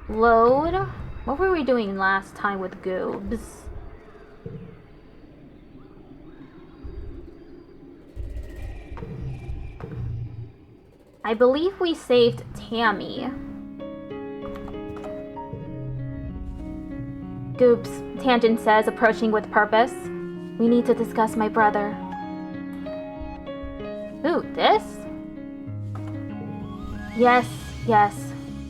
Load. What were we doing last time with goobs? I believe we saved Tammy. Goobs, Tangent says, approaching with purpose. We need to discuss my brother. Ooh, this? Yes,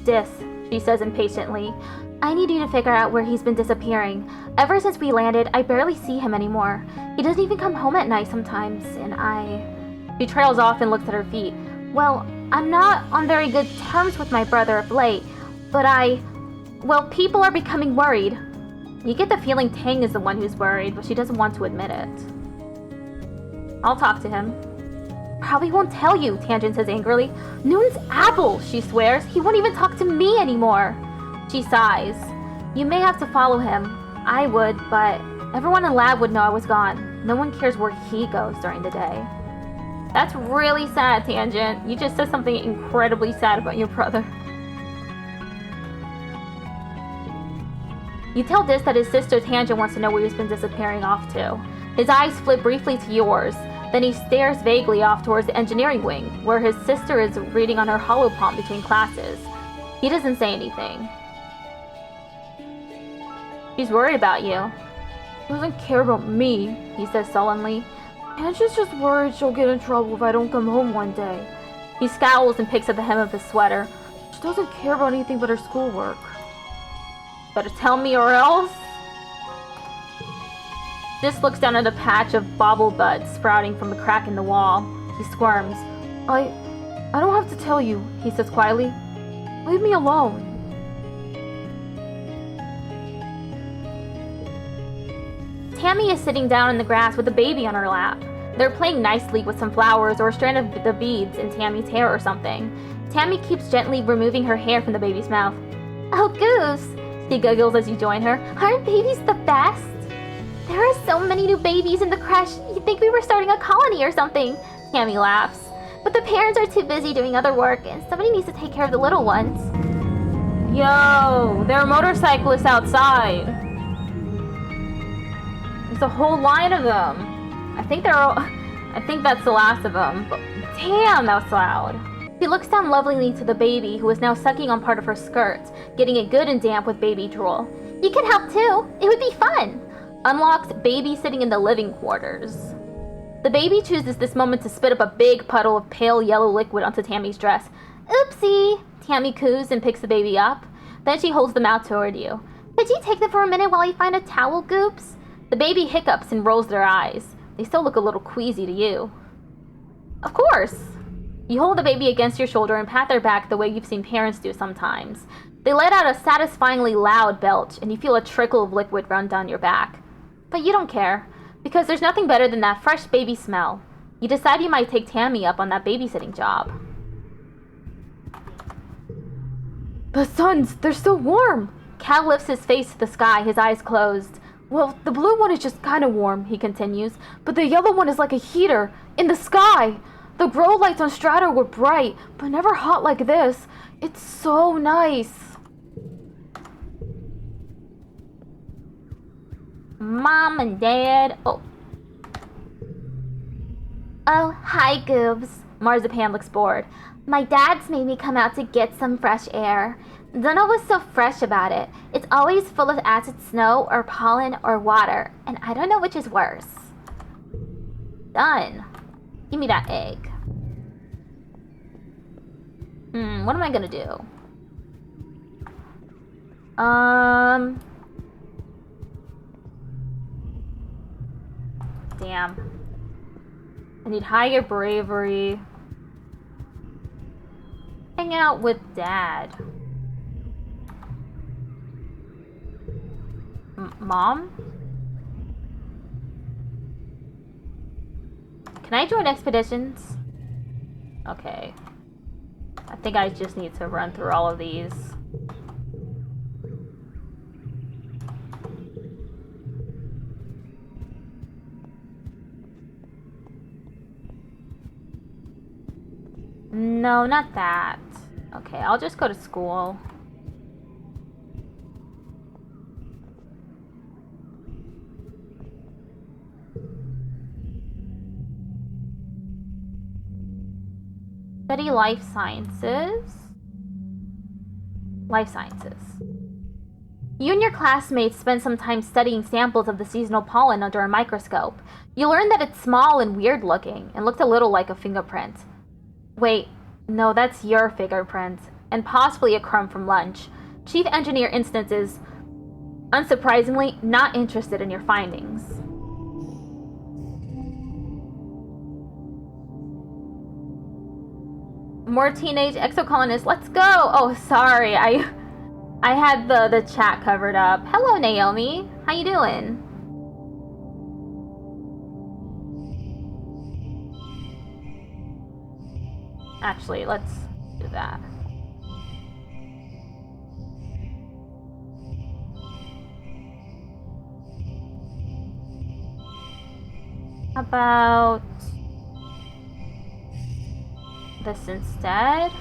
this, she says impatiently. I need you to figure out where he's been disappearing. Ever since we landed, I barely see him anymore. He doesn't even come home at night sometimes, and She trails off and looks at her feet. Well, I'm not on very good terms with my brother of late, but well, people are becoming worried. You get the feeling Tang is the one who's worried, but she doesn't want to admit it. I'll talk to him. Probably won't tell you, Tangent says angrily. Noon's apple, she swears. He won't even talk to me anymore. She sighs. You may have to follow him. I would, but everyone in lab would know I was gone. No one cares where he goes during the day. That's really sad, Tangent. You just said something incredibly sad about your brother. You tell Dis that his sister Tangent wants to know where he's been disappearing off to. His eyes flip briefly to yours. Then he stares vaguely off towards the engineering wing, where his sister is reading on her HumbleBundle between classes. He doesn't say anything. She's worried about you. She doesn't care about me, he says sullenly. Tangent's just worried she'll get in trouble if I don't come home one day. He scowls and picks at the hem of his sweater. She doesn't care about anything but her schoolwork. Better tell me or else. Dis looks down at a patch of bobble buds sprouting from a crack in the wall. He squirms. I don't have to tell you, he says quietly. Leave me alone. Tammy is sitting down in the grass with a baby on her lap. They're playing nicely with some flowers or a strand of the beads in Tammy's hair or something. Tammy keeps gently removing her hair from the baby's mouth. Oh, Goose, she giggles as you join her. Aren't babies the best? There are so many new babies in the creche, you'd think we were starting a colony or something, Tammy laughs. But the parents are too busy doing other work, and somebody needs to take care of the little ones. Yo, there are motorcyclists outside. There's a whole line of them. I think that's the last of them. But damn, that was loud. She looks down lovingly to the baby, who is now sucking on part of her skirt, getting it good and damp with baby drool. You can help too. It would be fun. Unlocks baby sitting in the living quarters. The baby chooses this moment to spit up a big puddle of pale yellow liquid onto Tammy's dress. Oopsie! Tammy coos and picks the baby up. Then she holds them out toward you. Could you take them for a minute while I find a towel, Goops? The baby hiccups and rolls their eyes. They still look a little queasy to you. Of course! You hold the baby against your shoulder and pat their back the way you've seen parents do sometimes. They let out a satisfyingly loud belch, and you feel a trickle of liquid run down your back. But you don't care, because there's nothing better than that fresh baby smell. You decide you might take Tammy up on that babysitting job. The suns, they're so warm! Cal lifts his face to the sky, his eyes closed. Well, the blue one is just kind of warm, he continues, but the yellow one is like a heater, in the sky! The grow lights on Strato were bright, but never hot like this. It's so nice. Mom and Dad. Oh, hi, Goobs. Marzipan looks bored. My dad's made me come out to get some fresh air. Don't know what's so fresh about it. It's always full of acid snow or pollen or water, and I don't know which is worse. Done. Give me that egg. What am I gonna do? Damn. I need higher bravery. Hang out with Dad. Mom? Can I join expeditions? Okay. I think I just need to run through all of these. No, not that. Okay, I'll just go to school. Study life sciences. Life sciences. You and your classmates spent some time studying samples of the seasonal pollen under a microscope. You learned that it's small and weird looking, and looked a little like a fingerprint. Wait, no, that's your fingerprint, and possibly a crumb from lunch. Chief Engineer Instance is, unsurprisingly, not interested in your findings. More Teenage Exocolonist, let's go! Oh, sorry, I had the chat covered up. Hello, Naomi. How you doing? Actually, let's do that. How about this instead?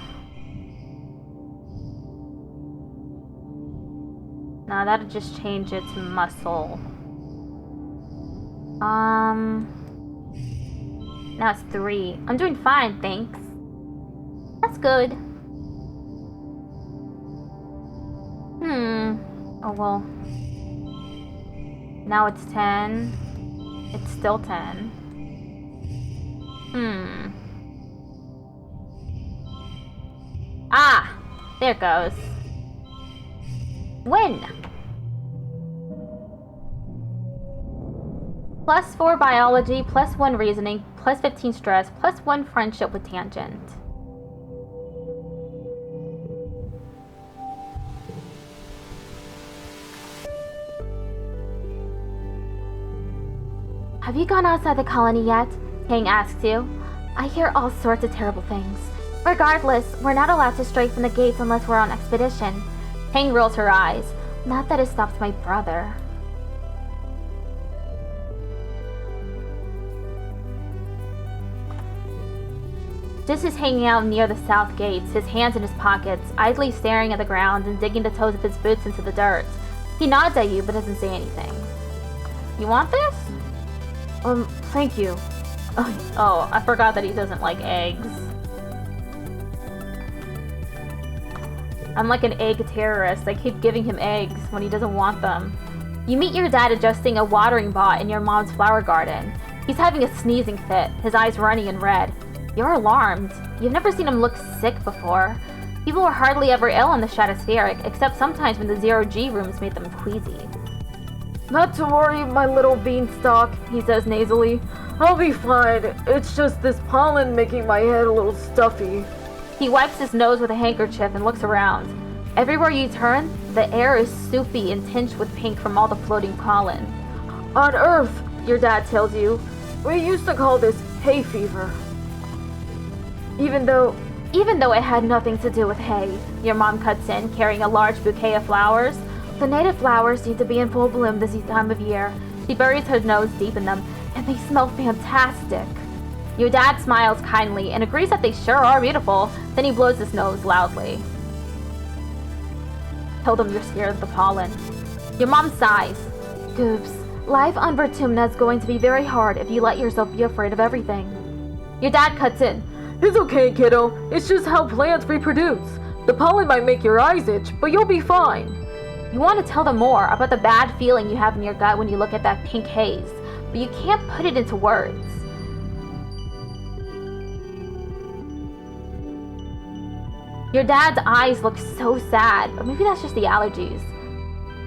No, that'll just change its muscle. Now it's 3. I'm doing fine, thanks. That's good. Oh well. Now it's 10. It's still 10. Ah! There it goes. Win! +4 biology, +1 reasoning, +15 stress, +1 friendship with tangent. Have you gone outside the colony yet? Hang asks you. I hear all sorts of terrible things. Regardless, we're not allowed to stray from the gates unless we're on expedition. Hang rolls her eyes. Not that it stops my brother. Just is hanging out near the south gates, his hands in his pockets, idly staring at the ground and digging the toes of his boots into the dirt. He nods at you but doesn't say anything. You want this? Thank you. Oh, I forgot that he doesn't like eggs. I'm like an egg terrorist. I keep giving him eggs when he doesn't want them. You meet your dad adjusting a watering pot in your mom's flower garden. He's having a sneezing fit, his eyes running and red. You're alarmed. You've never seen him look sick before. People were hardly ever ill in the Stratospheric, except sometimes when the zero-G rooms made them queasy. Not to worry, my little beanstalk, he says nasally. I'll be fine. It's just this pollen making my head a little stuffy. He wipes his nose with a handkerchief and looks around. Everywhere you turn, the air is soupy and tinged with pink from all the floating pollen. On Earth, your dad tells you, we used to call this hay fever. Even though it had nothing to do with hay, your mom cuts in, carrying a large bouquet of flowers. The native flowers seem to be in full bloom this time of year. She buries her nose deep in them, and they smell fantastic. Your dad smiles kindly and agrees that they sure are beautiful, then he blows his nose loudly. Tell them you're scared of the pollen. Your mom sighs. Goobs, life on Vertumna is going to be very hard if you let yourself be afraid of everything. Your dad cuts in. It's okay, kiddo. It's just how plants reproduce. The pollen might make your eyes itch, but you'll be fine. You want to tell them more about the bad feeling you have in your gut when you look at that pink haze, but you can't put it into words. Your dad's eyes look so sad, but maybe that's just the allergies.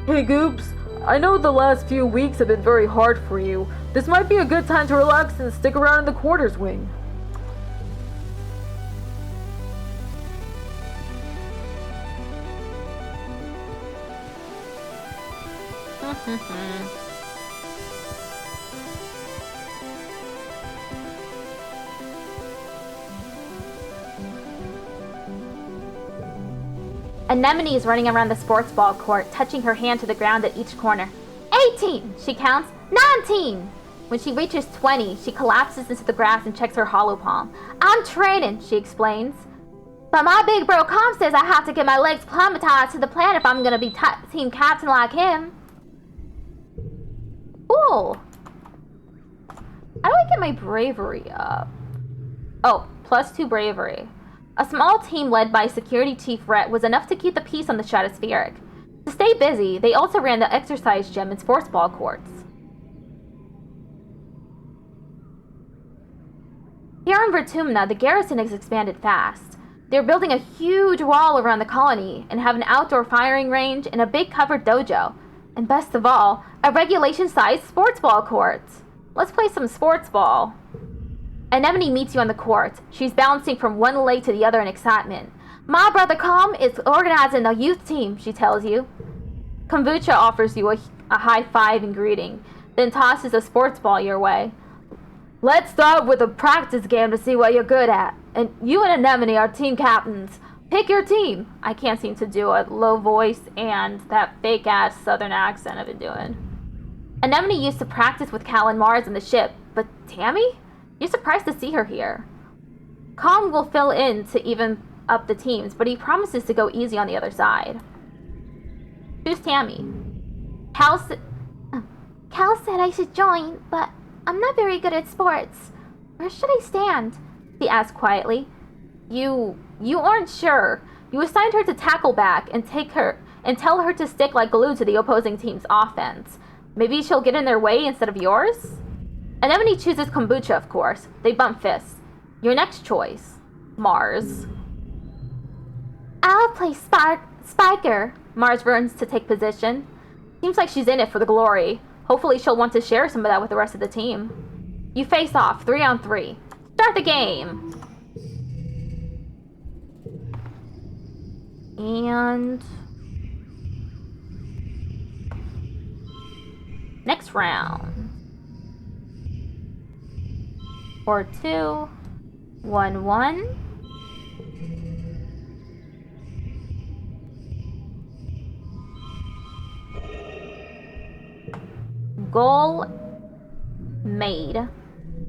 Hey Goobs, I know the last few weeks have been very hard for you. This might be a good time to relax and stick around in the quarters wing. Anemone is running around the sports ball court, touching her hand to the ground at each corner. 18! She counts. 19! When she reaches 20, she collapses into the grass and checks her hollow palm. I'm training, she explains. But my big bro Com says I have to get my legs acclimatized to the plan if I'm gonna be team captain like him. Cool. How do I get my bravery up? Oh, +2 bravery. A small team led by Security Chief Rhett was enough to keep the peace on the stratospheric. To stay busy, they also ran the exercise gym and sports ball courts. Here in Vertumna, the garrison has expanded fast. They're building a huge wall around the colony and have an outdoor firing range and a big covered dojo. And best of all, a regulation-sized sports ball court. Let's play some sports ball. Anemone meets you on the court. She's bouncing from one leg to the other in excitement. My brother Com is organizing a youth team, she tells you. Kombucha offers you a high five in greeting, then tosses a sports ball your way. Let's start with a practice game to see what you're good at. And you and Anemone are team captains. Pick your team. I can't seem to do a low voice and that fake-ass southern accent I've been doing. Anemone used to practice with Cal and Mars in the ship, but Tammy? You're surprised to see her here. Com will fill in to even up the teams, but he promises to go easy on the other side. Who's Tammy? Cal said I should join, but I'm not very good at sports. Where should I stand? He asked quietly. You aren't sure. You assigned her to tackle back and tell her to stick like glue to the opposing team's offense. Maybe she'll get in their way instead of yours? Anemone chooses Kombucha, of course. They bump fists. Your next choice. Mars. I'll play Spiker. Mars runs to take position. Seems like she's in it for the glory. Hopefully she'll want to share some of that with the rest of the team. You face off, 3-on-3. Start the game! And... next round. 4-2. 1-1. Goal made.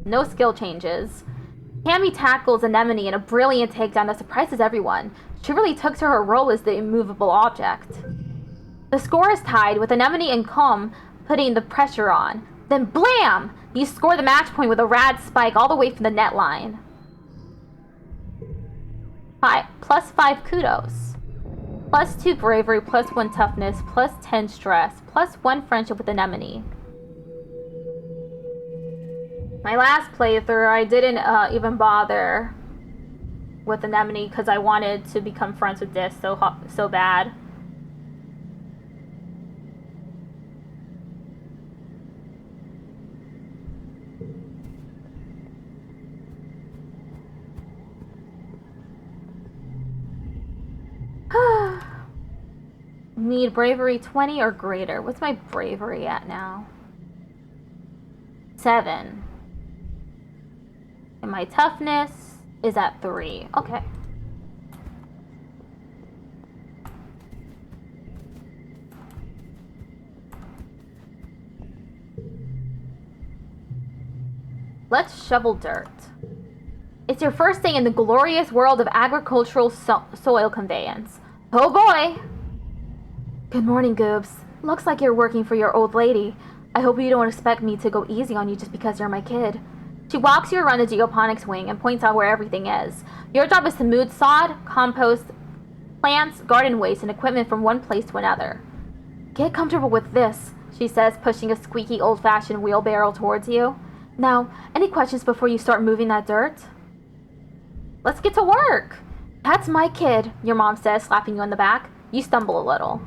No skill changes. Tammy tackles Anemone in a brilliant takedown that surprises everyone. She really took to her role as the immovable object. The score is tied, with Anemone and Com putting the pressure on. Then blam! You score the match point with a rad spike all the way from the net line. +5 kudos. +2 bravery, +1 toughness, +10 stress, +1 friendship with Anemone. My last playthrough, I didn't even bother with Anemone because I wanted to become friends with Dis so bad. Need bravery 20 or greater. What's my bravery at now? 7. And my toughness is at 3. Okay. Let's shovel dirt. It's your first day in the glorious world of agricultural soil conveyance. Oh boy! Good morning, Goobs. Looks like you're working for your old lady. I hope you don't expect me to go easy on you just because you're my kid. She walks you around the geoponics wing and points out where everything is. Your job is to move sod, compost, plants, garden waste, and equipment from one place to another. Get comfortable with this, she says, pushing a squeaky old-fashioned wheelbarrow towards you. Now, any questions before you start moving that dirt? Let's get to work. That's my kid, your mom says, slapping you on the back. You stumble a little.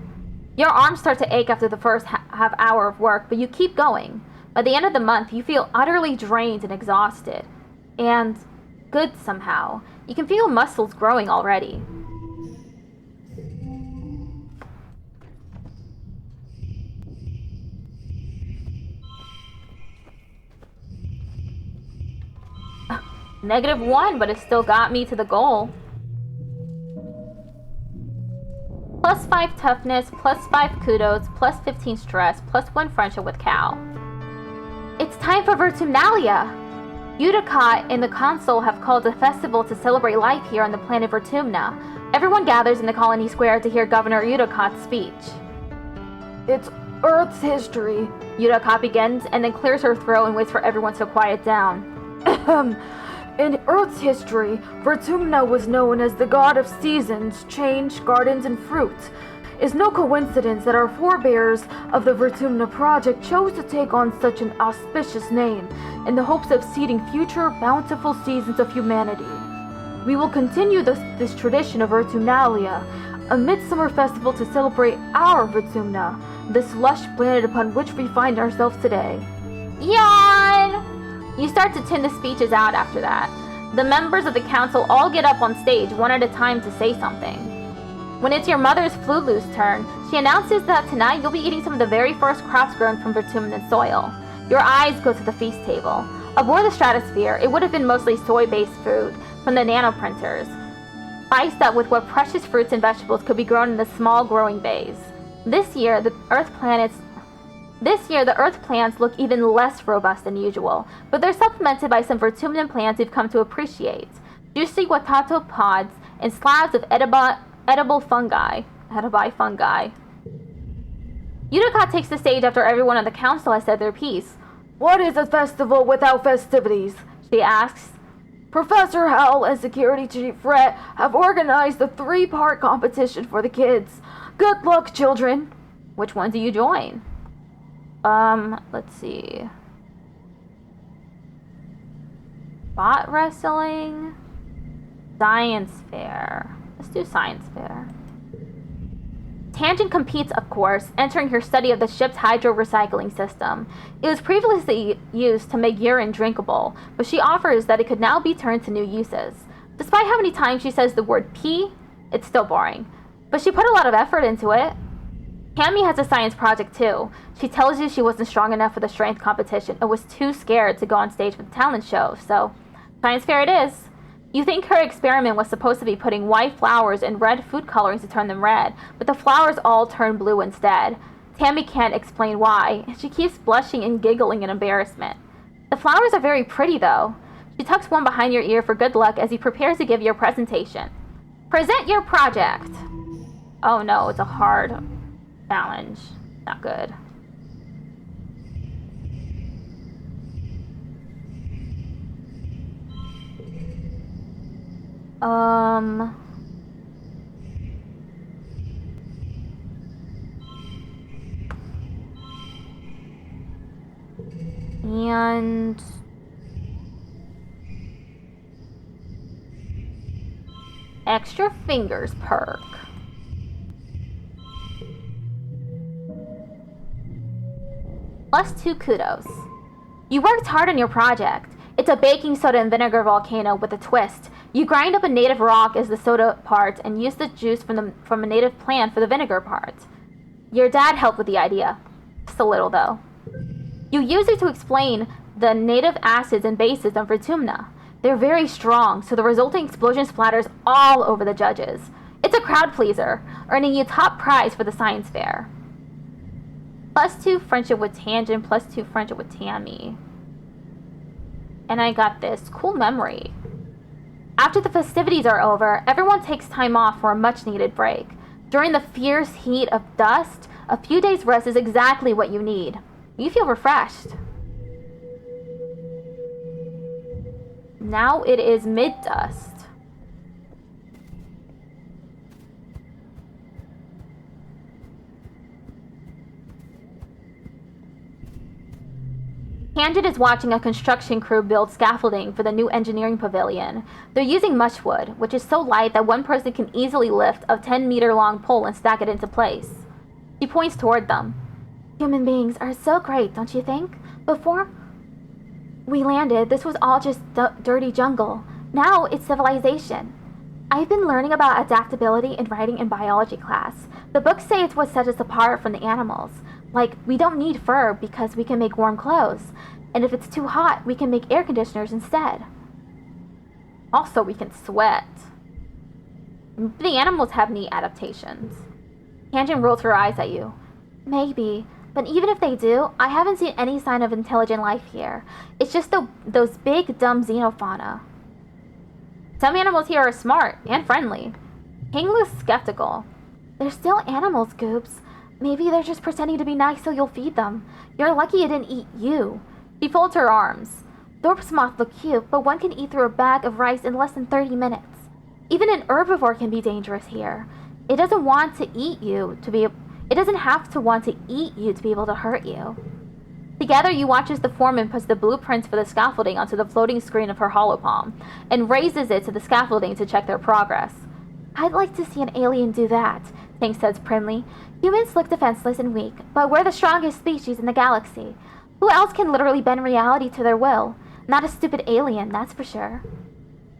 Your arms start to ache after the first half hour of work, but you keep going. By the end of the month, you feel utterly drained and exhausted. And good somehow. You can feel muscles growing already. -1, but it still got me to the goal. +5 toughness, +5 kudos, +15 stress, +1 friendship with Cal. It's time for Vertumnalia! Utica and the Consul have called a festival to celebrate life here on the planet Vertumna. Everyone gathers in the colony square to hear Governor Udica's speech. It's Earth's history, Utica begins, and then clears her throat and waits for everyone to quiet down. In Earth's history, Vertumna was known as the god of seasons, change, gardens, and fruits. It's no coincidence that our forebears of the Vertumna project chose to take on such an auspicious name in the hopes of seeding future bountiful seasons of humanity. We will continue this tradition of Vertumnalia, a midsummer festival to celebrate our Vertumna, this lush planet upon which we find ourselves today. Yawn! You start to tune the speeches out after that. The members of the council all get up on stage one at a time to say something. When it's your mother's Flulu's turn, she announces that tonight you'll be eating some of the very first crops grown from Vertumnan soil. Your eyes go to the feast table. Aboard the stratosphere, it would have been mostly soy-based food from the nanoprinters, spiced up with what precious fruits and vegetables could be grown in the small growing bays. This year, the Earth plants look even less robust than usual, but they're supplemented by some Vertumnan plants you've come to appreciate. Juicy watato pods and slabs of edible fungi. Utica takes the stage after everyone on the council has said their piece. What is a festival without festivities? She asks. Professor Howell and Security Chief Rhett have organized a 3-part competition for the kids. Good luck, children. Which one do you join? Let's see. Bot wrestling? Science fair. Let's do science fair. Tangent competes, of course, entering her study of the ship's hydro-recycling system. It was previously used to make urine drinkable, but she offers that it could now be turned to new uses. Despite how many times she says the word pee, it's still boring. But she put a lot of effort into it. Tammy has a science project too. She tells you she wasn't strong enough for the strength competition and was too scared to go on stage for the talent show, so science fair it is. You think her experiment was supposed to be putting white flowers in red food colorings to turn them red, but the flowers all turn blue instead. Tammy can't explain why, and she keeps blushing and giggling in embarrassment. The flowers are very pretty though. She tucks one behind your ear for good luck as he prepares to give you a presentation. Present your project. Oh no, it's a hard challenge. Not good. And extra fingers perk. +2 kudos. You worked hard on your project. It's a baking soda and vinegar volcano with a twist. You grind up a native rock as the soda part and use the juice from a native plant for the vinegar part. Your dad helped with the idea. Just a little though. You use it to explain the native acids and bases on Vertumna. They're very strong, so the resulting explosion splatters all over the judges. It's a crowd pleaser, earning you top prize for the science fair. +2 friendship with Tangent, +2 friendship with Tammy. And I got this cool memory. After the festivities are over, everyone takes time off for a much-needed break. During the fierce heat of dust, a few days' rest is exactly what you need. You feel refreshed. Now it is mid-dust. Tangent is watching a construction crew build scaffolding for the new engineering pavilion. They're using mushwood, which is so light that one person can easily lift a 10-meter-long pole and stack it into place. She points toward them. Human beings are so great, don't you think? Before we landed, this was all just dirty jungle. Now it's civilization. I've been learning about adaptability in writing in biology class. The books say it's what sets us apart from the animals. Like, we don't need fur because we can make warm clothes. And if it's too hot, we can make air conditioners instead. Also, we can sweat. The animals have neat adaptations. Tangent rolls her eyes at you. Maybe, but even if they do, I haven't seen any sign of intelligent life here. It's just those big, dumb xenofauna. Some animals here are smart and friendly. King looks skeptical. They're still animals, Goobs. Maybe they're just pretending to be nice so you'll feed them. You're lucky it didn't eat you. She folds her arms. Thorp's moth look cute, but one can eat through a bag of rice in less than 30 minutes. Even an herbivore can be dangerous here. It doesn't want to eat you to be... It doesn't have to want to eat you to be able to hurt you. Together, you watch as the foreman puts the blueprints for the scaffolding onto the floating screen of her holopalm and raises it to the scaffolding to check their progress. I'd like to see an alien do that, Tank says primly. Humans look defenseless and weak, but we're the strongest species in the galaxy. Who else can literally bend reality to their will? Not a stupid alien, that's for sure.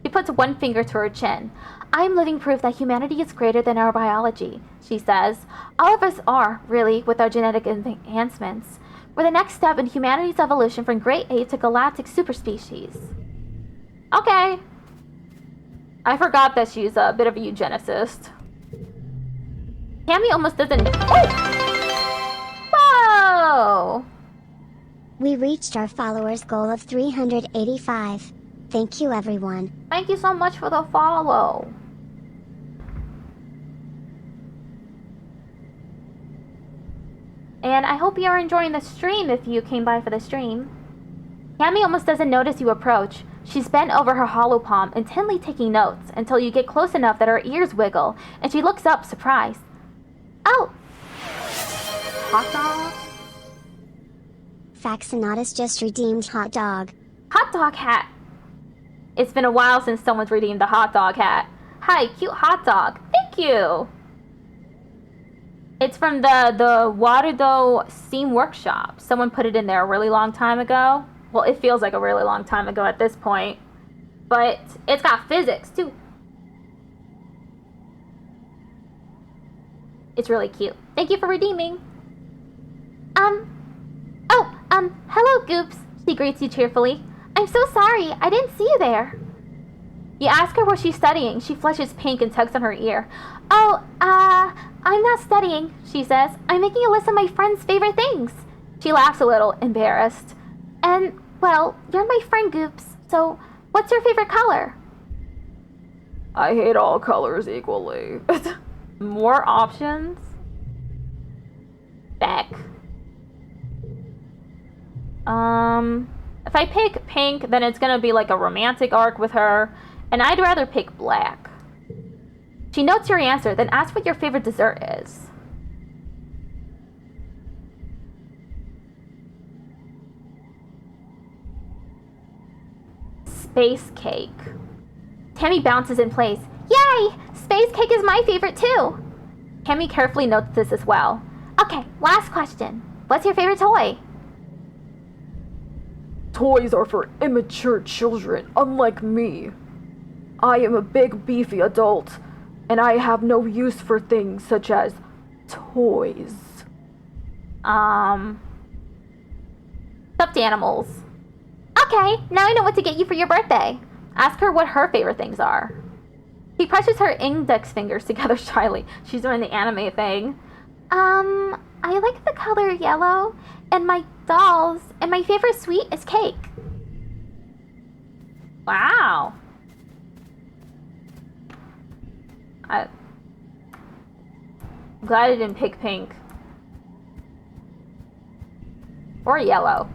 She puts one finger to her chin. I'm living proof that humanity is greater than our biology, she says. All of us are, really, with our genetic enhancements. We're the next step in humanity's evolution from great ape to galactic superspecies. Okay. I forgot that she's a bit of a eugenicist. Cammy almost doesn't... Oh! Whoa! We reached our followers' goal of 385. Thank you, everyone. Thank you so much for the follow. And I hope you're enjoying the stream if you came by for the stream. Cammy almost doesn't notice you approach. She's bent over her hollow palm, intently taking notes, until you get close enough that her ears wiggle, and she looks up, surprised. Oh! Hot dog? Faxinatus just redeemed hot dog. Hot dog hat! It's been a while since someone's redeemed the hot dog hat. Hi, cute hot dog. Thank you! It's from the Waterdo Steam Workshop. Someone put it in there a really long time ago. Well, it feels like a really long time ago at this point. But it's got physics, too. It's really cute. Thank you for redeeming. Hello, Goobs. She greets you cheerfully. I'm so sorry. I didn't see you there. You ask her what she's studying. She flushes pink and tugs on her ear. I'm not studying, she says. I'm making a list of my friend's favorite things. She laughs a little, embarrassed. And, well, you're my friend, Goobs, so what's your favorite color? I hate all colors equally. More options? Beck. If I pick pink, then it's gonna be like a romantic arc with her, and I'd rather pick black. She notes your answer, then asks what your favorite dessert is. Space cake. Tammy bounces in place. Yay! Space cake is my favorite too! Tammy carefully notes this as well. Okay, last question. What's your favorite toy? Toys are for immature children, unlike me. I am a big, beefy adult, and I have no use for things such as toys. Stuffed animals. Okay, now I know what to get you for your birthday. Ask her what her favorite things are. She presses her index fingers together shyly. She's doing the anime thing. I like the color yellow, and my dolls, and my favorite sweet is cake. Wow. I'm glad I didn't pick pink. Or yellow.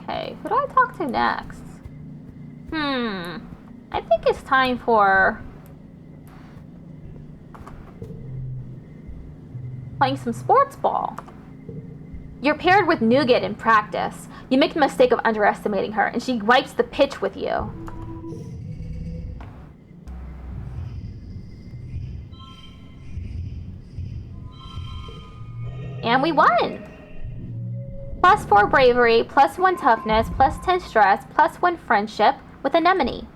Okay, who do I talk to next? I think it's time for playing some sports ball. You're paired with Nougat in practice. You make the mistake of underestimating her, and she wipes the pitch with you. And we won! +4 bravery, +1 toughness, +10 stress, +1 friendship with anemone.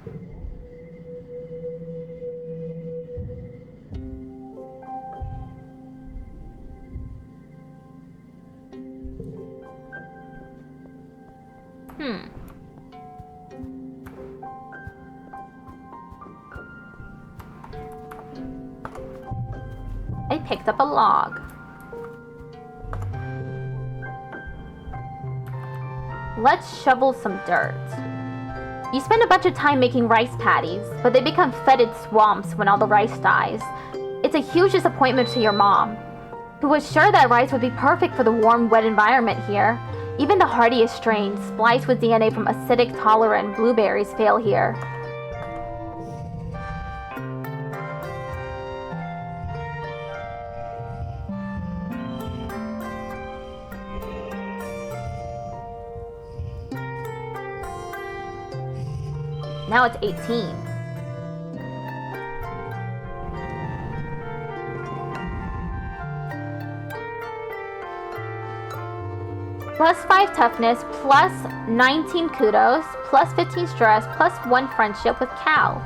I picked up a log. Let's shovel some dirt. You spend a bunch of time making rice paddies, but they become fetid swamps when all the rice dies. It's a huge disappointment to your mom, who was sure that rice would be perfect for the warm, wet environment here. Even the hardiest strains, spliced with DNA from acidic-tolerant blueberries, fail here. Now it's 18. Plus 5 toughness, plus 19 kudos, plus 15 stress, plus 1 friendship with Cal.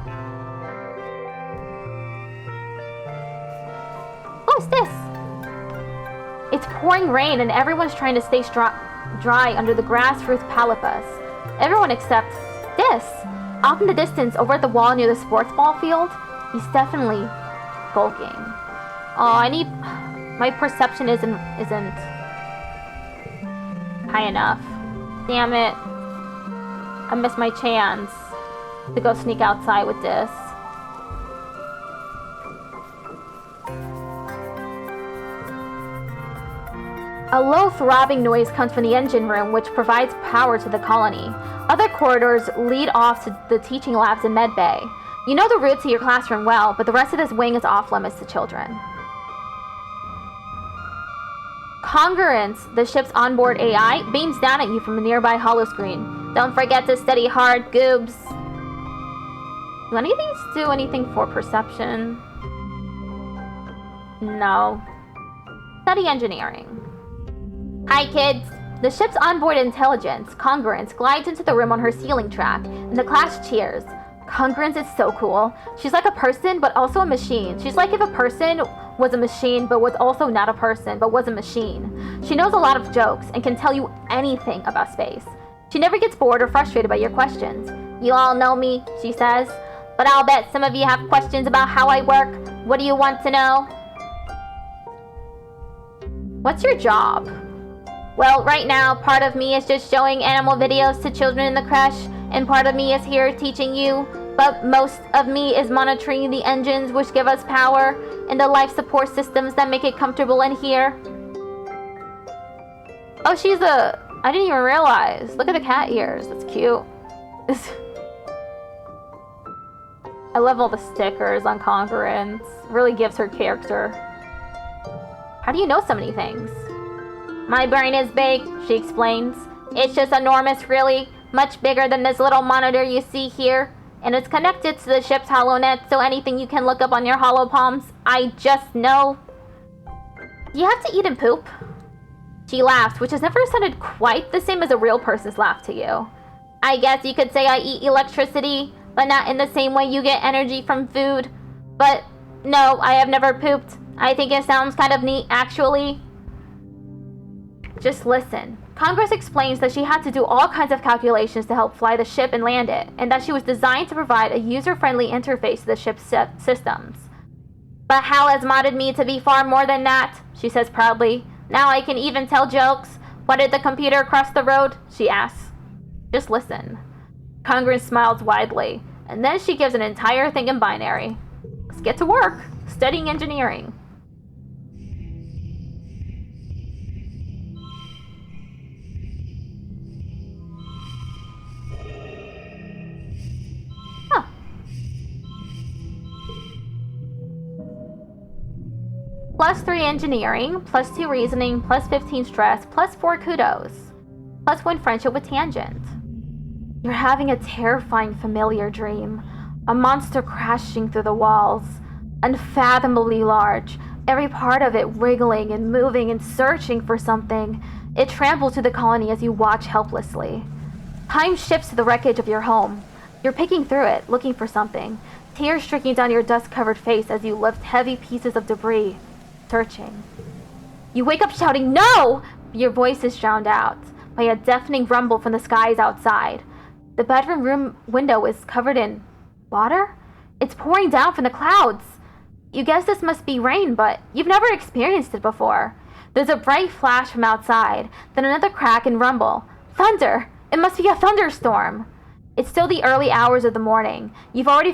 What's this? It's pouring rain and everyone's trying to stay dry under the grassroots palipus. Everyone except this. Off in the distance, over at the wall near the sports ball field, he's definitely skulking. Oh, my perception isn't high enough. Damn it. I missed my chance to go sneak outside with this. A low throbbing noise comes from the engine room, which provides power to the colony. Other corridors lead off to the teaching labs in medbay. You know the route to your classroom well, but the rest of this wing is off limits to children. Congruence, the ship's onboard AI, beams down at you from a nearby holoscreen. Don't forget to study hard, goobs. Do any of these do anything for perception? No. Study engineering. Hi, kids. The ship's onboard intelligence, Congruence, glides into the room on her ceiling track, and the class cheers. Congruence is so cool. She's like a person, but also a machine. She's like if a person was a machine, but was also not a person, but was a machine. She knows a lot of jokes and can tell you anything about space. She never gets bored or frustrated by your questions. You all know me, she says, but I'll bet some of you have questions about how I work. What do you want to know? What's your job? Well, right now, part of me is just showing animal videos to children in the creche, and part of me is here teaching you, but most of me is monitoring the engines which give us power, and the life support systems that make it comfortable in here. Oh, I didn't even realize. Look at the cat ears. That's cute. I love all the stickers on Congruence. Really gives her character. How do you know so many things? My brain is big, she explains. It's just enormous, really. Much bigger than this little monitor you see here. And it's connected to the ship's HoloNet, so anything you can look up on your holopalms, I just know. Do you have to eat and poop? She laughs, which has never sounded quite the same as a real person's laugh to you. I guess you could say I eat electricity, but not in the same way you get energy from food. But no, I have never pooped. I think it sounds kind of neat, actually. Just listen. Congress explains that she had to do all kinds of calculations to help fly the ship and land it, and that she was designed to provide a user-friendly interface to the ship's systems. But Hal has modded me to be far more than that, she says proudly. Now I can even tell jokes. What did the computer across the road? She asks. Just listen. Congress smiles widely, and then she gives an entire thing in binary. Let's get to work, studying engineering. Plus 3 engineering, plus 2 reasoning, plus 15 stress, plus 4 kudos, plus 1 friendship with tangent. You're having a terrifying familiar dream. A monster crashing through the walls, unfathomably large, every part of it wriggling and moving and searching for something. It tramples through the colony as you watch helplessly. Time shifts to the wreckage of your home. You're picking through it, looking for something, tears streaking down your dust-covered face as you lift heavy pieces of debris. Searching. You wake up shouting, "No!" Your voice is drowned out by a deafening rumble from the skies outside. The bedroom room window is covered in water? It's pouring down from the clouds. You guess this must be rain, but you've never experienced it before. There's a bright flash from outside, then another crack and rumble. Thunder! It must be a thunderstorm. It's still the early hours of the morning. You've already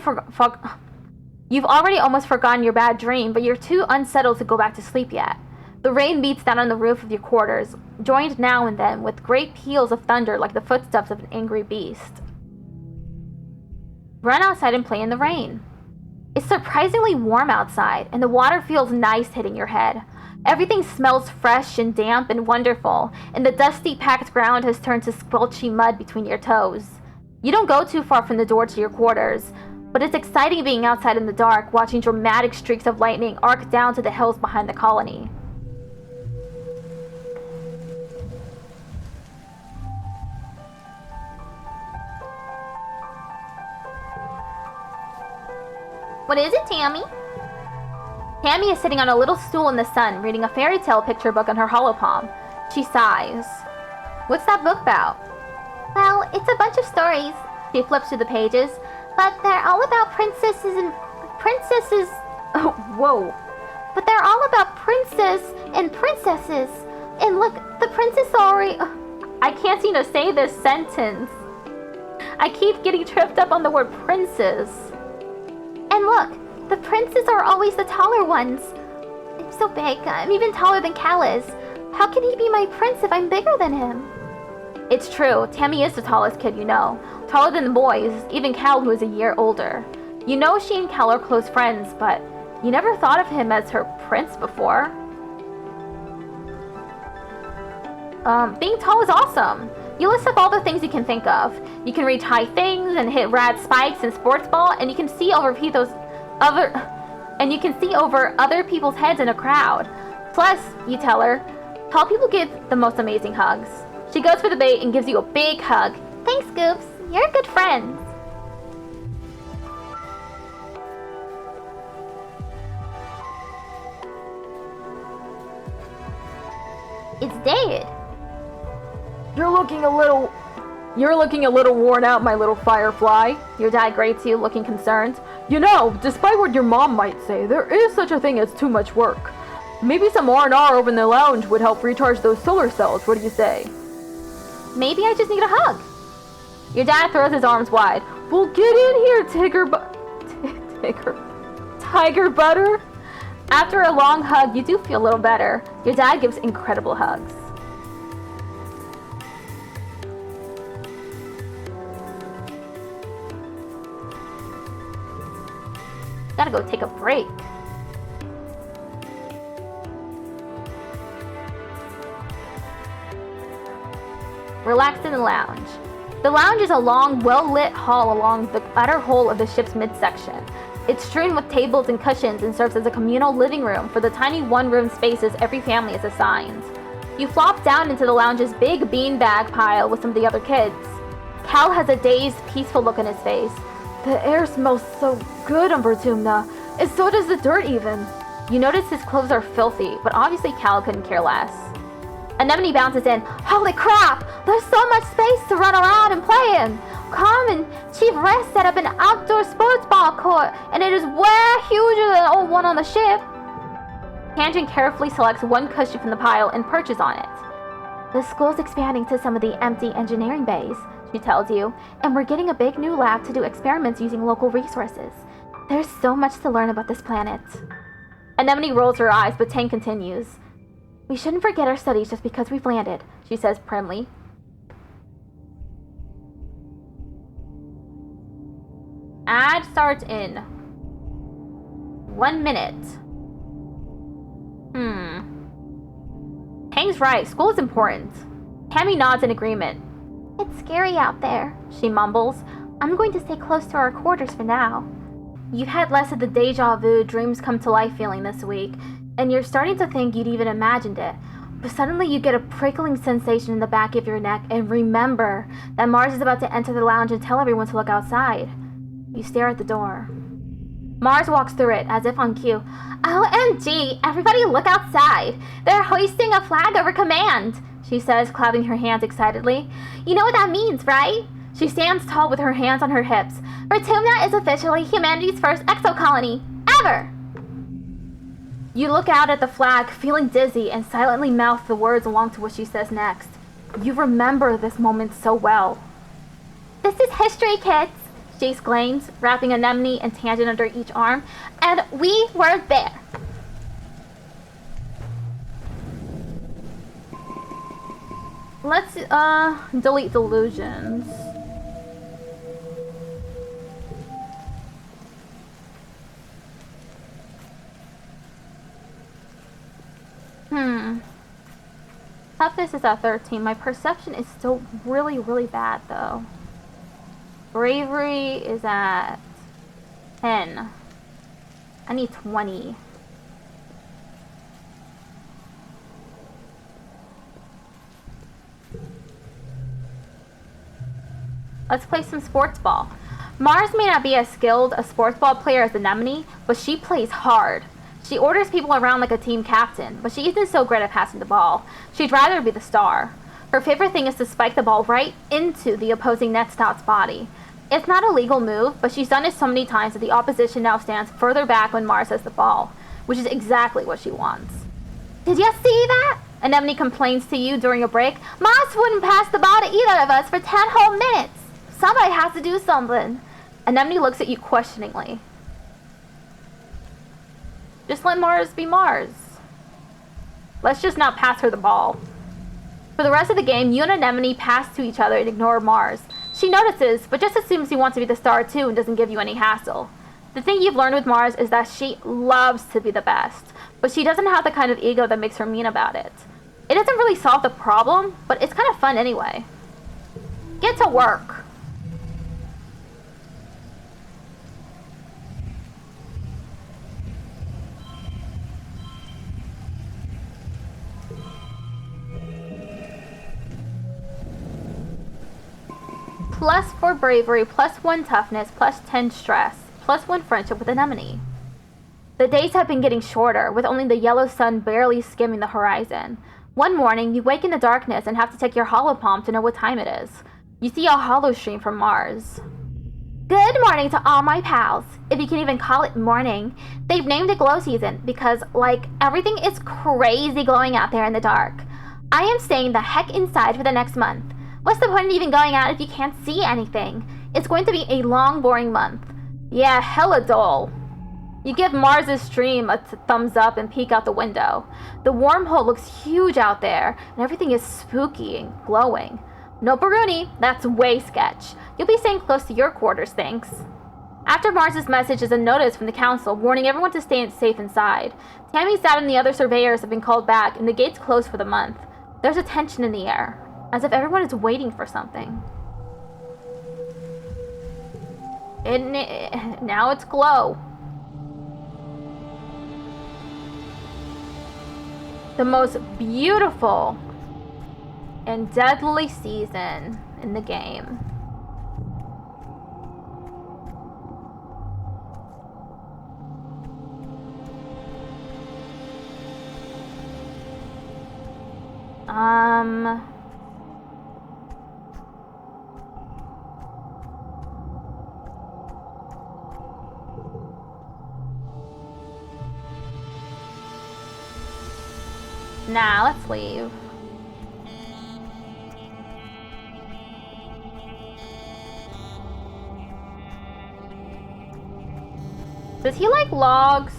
almost forgotten your bad dream, but you're too unsettled to go back to sleep yet. The rain beats down on the roof of your quarters, joined now and then with great peals of thunder like the footsteps of an angry beast. Run outside and play in the rain. It's surprisingly warm outside, and the water feels nice hitting your head. Everything smells fresh and damp and wonderful, and the dusty, packed ground has turned to squelchy mud between your toes. You don't go too far from the door to your quarters, but it's exciting being outside in the dark, watching dramatic streaks of lightning arc down to the hills behind the colony. What is it, Tammy? Tammy is sitting on a little stool in the sun, reading a fairy tale picture book on her hollow palm. She sighs. What's that book about? Well, it's a bunch of stories. She flips through the pages, but they're all about princesses. Oh, whoa. But they're all about and princesses. And look, the princess already... I can't seem to say this sentence. I keep getting tripped up on the word princess. And look, the princes are always the taller ones. I'm so big. I'm even taller than Cal is. How can he be my prince if I'm bigger than him? It's true. Tammy is the tallest kid you know. Taller than the boys, even Cal, who is a year older. You know she and Cal are close friends, but you never thought of him as her prince before. Being tall is awesome. You list up all the things you can think of. You can reach high things and hit rad spikes and sports ball, and you can see over other people's heads in a crowd. Plus, you tell her, tall people give the most amazing hugs. She goes for the bait and gives you a big hug. Thanks, Goobs. You're a good friend. It's dead. You're looking a little worn out, my little firefly. Your dad grates you, looking concerned. You know, despite what your mom might say, there is such a thing as too much work. Maybe some R&R over in the lounge would help recharge those solar cells. What do you say? Maybe I just need a hug. Your dad throws his arms wide. Well, get in here, Tiger Butter. After a long hug, you do feel a little better. Your dad gives incredible hugs. Gotta go take a break. Relaxed in the lounge. The lounge is a long, well-lit hall along the utter hull of the ship's midsection. It's strewn with tables and cushions and serves as a communal living room for the tiny one-room spaces every family is assigned. You flop down into the lounge's big beanbag pile with some of the other kids. Cal has a dazed, peaceful look on his face. The air smells so good on Vertumna, and so does the dirt even. You notice his clothes are filthy, but obviously Cal couldn't care less. Anemone bounces in. Holy crap! There's so much space to run around and play in! Carmen, Chief Rest set up an outdoor sports ball court, and it is way huger than the old one on the ship. Tangent carefully selects one cushion from the pile and perches on it. The school's expanding to some of the empty engineering bays, she tells you, and we're getting a big new lab to do experiments using local resources. There's so much to learn about this planet. Anemone rolls her eyes, but Tang continues. We shouldn't forget our studies just because we've landed, she says primly. Ad starts in 1 minute. Tang's right, school is important. Tammy nods in agreement. It's scary out there, she mumbles. I'm going to stay close to our quarters for now. You've had less of the deja vu dreams come to life feeling this week, and you're starting to think you'd even imagined it. But suddenly you get a prickling sensation in the back of your neck and remember that Mars is about to enter the lounge and tell everyone to look outside. You stare at the door. Mars walks through it as if on cue. OMG, everybody look outside. They're hoisting a flag over command, she says, clapping her hands excitedly. You know what that means, right? She stands tall with her hands on her hips. Vertumna is officially humanity's first exocolony, ever! You look out at the flag, feeling dizzy, and silently mouth the words along to what she says next. You remember this moment so well. This is history, kids, she exclaims, wrapping Anemone and Tangent under each arm. And we were there. Let's, delete delusions. Toughness is at 13. My perception is still really, really bad, though. Bravery is at 10. I need 20. Let's play some sports ball. Mars may not be as skilled a sports ball player as Anemone, but she plays hard. She orders people around like a team captain, but she isn't so great at passing the ball. She'd rather be the star. Her favorite thing is to spike the ball right into the opposing net stout's body. It's not a legal move, but she's done it so many times that the opposition now stands further back when Mars has the ball, which is exactly what she wants. Did you see that? Anemone complains to you during a break. Mars wouldn't pass the ball to either of us for 10 whole minutes. Somebody has to do something. Anemone looks at you questioningly. Just let Mars be Mars. Let's just not pass her the ball. For the rest of the game, you and Anemone pass to each other and ignore Mars. She notices, but just assumes you want to be the star too and doesn't give you any hassle. The thing you've learned with Mars is that she loves to be the best, but she doesn't have the kind of ego that makes her mean about it. It doesn't really solve the problem, but it's kind of fun anyway. Get to work. +4 bravery, +1 toughness, +10 stress, +1 friendship with Anemone. The days have been getting shorter, with only the yellow sun barely skimming the horizon. One morning, you wake in the darkness and have to check your holopalm to know what time it is. You see a holo stream from Mars. Good morning to all my pals, if you can even call it morning. They've named it glow season because, like, everything is crazy glowing out there in the dark. I am staying the heck inside for the next month. What's the point of even going out if you can't see anything? It's going to be a long, boring month. Yeah, hella dull. You give Mars' stream a thumbs up and peek out the window. The wormhole looks huge out there, and everything is spooky and glowing. No Baruni, that's way sketch. You'll be staying close to your quarters, thanks. After Mars' message is a notice from the council warning everyone to stay safe inside. Tammy's dad and the other surveyors have been called back, and the gates closed for the month. There's a tension in the air, as if everyone is waiting for something. Now it's glow. The most beautiful and deadly season in the game. Nah, let's leave. Does he like logs?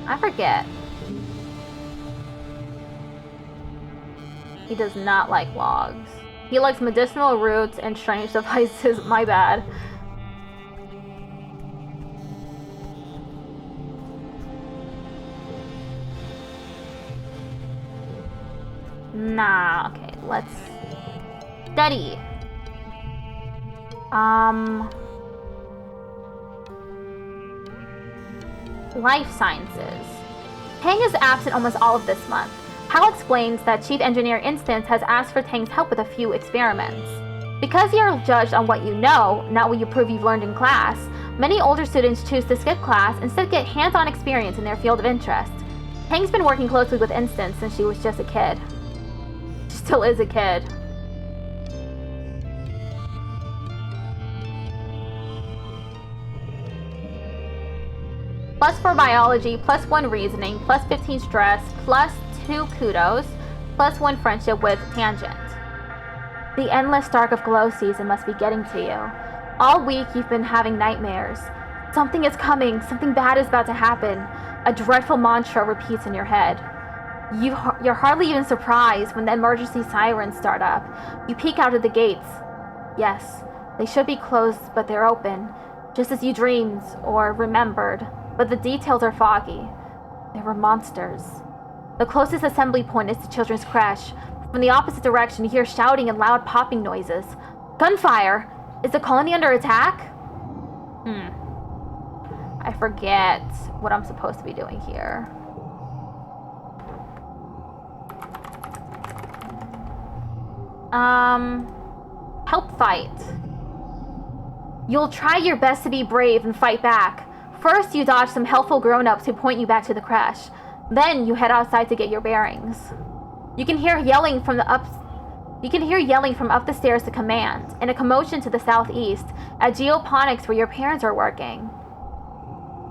I forget. He does not like logs. He likes medicinal roots and strange devices. My bad. Nah, okay, let's study. Life sciences. Tang is absent almost all of this month. Hal explains that Chief Engineer Instance has asked for Tang's help with a few experiments. Because you're judged on what you know, not what you prove you've learned in class, many older students choose to skip class and instead get hands-on experience in their field of interest. Tang's been working closely with Instance since she was just a kid. She still is a kid. +4 biology, +1 reasoning, +15 stress, +2 kudos, +1 friendship with Tangent. The endless dark of glow season must be getting to you. All week you've been having nightmares. Something is coming, something bad is about to happen. A dreadful mantra repeats in your head. You're hardly even surprised when the emergency sirens start up. You peek out of the gates. Yes, they should be closed, but they're open, just as you dreamed or remembered, but the details are foggy. There were monsters. The closest assembly point is the children's crash. From the opposite direction, you hear shouting and loud popping noises. Gunfire! Is the colony under attack? I forget what I'm supposed to be doing here. Help fight. You'll try your best to be brave and fight back. First, you dodge some helpful grown-ups who point you back to the crash. Then, you head outside to get your bearings. You can hear yelling from up the stairs to command, and a commotion to the southeast, at Geoponics where your parents are working.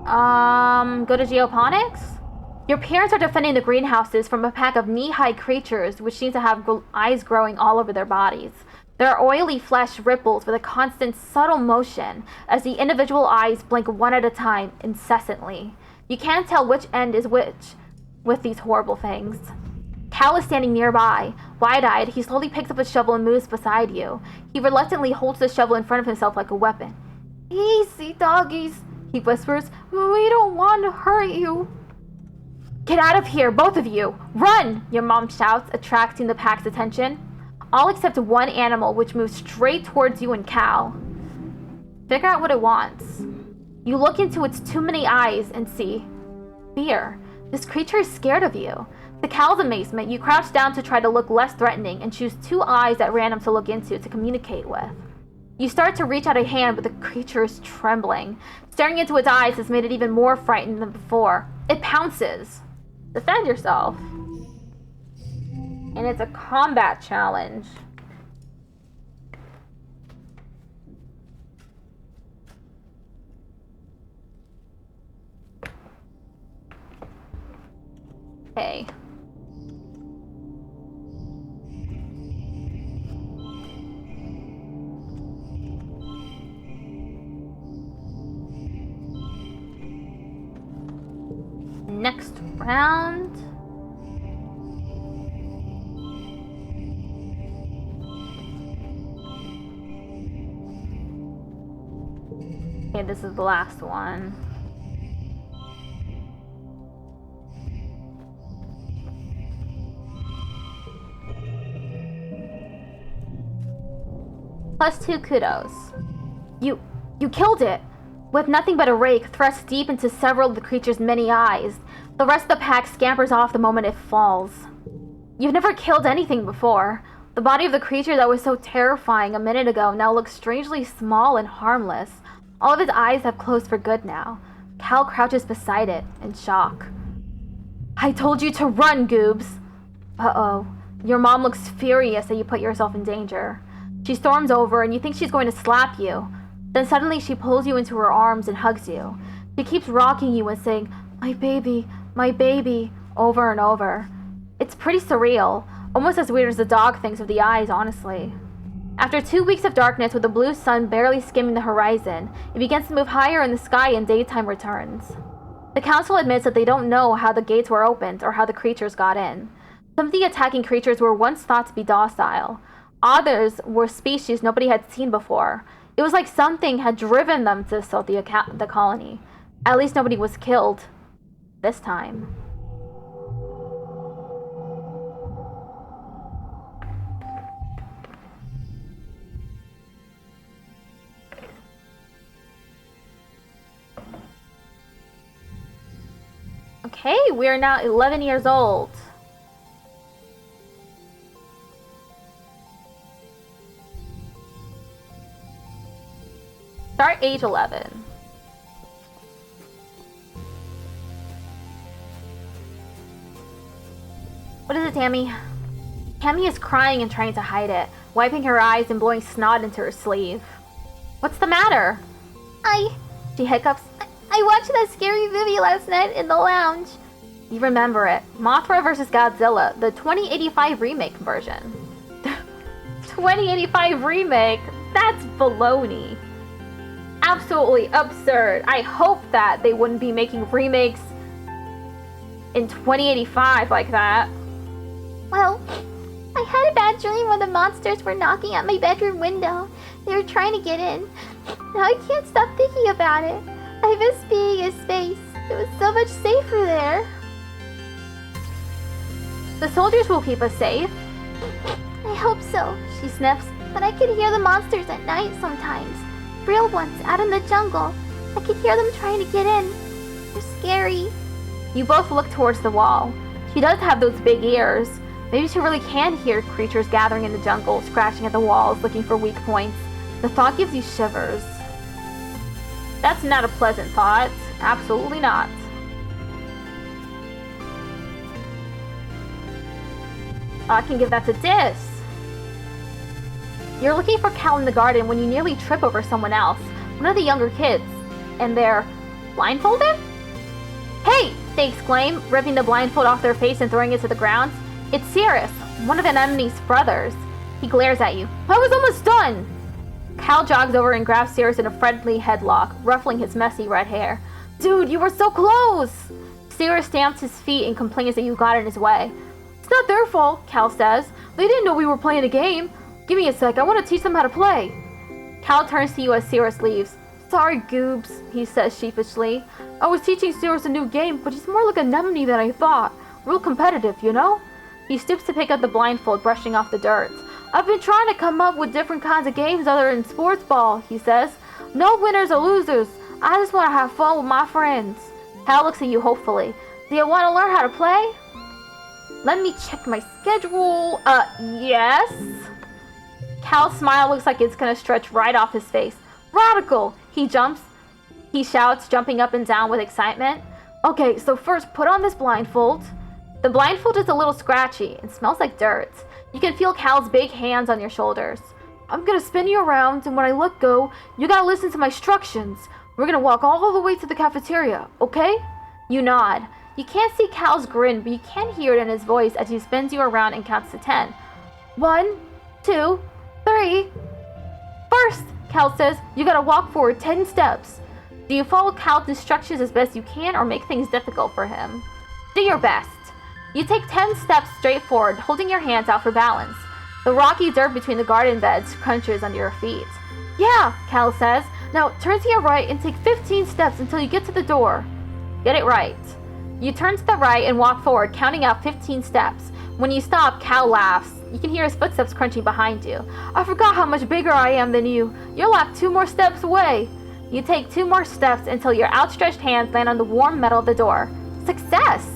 Go to Geoponics? Your parents are defending the greenhouses from a pack of knee-high creatures which seem to have eyes growing all over their bodies. Their oily flesh ripples with a constant, subtle motion as the individual eyes blink one at a time, incessantly. You can't tell which end is which with these horrible things. Cal is standing nearby. Wide-eyed, he slowly picks up a shovel and moves beside you. He reluctantly holds the shovel in front of himself like a weapon. Easy, doggies, he whispers. We don't want to hurt you. Get out of here, both of you! Run! Your mom shouts, attracting the pack's attention. All except one animal, which moves straight towards you and Cal. Figure out what it wants. You look into its too many eyes and see fear. This creature is scared of you. To Cal's amazement, you crouch down to try to look less threatening and choose two eyes at random to look into to communicate with. You start to reach out a hand, but the creature is trembling. Staring into its eyes has made it even more frightened than before. It pounces. Defend yourself. And it's a combat challenge. Okay. Next round. Okay, this is the last one. +2 kudos. You killed it! With nothing but a rake thrust deep into several of the creature's many eyes. The rest of the pack scampers off the moment it falls. You've never killed anything before. The body of the creature that was so terrifying a minute ago now looks strangely small and harmless. All of its eyes have closed for good now. Cal crouches beside it, in shock. I told you to run, Goobs! Uh-oh. Your mom looks furious that you put yourself in danger. She storms over and you think she's going to slap you. Then suddenly she pulls you into her arms and hugs you. She keeps rocking you and saying, my baby, over and over. It's pretty surreal, almost as weird as the dog thinks of the eyes, honestly. After 2 weeks of darkness with the blue sun barely skimming the horizon, it begins to move higher in the sky and daytime returns. The council admits that they don't know how the gates were opened or how the creatures got in. Some of the attacking creatures were once thought to be docile. Others were species nobody had seen before. It was like something had driven them to assault the colony. At least nobody was killed. This time. Okay, we are now 11 years old. Start age 11. What is it, Tammy? Tammy is crying and trying to hide it, wiping her eyes and blowing snot into her sleeve. What's the matter? She hiccups. I watched that scary movie last night in the lounge. You remember it. Mothra vs. Godzilla, the 2085 remake version. 2085 remake? That's baloney. Absolutely absurd. I hope that they wouldn't be making remakes in 2085 like that. Well, I had a bad dream when the monsters were knocking at my bedroom window. They were trying to get in. Now I can't stop thinking about it. I miss being in space. It was so much safer there. The soldiers will keep us safe. I hope so, she sniffs. But I could hear the monsters at night sometimes. Real ones out in the jungle. I could hear them trying to get in. They're scary. You both look towards the wall. She does have those big ears. Maybe she really can hear creatures gathering in the jungle, scratching at the walls, looking for weak points. The thought gives you shivers. That's not a pleasant thought. Absolutely not. I can give that to Dis. You're looking for Cal in the garden when you nearly trip over someone else, one of the younger kids, and they're blindfolded? Hey! They exclaim, ripping the blindfold off their face and throwing it to the ground. It's Cirrus, one of Anemone's brothers. He glares at you. I was almost done! Cal jogs over and grabs Cirrus in a friendly headlock, ruffling his messy red hair. Dude, you were so close! Cirrus stamps his feet and complains that you got in his way. It's not their fault, Cal says. They didn't know we were playing a game. Give me a sec, I want to teach them how to play. Cal turns to you as Cirrus leaves. Sorry, Goobs, he says sheepishly. I was teaching Cirrus a new game, but he's more like Anemone than I thought. Real competitive, you know? He stoops to pick up the blindfold, brushing off the dirt. I've been trying to come up with different kinds of games other than sports ball, he says. No winners or losers. I just want to have fun with my friends. Cal looks at you hopefully. Do you want to learn how to play? Let me check my schedule. Yes? Cal's smile looks like it's gonna stretch right off his face. Radical! He jumps. He shouts, jumping up and down with excitement. Okay, so first put on this blindfold. The blindfold is a little scratchy and smells like dirt. You can feel Cal's big hands on your shoulders. I'm gonna spin you around, and when I let go, you gotta listen to my instructions. We're gonna walk all the way to the cafeteria, okay? You nod. You can't see Cal's grin, but you can hear it in his voice as he spins you around and counts to 10. 1, 2, 3. First, Cal says, you gotta walk forward 10 steps. Do you follow Cal's instructions as best you can or make things difficult for him? Do your best. You take 10 steps straight forward, holding your hands out for balance. The rocky dirt between the garden beds crunches under your feet. Yeah, Cal says. Now turn to your right and take 15 steps until you get to the door. Get it right. You turn to the right and walk forward, counting out 15 steps. When you stop, Cal laughs. You can hear his footsteps crunching behind you. I forgot how much bigger I am than you. You're like 2 more steps away. You take 2 more steps until your outstretched hands land on the warm metal of the door. Success!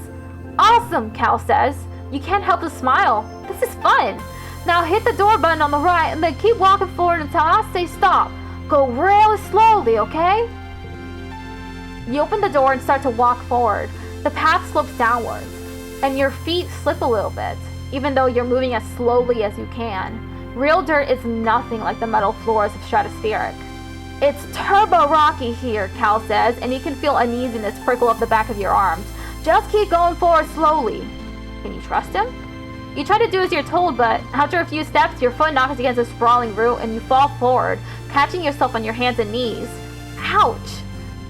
Awesome, Cal says. You can't help but smile. This is fun. Now hit the door button on the right and then keep walking forward until I say stop. Go really slowly, okay? You open the door and start to walk forward. The path slopes downwards, and your feet slip a little bit, even though you're moving as slowly as you can. Real dirt is nothing like the metal floors of Stratospheric. It's turbo rocky here, Cal says, and you can feel uneasiness prickle up the back of your arms. Just keep going forward slowly. Can you trust him? You try to do as you're told, but after a few steps, your foot knocks against a sprawling root and you fall forward, catching yourself on your hands and knees. Ouch!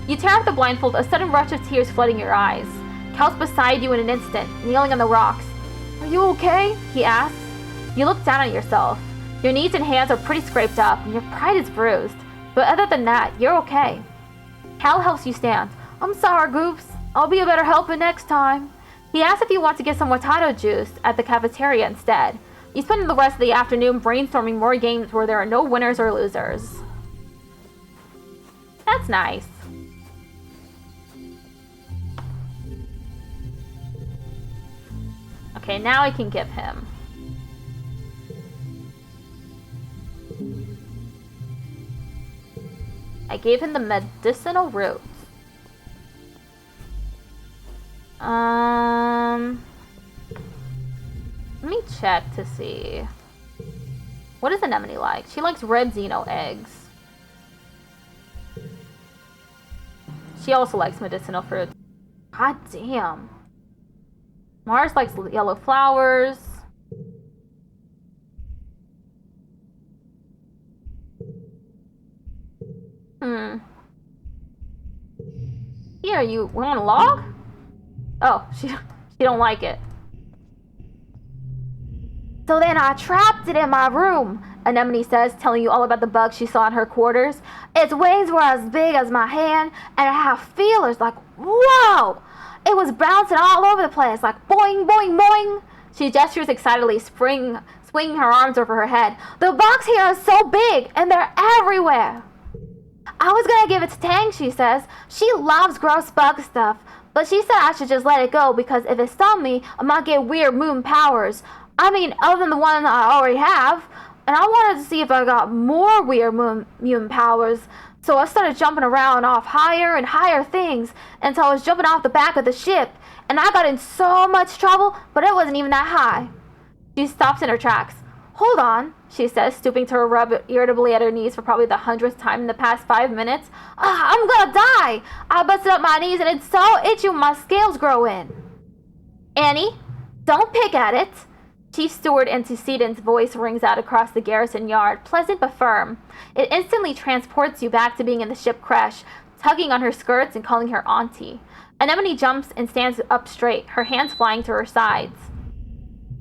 You tear off the blindfold, a sudden rush of tears flooding your eyes. Cal's beside you in an instant, kneeling on the rocks. Are you okay? He asks. You look down at yourself. Your knees and hands are pretty scraped up, and your pride is bruised. But other than that, you're okay. Cal helps you stand. I'm sorry, Goobs. I'll be a better helper next time. He asks if you want to get some Watato juice at the cafeteria instead. You spend the rest of the afternoon brainstorming more games where there are no winners or losers. That's nice. Okay, now I can give him. I gave him the medicinal roots. Let me check to see. What is Anemone like? She likes red Xeno eggs. She also likes medicinal fruits. God damn. Mars likes yellow flowers. Here, you want a log? Oh, She don't like it. So then I trapped it in my room, Anemone says, telling you all about the bug she saw in her quarters. Its wings were as big as my hand, and it had feelers like, whoa! It was bouncing all over the place, like boing, boing, boing. She gestures excitedly, swinging her arms over her head. The bugs here are so big, and they're everywhere. I was gonna give it to Tang, she says. She loves gross bug stuff, but she said I should just let it go because if it stung me, I might get weird mutant powers. I mean, other than the one I already have. And I wanted to see if I got more weird mutant powers. So I started jumping around off higher and higher things until I was jumping off the back of the ship. And I got in so much trouble, but it wasn't even that high. She stops in her tracks. Hold on, she says, stooping to rub irritably at her knees for probably the 100th time in the past 5 minutes. I'm gonna die! I busted up my knees and it's so itchy when my scales grow in. Annie, don't pick at it. Chief Steward Antecedent's voice rings out across the garrison yard, pleasant but firm. It instantly transports you back to being in the ship crash, tugging on her skirts and calling her auntie. Anemone jumps and stands up straight, her hands flying to her sides.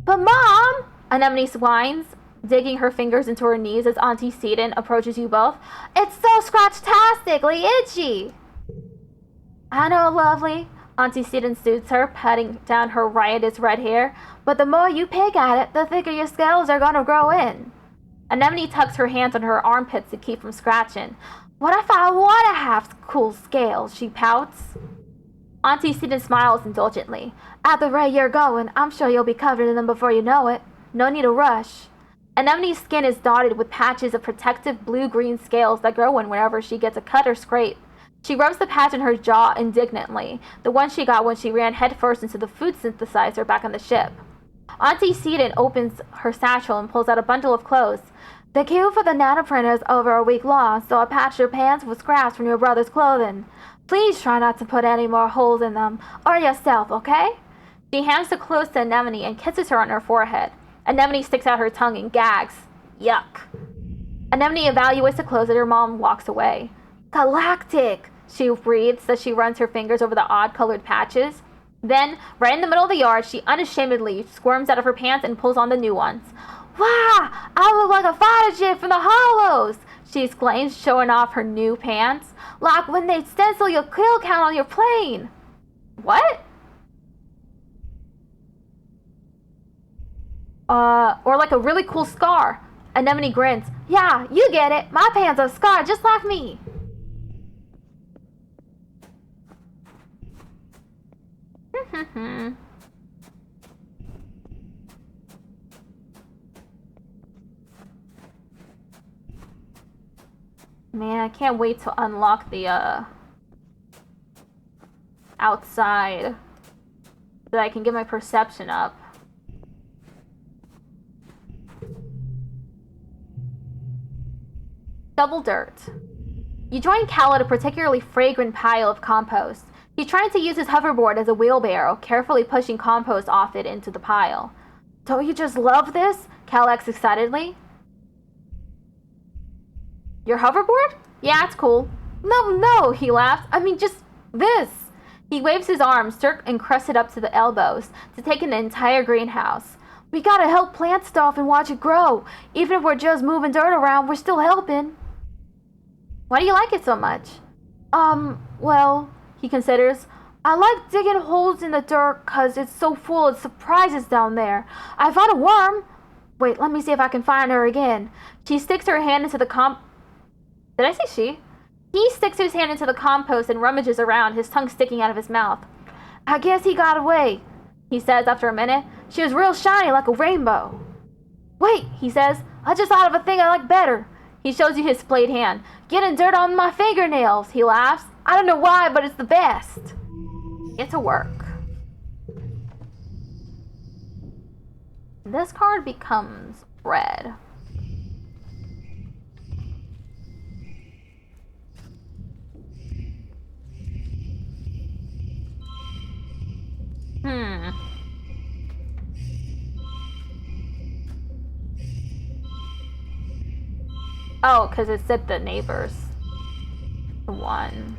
But Mom! Anemone whines, digging her fingers into her knees as Auntie Sedent approaches you both. It's so scratch-tastically itchy! I know, lovely. Auntie Sedent soothes her, patting down her riotous red hair. But the more you pick at it, the thicker your scales are gonna grow in. Anemone tucks her hands on her armpits to keep from scratching. What if I want to have cool scales? She pouts. Auntie Sedent smiles indulgently. At the rate you're going, I'm sure you'll be covered in them before you know it. No need to rush. Anemone's skin is dotted with patches of protective blue-green scales that grow in whenever she gets a cut or scrape. She rubs the patch in her jaw indignantly, the one she got when she ran headfirst into the food synthesizer back on the ship. Auntie Sedent opens her satchel and pulls out a bundle of clothes. The queue for the nanoprinter is over a week long, so I patched your pants with scraps from your brother's clothing. Please try not to put any more holes in them, or yourself, okay? She hands the clothes to Anemone and kisses her on her forehead. Anemone sticks out her tongue and gags. Yuck. Anemone evaluates the clothes and her mom walks away. Galactic, she breathes as she runs her fingers over the odd-colored patches. Then, right in the middle of the yard, she unashamedly squirms out of her pants and pulls on the new ones. Wow, I look like a fighter jet from the Hollows, she exclaims, showing off her new pants. Like when they stencil your kill count on your plane. What? Or like a really cool scar. Anemone grins. Yeah, you get it. My pants are scarred just like me. Man, I can't wait to unlock the outside so that I can get my perception up. Double dirt. You join Cal at a particularly fragrant pile of compost. He's trying to use his hoverboard as a wheelbarrow, carefully pushing compost off it into the pile. Don't you just love this? Cal asks excitedly. Your hoverboard? Yeah, it's cool. No, he laughs. I mean, just this. He waves his arms, encrusted up to the elbows, to take in the entire greenhouse. We gotta help plant stuff and watch it grow. Even if we're just moving dirt around, we're still helping. Why do you like it so much? Well, he considers. I like digging holes in the dirt because it's so full of surprises down there. I found a worm. Wait, let me see if I can find her again. She sticks her hand into the Did I say she? He sticks his hand into the compost and rummages around, his tongue sticking out of his mouth. I guess he got away, he says after a minute. She was real shiny like a rainbow. Wait, he says. I just thought of a thing I like better. He shows you his splayed hand. Getting dirt on my fingernails, he laughs. I don't know why, but it's the best. Get to work. This card becomes red. Oh, because it said the neighbors. One.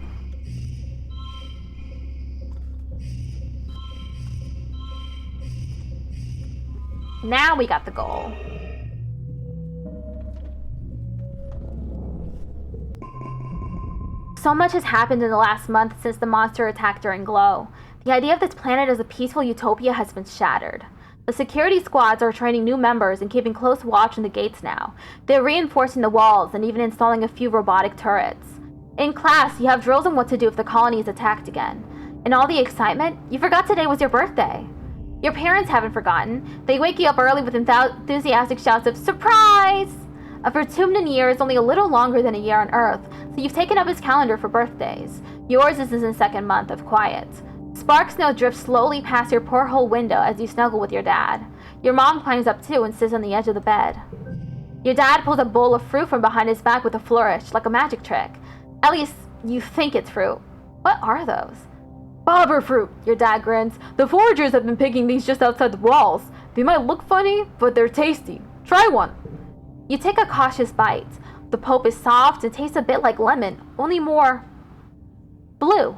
Now we got the goal. So much has happened in the last month since the monster attack during Glow. The idea of this planet as a peaceful utopia has been shattered. The security squads are training new members and keeping close watch on the gates now. They're reinforcing the walls and even installing a few robotic turrets. In class, you have drills on what to do if the colony is attacked again. In all the excitement, you forgot today was your birthday. Your parents haven't forgotten. They wake you up early with enthusiastic shouts of surprise! A Vertumnan year is only a little longer than a year on Earth, so you've taken up his calendar for birthdays. Yours is in the second month of quiet. Spark snow drifts slowly past your porthole window as you snuggle with your dad. Your mom climbs up too and sits on the edge of the bed. Your dad pulls a bowl of fruit from behind his back with a flourish, like a magic trick. At least, you think it's fruit. What are those? Bobber fruit, your dad grins. The foragers have been picking these just outside the walls. They might look funny, but they're tasty. Try one. You take a cautious bite. The pulp is soft and tastes a bit like lemon, only more blue.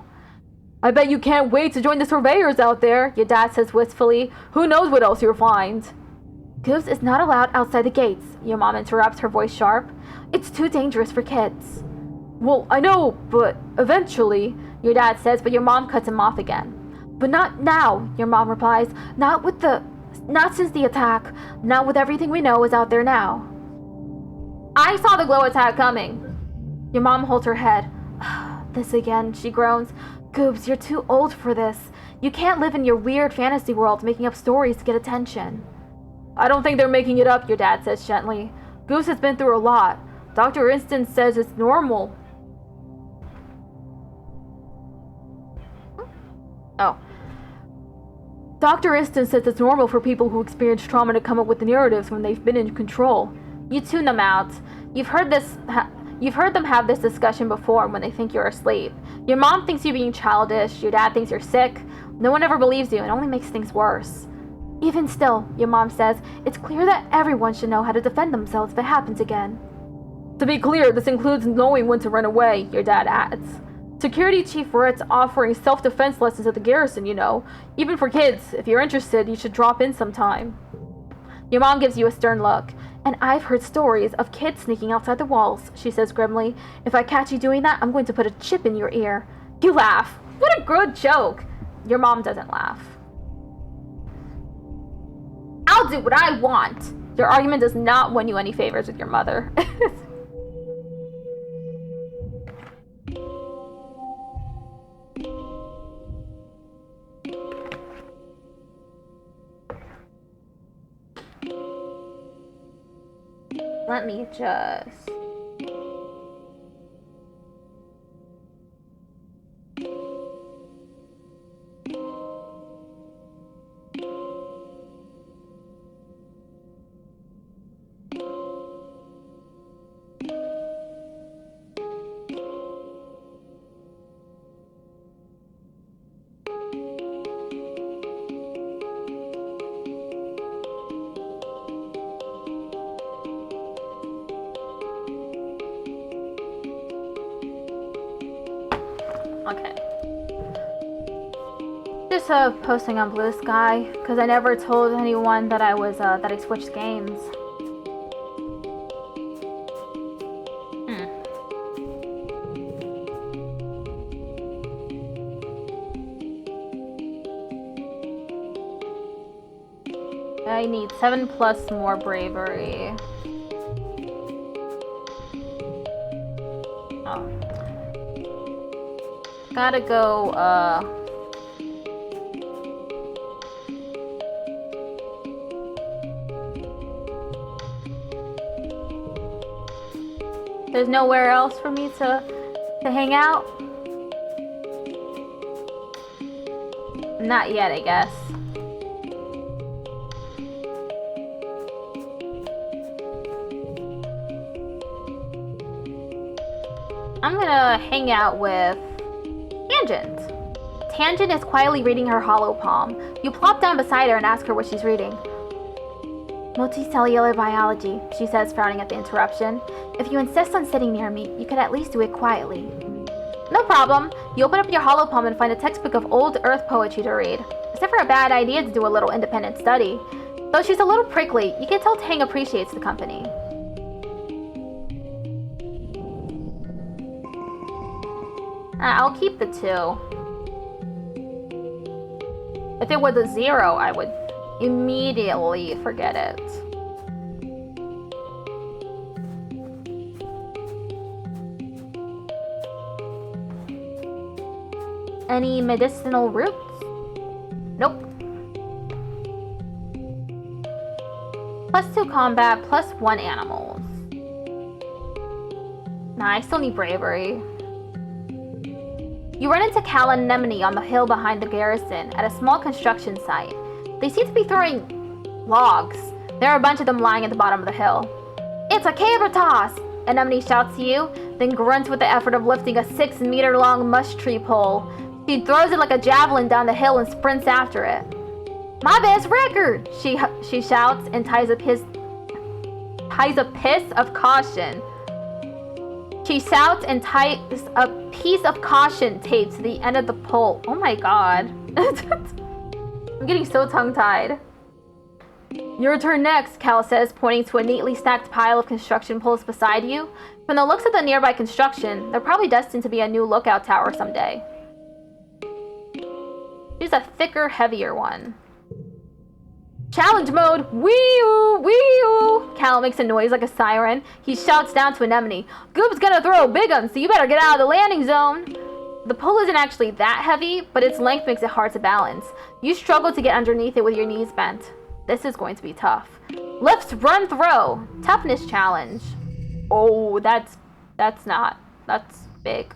I bet you can't wait to join the surveyors out there, your dad says wistfully. Who knows what else you'll find? Goobs is not allowed outside the gates, your mom interrupts, her voice sharp. It's too dangerous for kids. Well, I know, but eventually, your dad says, but your mom cuts him off again. But not now, your mom replies. Not since the attack. Not with everything we know is out there now. I saw the Glow attack coming. Your mom holds her head. This again, she groans. Goobs, you're too old for this. You can't live in your weird fantasy world making up stories to get attention. I don't think they're making it up, your dad says gently. Goobs has been through a lot. Dr. Instant says it's normal. Oh. Dr. Instant says it's normal for people who experience trauma to come up with the narratives when they've been in control. You tune them out. You've heard them have this discussion before when they think you're asleep. Your mom thinks you're being childish, your dad thinks you're sick. No one ever believes you, and it only makes things worse. Even still, your mom says, it's clear that everyone should know how to defend themselves if it happens again. To be clear, this includes knowing when to run away, your dad adds. Security Chief Ritz offering self-defense lessons at the garrison, you know. Even for kids, if you're interested, you should drop in sometime. Your mom gives you a stern look. And I've heard stories of kids sneaking outside the walls, she says grimly. If I catch you doing that, I'm going to put a chip in your ear. You laugh. What a good joke. Your mom doesn't laugh. I'll do what I want. Your argument does not win you any favors with your mother. Let me just... Okay. Just posting on Blue Sky because I never told anyone that I was that I switched games. I need 7+ more bravery. Oh. Gotta go, there's nowhere else for me to hang out? Not yet, I guess. I'm gonna hang out with Tangent. Tangent is quietly reading her hollow palm. You plop down beside her and ask her what she's reading. Multicellular biology, she says, frowning at the interruption. If you insist on sitting near me, you could at least do it quietly. No problem. You open up your hollow palm and find a textbook of old Earth poetry to read. It's never a bad idea to do a little independent study. Though she's a little prickly, you can tell Tang appreciates the company. I'll keep the 2. If it was a 0, I would immediately forget it. Any medicinal roots? Nope. +2 combat, +1 animals. Nah, I still need bravery. You run into Cal and Anemone on the hill behind the garrison at a small construction site. They seem to be throwing logs. There are a bunch of them lying at the bottom of the hill. It's a caber toss! Anemone shouts to you, then grunts with the effort of lifting a 6-meter-long mush tree pole. She throws it like a javelin down the hill and sprints after it. My best record! She shouts and ties a piss of caution. She shouts and ties a piece of caution tape to the end of the pole. Oh my god. I'm getting so tongue-tied. Your turn next, Cal says, pointing to a neatly stacked pile of construction poles beside you. From the looks of the nearby construction, they're probably destined to be a new lookout tower someday. Choose a thicker, heavier one. Challenge mode! Wee-oo! Wee-oo! Cal makes a noise like a siren. He shouts down to Anemone. Goob's gonna throw a big one, so you better get out of the landing zone! The pole isn't actually that heavy, but its length makes it hard to balance. You struggle to get underneath it with your knees bent. This is going to be tough. Lift, run, throw! Toughness challenge. Oh, that's big.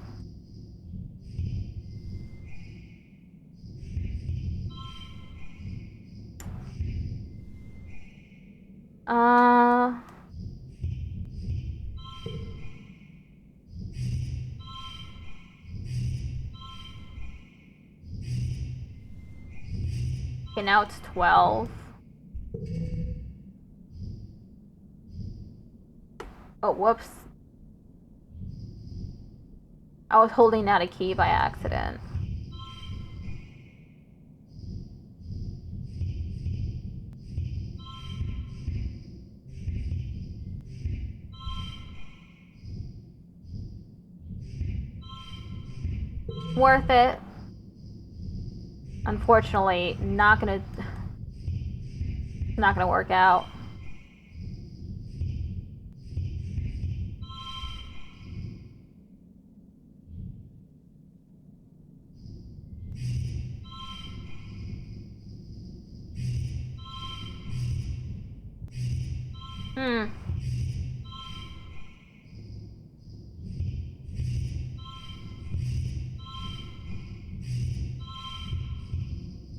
Okay, now it's 12. Oh, whoops. I was holding down a key by accident. Worth it. Unfortunately, not gonna work out.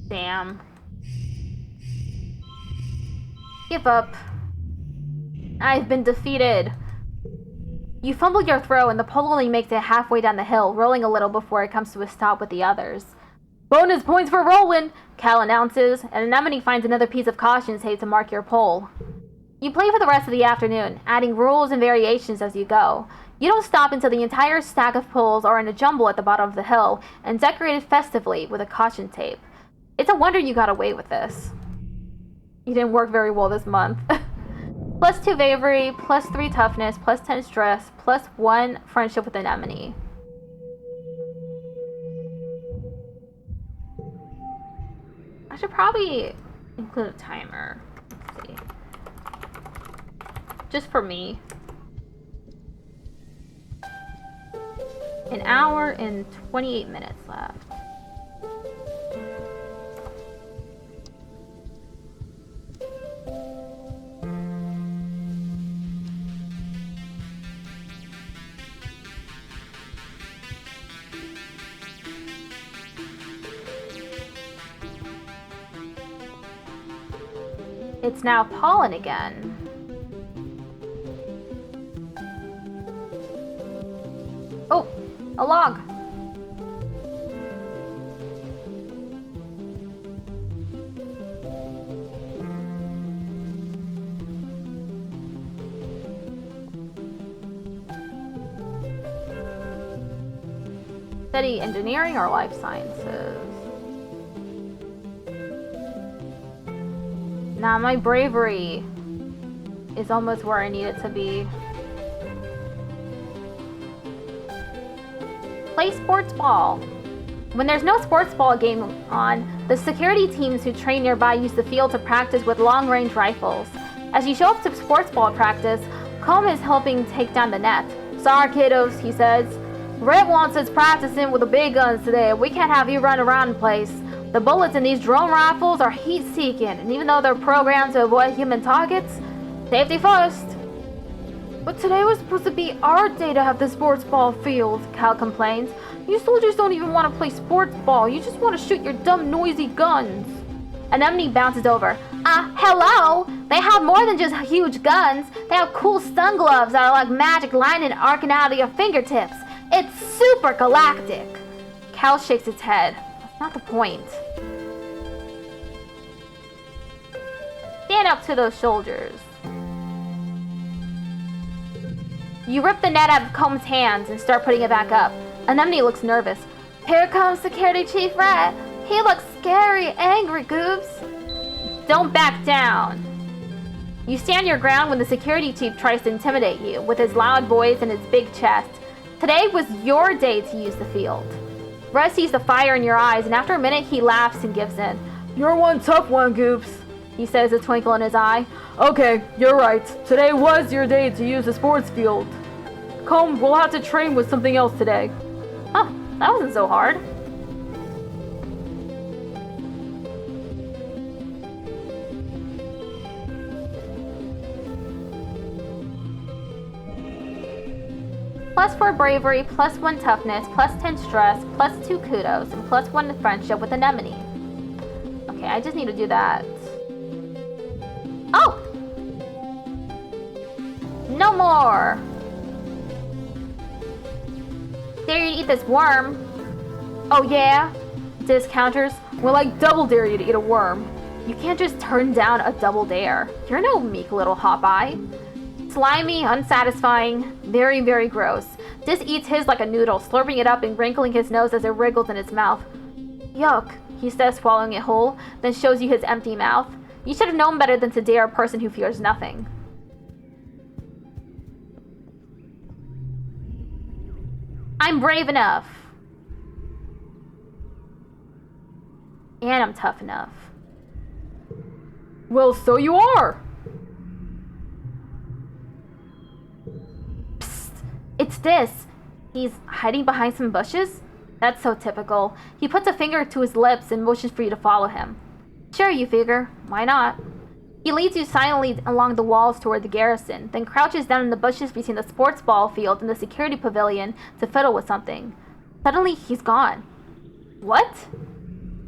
Damn. Give up. I've been defeated. You fumble your throw and the pole only makes it halfway down the hill, rolling a little before it comes to a stop with the others. Bonus points for rolling, Cal announces, and Anemone finds another piece of caution tape to mark your pole. You play for the rest of the afternoon, adding rules and variations as you go. You don't stop until the entire stack of poles are in a jumble at the bottom of the hill and decorated festively with a caution tape. It's a wonder you got away with this. You didn't work very well this month. +2 bravery, +3 toughness, +10 stress, +1 friendship with Anemone. I should probably include a timer. Let's see. Just for me. An hour and 28 minutes left. It's now pollen again. Oh, a log. Study engineering or life sciences? Nah, my bravery is almost where I need it to be. Play sports ball. When there's no sports ball game on, the security teams who train nearby use the field to practice with long-range rifles. As you show up to sports ball practice, Comb is helping take down the net. Sorry, kiddos, he says. Red wants us practicing with the big guns today. We can't have you run around the place. The bullets in these drone rifles are heat-seeking, and even though they're programmed to avoid human targets, safety first. But today was supposed to be our day to have the sports ball field, Cal complains. You soldiers don't even want to play sports ball. You just want to shoot your dumb, noisy guns. Anemone bounces over. Hello! They have more than just huge guns. They have cool stun gloves that are like magic lightning arcing out of your fingertips. It's super galactic. Cal shakes its head. That's not the point. Stand up to those soldiers. You rip the net out of Comb's hands and start putting it back up. Anemone looks nervous. Here comes Security Chief Rat. He looks scary, angry, Goobs. Don't back down. You stand your ground when the security chief tries to intimidate you with his loud voice and his big chest. Today was your day to use the field. Red sees the fire in your eyes, and after a minute he laughs and gives in. You're one tough one, Goobs, he says, a twinkle in his eye. Okay, you're right. Today was your day to use the sports field. Comb, we'll have to train with something else today. Huh, that wasn't so hard. +4 bravery, +1 toughness, +10 stress, +2 kudos, and +1 friendship with Anemone. Okay, I just need to do that. Oh! No more! Dare you to eat this worm? Oh yeah? Discounters? Well, I double dare you to eat a worm. You can't just turn down a double dare. You're no meek little hop-eye. Slimy, unsatisfying, very, very gross. Dis eats his like a noodle, slurping it up and wrinkling his nose as it wriggles in his mouth. Yuck, he says, swallowing it whole, then shows you his empty mouth. You should have known better than to dare a person who fears nothing. I'm brave enough. And I'm tough enough. Well, so you are! Psst, it's Dis. He's hiding behind some bushes? That's so typical. He puts a finger to his lips and motions for you to follow him. Sure, you figure. Why not? He leads you silently along the walls toward the garrison, then crouches down in the bushes between the sports ball field and the security pavilion to fiddle with something. Suddenly, he's gone. What?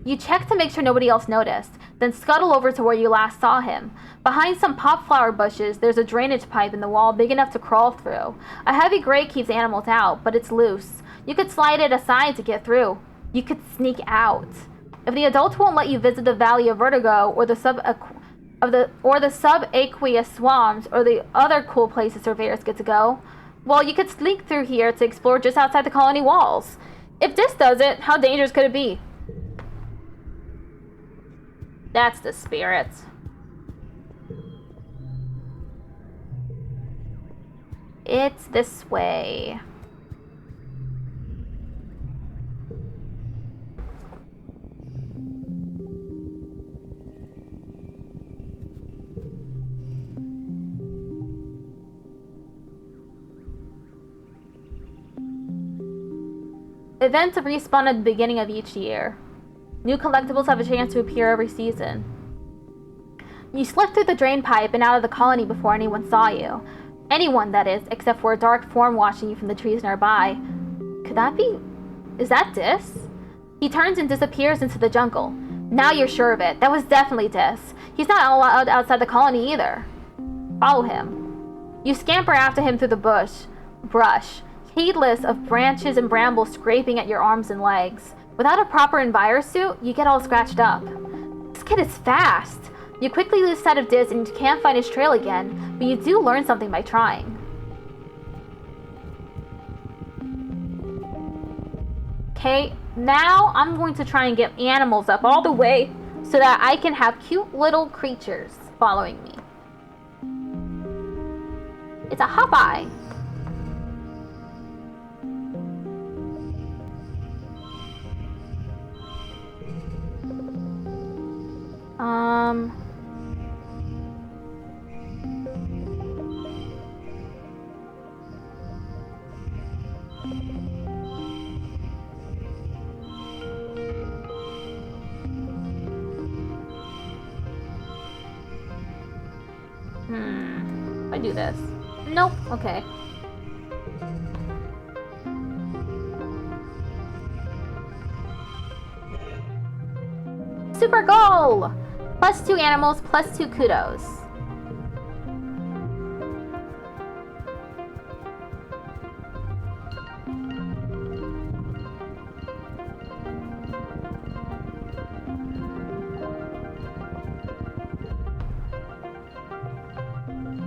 You check to make sure nobody else noticed, then scuttle over to where you last saw him. Behind some popflower bushes, there's a drainage pipe in the wall big enough to crawl through. A heavy grate keeps animals out, but it's loose. You could slide it aside to get through. You could sneak out. If the adults won't let you visit the Valley of Vertigo or the subaqueous swamps or the other cool places surveyors get to go, well, you could sneak through here to explore just outside the colony walls. If this does it, how dangerous could it be? That's the spirit. It's this way. Events respawn at the beginning of each year. New collectibles have a chance to appear every season. You slipped through the drain pipe and out of the colony before anyone saw you. Anyone, that is, except for a dark form watching you from the trees nearby. Could that be... is that Dis? He turns and disappears into the jungle. Now you're sure of it. That was definitely Dis. He's not allowed outside the colony either. Follow him. You scamper after him through the brush, heedless of branches and brambles scraping at your arms and legs. Without a proper envirosuit, you get all scratched up. This kid is fast. You quickly lose sight of Dis and you can't find his trail again, but you do learn something by trying. Okay, now I'm going to try and get animals up all the way so that I can have cute little creatures following me. It's a hop eye. I do this. Nope. Okay. Super goal! +2 animals, +2 kudos.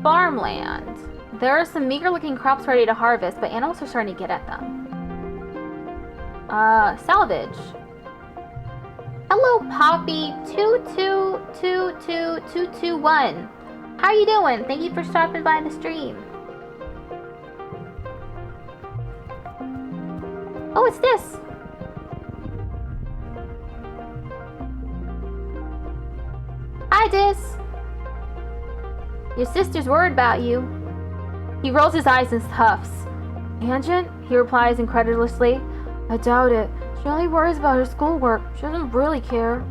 Farmland. There are some meager looking crops ready to harvest, but animals are starting to get at them. Salvage. Hello, Poppy 2222221. How are you doing? Thank you for stopping by the stream. Oh, it's this. Hi, Dis. Your sister's worried about you. He rolls his eyes and huffs. Tangent? He replies incredulously. I doubt it. She only worries about her schoolwork. She doesn't really care.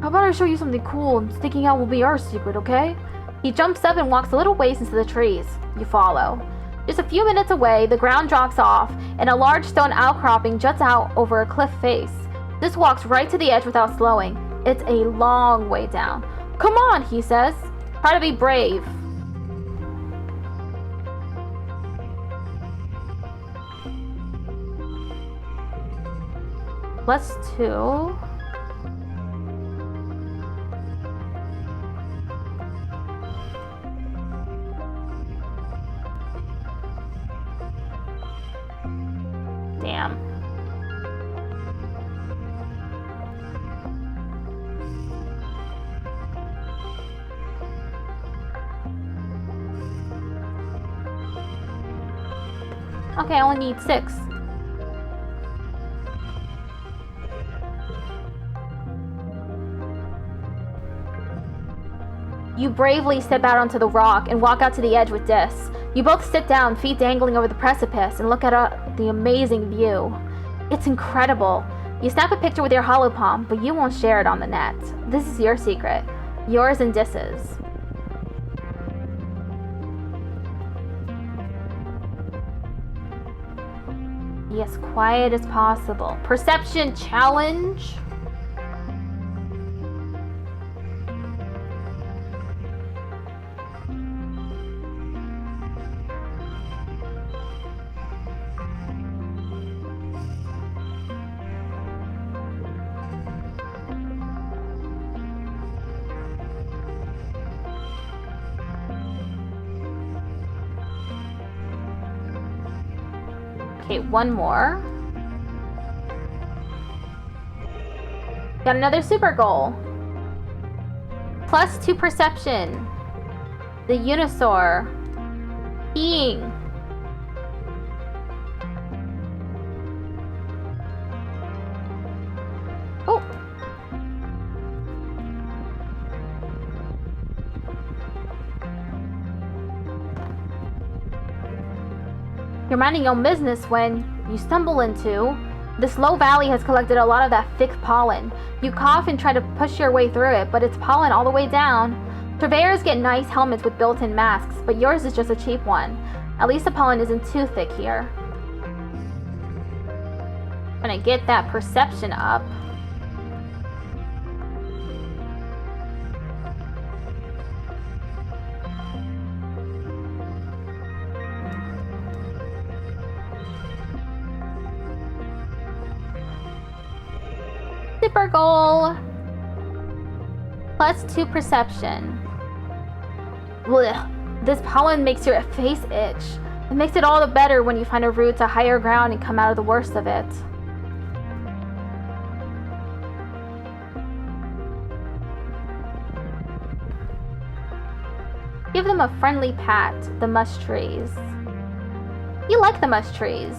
How about I show you something cool and sticking out will be our secret, okay? He jumps up and walks a little ways into the trees. You follow. Just a few minutes away, the ground drops off, and a large stone outcropping juts out over a cliff face. This walks right to the edge without slowing. It's a long way down. Come on, he says. Try to be brave. +2. Damn. Okay, I only need 6. You bravely step out onto the rock and walk out to the edge with Dis. You both sit down, feet dangling over the precipice, and look at the amazing view. It's incredible. You snap a picture with your holopalm, but you won't share it on the net. This is your secret. Yours and Dis's. Be as quiet as possible. Perception challenge. Okay, one more. Got another super goal. +2 perception. The Unisaur. Peeing. Oh. You're minding your own business when you stumble into... This low valley has collected a lot of that thick pollen. You cough and try to push your way through it, but it's pollen all the way down. Purveyors get nice helmets with built-in masks, but yours is just a cheap one. At least the pollen isn't too thick here. Gonna get that perception up. Super goal. +2 perception. Blech. This pollen makes your face itch. It makes it all the better when you find a route to higher ground and come out of the worst of it. Give them a friendly pat, the mush trees. You like the mush trees.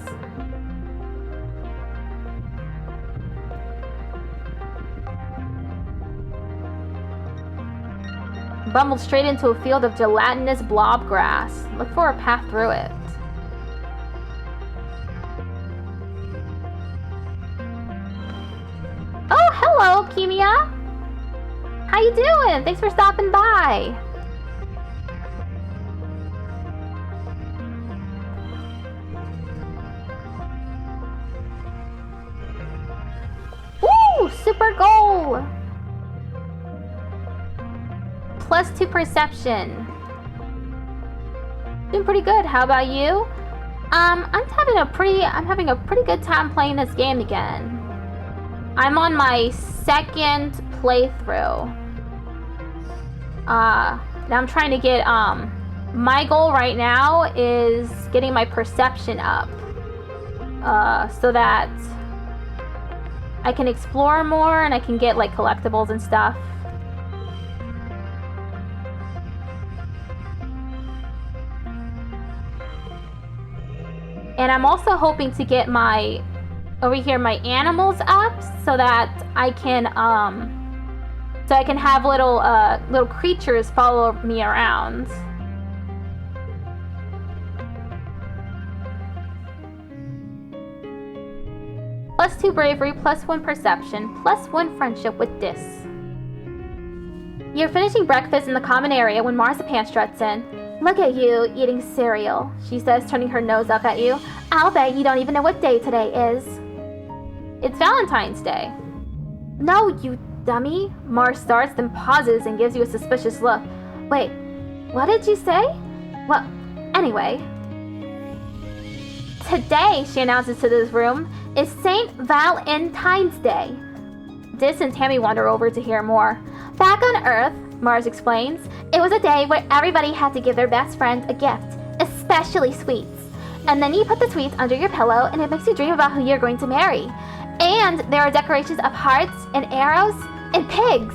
Bumbled straight into a field of gelatinous blob grass. Look for a path through it. Oh, hello, Kimia. How you doing? Thanks for stopping by. Woo! Super goal! +2 perception. Doing pretty good. How about you? I'm having a pretty good time playing this game again. I'm on my second playthrough. Now I'm trying to get my goal right now is getting my perception up. So that I can explore more and I can get like collectibles and stuff. And I'm also hoping to get my animals up so that I can have little creatures follow me around. +2 bravery, +1 perception, +1 friendship with this. You're finishing breakfast in the common area when Marzipan struts in. Look at you, eating cereal, she says, turning her nose up at you. I'll bet you don't even know what day today is. It's Valentine's Day. No, you dummy. Mars starts, then pauses and gives you a suspicious look. Wait, what did you say? Well, anyway. Today, she announces to this room, is St. Valentine's Day. Dis and Tammy wander over to hear more. Back on Earth, Mars explains, it was a day where everybody had to give their best friend a gift, especially sweets. And then you put the sweets under your pillow and it makes you dream about who you're going to marry. And there are decorations of hearts and arrows and pigs.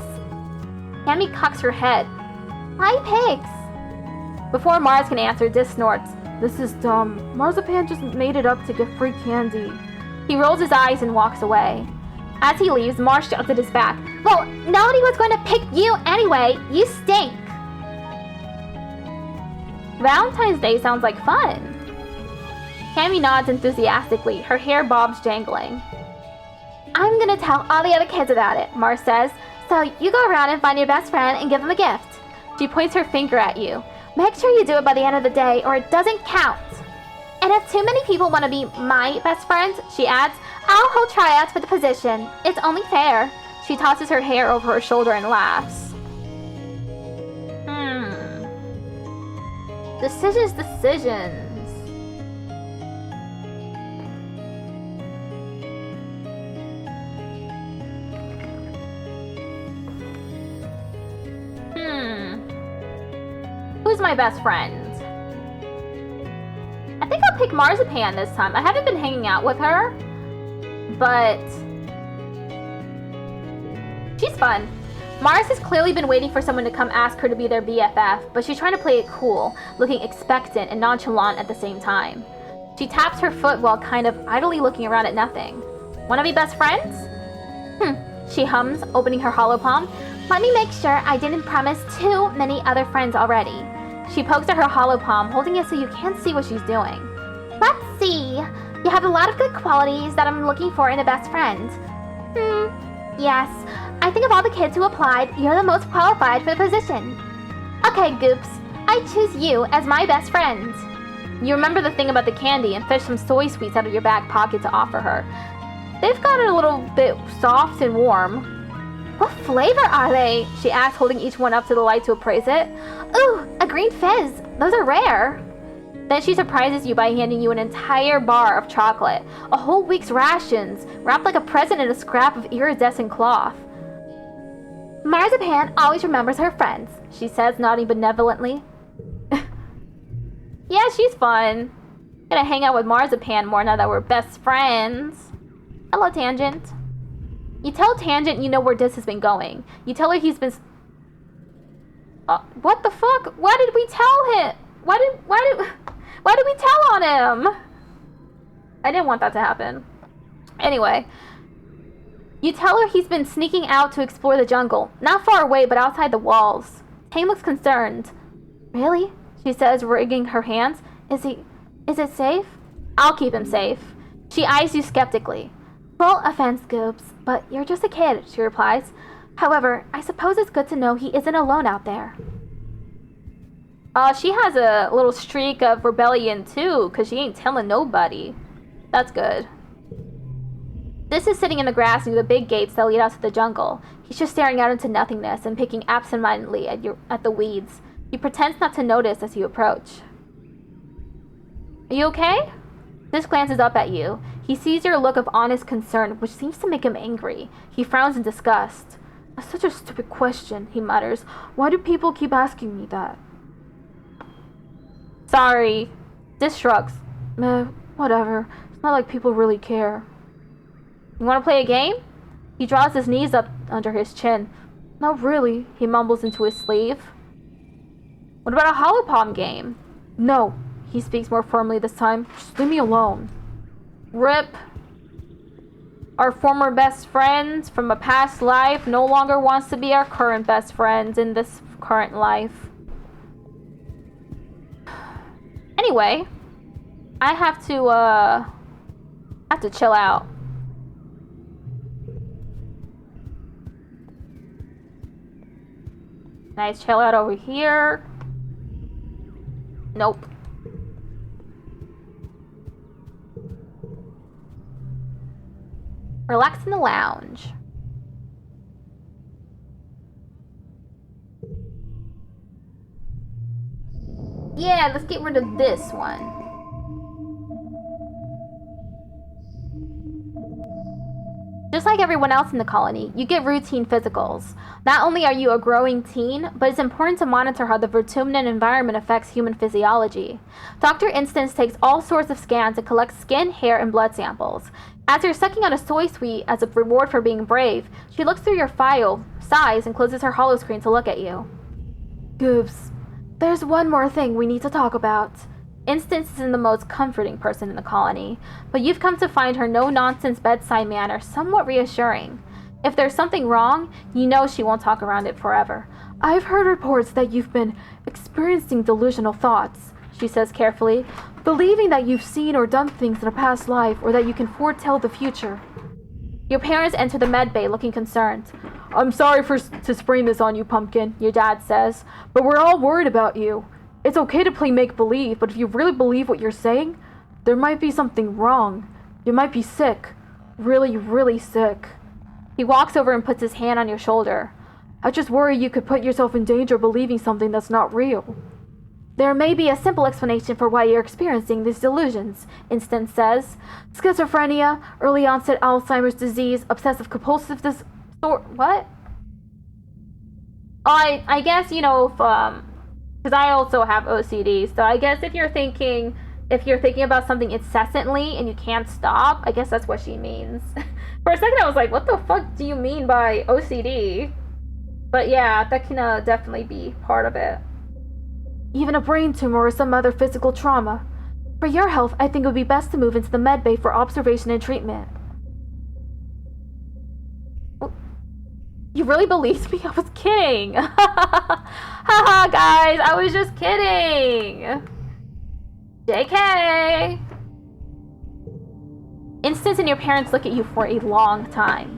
Tammy cocks her head. Why pigs? Before Mars can answer, Dis snorts. This is dumb. Marzipan just made it up to get free candy. He rolls his eyes and walks away. As he leaves, Mars shouts at his back. Well, nobody was going to pick you anyway. You stink. Valentine's Day sounds like fun. Tammy nods enthusiastically, her hair bobs jangling. I'm gonna tell all the other kids about it, Mars says. So you go around and find your best friend and give them a gift. She points her finger at you. Make sure you do it by the end of the day or it doesn't count. And if too many people want to be my best friends, she adds, I'll hold tryouts for the position. It's only fair. She tosses her hair over her shoulder and laughs. Decisions. Who's my best friend? I think I'll pick Marzipan this time. I haven't been hanging out with her, but she's fun. Mars has clearly been waiting for someone to come ask her to be their BFF, but she's trying to play it cool, looking expectant and nonchalant at the same time. She taps her foot while kind of idly looking around at nothing. Wanna be best friends? She hums, opening her hollow palm. Let me make sure I didn't promise too many other friends already. She pokes at her hollow palm, holding it so you can't see what she's doing. Let's see. You have a lot of good qualities that I'm looking for in a best friend. Yes. I think of all the kids who applied, you're the most qualified for the position. Okay, Goops. I choose you as my best friend. You remember the thing about the candy and fish some soy sweets out of your back pocket to offer her. They've gotten a little bit soft and warm. What flavor are they? She asks, holding each one up to the light to appraise it. Ooh, a green fizz. Those are rare. Then she surprises you by handing you an entire bar of chocolate, a whole week's rations, wrapped like a present in a scrap of iridescent cloth. Marzipan always remembers her friends, she says, nodding benevolently. Yeah, she's fun. Gonna hang out with Marzipan more now that we're best friends. Hello, Tangent. You tell Tangent you know where Dis has been going. You tell her he's been... What the fuck? Why did we tell him? Why did we tell on him? I didn't want that to happen. Anyway, you tell her he's been sneaking out to explore the jungle. Not far away, but outside the walls. Tane looks concerned. Really? She says, wringing her hands. Is it safe? I'll keep him safe. She eyes you skeptically. Full offense, Goobs, but you're just a kid, she replies. However, I suppose it's good to know he isn't alone out there. She has a little streak of rebellion too, because she ain't telling nobody. That's good. This is sitting in the grass near the big gates that lead out to the jungle. He's just staring out into nothingness and picking absentmindedly at the weeds. He pretends not to notice as you approach. Are you okay? This glances up at you. He sees your look of honest concern, which seems to make him angry. He frowns in disgust. That's such a stupid question, he mutters. Why do people keep asking me that? Sorry. This shrugs. Whatever. It's not like people really care. You want to play a game? He draws his knees up under his chin. Not really, he mumbles into his sleeve. What about a holopalm game? No, he speaks more firmly this time. Just leave me alone. Rip. Our former best friends from a past life no longer wants to be our current best friends in this current life. Anyway, I have to chill out. Nice chill out over here. Nope. Relax in the lounge. Yeah, let's get rid of this one. Just like everyone else in the colony, you get routine physicals. Not only are you a growing teen, but it's important to monitor how the Vertumnan environment affects human physiology. Dr. Instance takes all sorts of scans and collects skin, hair, and blood samples. As you're sucking on a soy sweet as a reward for being brave, she looks through your file, sighs, and closes her holoscreen to look at you. Goobs, there's one more thing we need to talk about. Instance isn't the most comforting person in the colony, but you've come to find her no-nonsense bedside manner somewhat reassuring. If there's something wrong, you know she won't talk around it forever. I've heard reports that you've been experiencing delusional thoughts, she says carefully, believing that you've seen or done things in a past life or that you can foretell the future. Your parents enter the med bay looking concerned. I'm sorry to spring this on you, Pumpkin, your dad says, but we're all worried about you. It's okay to play make-believe, but if you really believe what you're saying, there might be something wrong. You might be sick. Really, really sick. He walks over and puts his hand on your shoulder. I just worry you could put yourself in danger believing something that's not real. There may be a simple explanation for why you're experiencing these delusions, Instance says. Schizophrenia, early onset Alzheimer's disease, obsessive compulsive what? I guess, you know, because I also have OCD, so I guess if you're thinking about something incessantly and you can't stop, I guess that's what she means. For a second I was like, what the fuck do you mean by OCD? But yeah, that can definitely be part of it. Even a brain tumor or some other physical trauma. For your health, I think it would be best to move into the med bay for observation and treatment. You really believed me? I was kidding. Haha, guys, I was just kidding. JK. Instance and your parents look at you for a long time.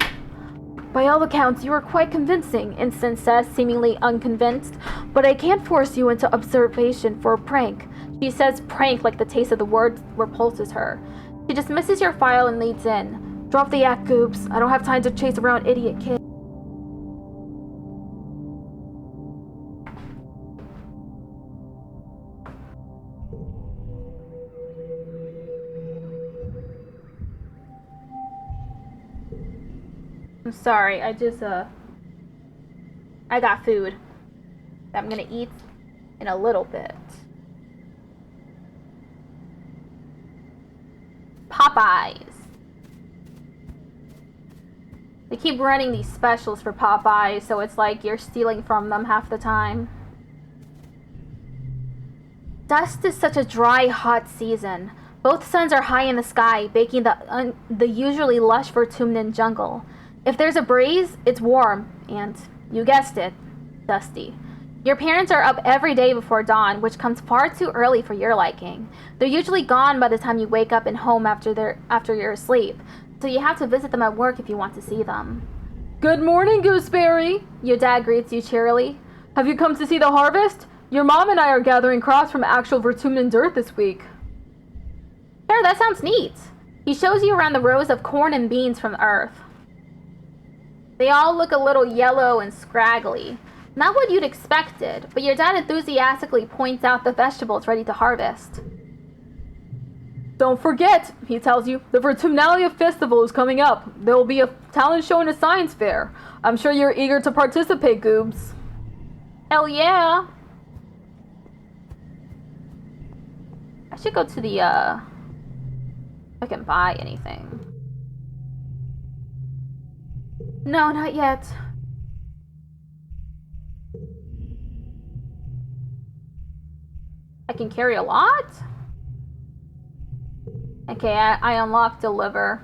By all accounts, you are quite convincing, Instance says, seemingly unconvinced, but I can't force you into observation for a prank. She says prank like the taste of the word repulses her. She dismisses your file and leads in. Drop the act, Goobs. I don't have time to chase around idiot kids. I'm sorry, I got food that I'm gonna eat in a little bit. Popeyes. They keep running these specials for Popeyes, so it's like you're stealing from them half the time. Dust is such a dry, hot season. Both suns are high in the sky, baking the usually lush Vertumnan jungle. If there's a breeze, it's warm, and, you guessed it, dusty. Your parents are up every day before dawn, which comes far too early for your liking. They're usually gone by the time you wake up and home after you're asleep, so you have to visit them at work if you want to see them. Good morning, Gooseberry! Your dad greets you cheerily. Have you come to see the harvest? Your mom and I are gathering crops from actual Vertumnan dirt this week. Sure, that sounds neat. He shows you around the rows of corn and beans from the earth. They all look a little yellow and scraggly. Not what you'd expected, but your dad enthusiastically points out the vegetables ready to harvest. Don't forget, he tells you, the Vertumnalia Festival is coming up. There will be a talent show and a science fair. I'm sure you're eager to participate, Goobs. Hell yeah! I should go to the, if I can buy anything. No, not yet. I can carry a lot? Okay, I unlocked deliver.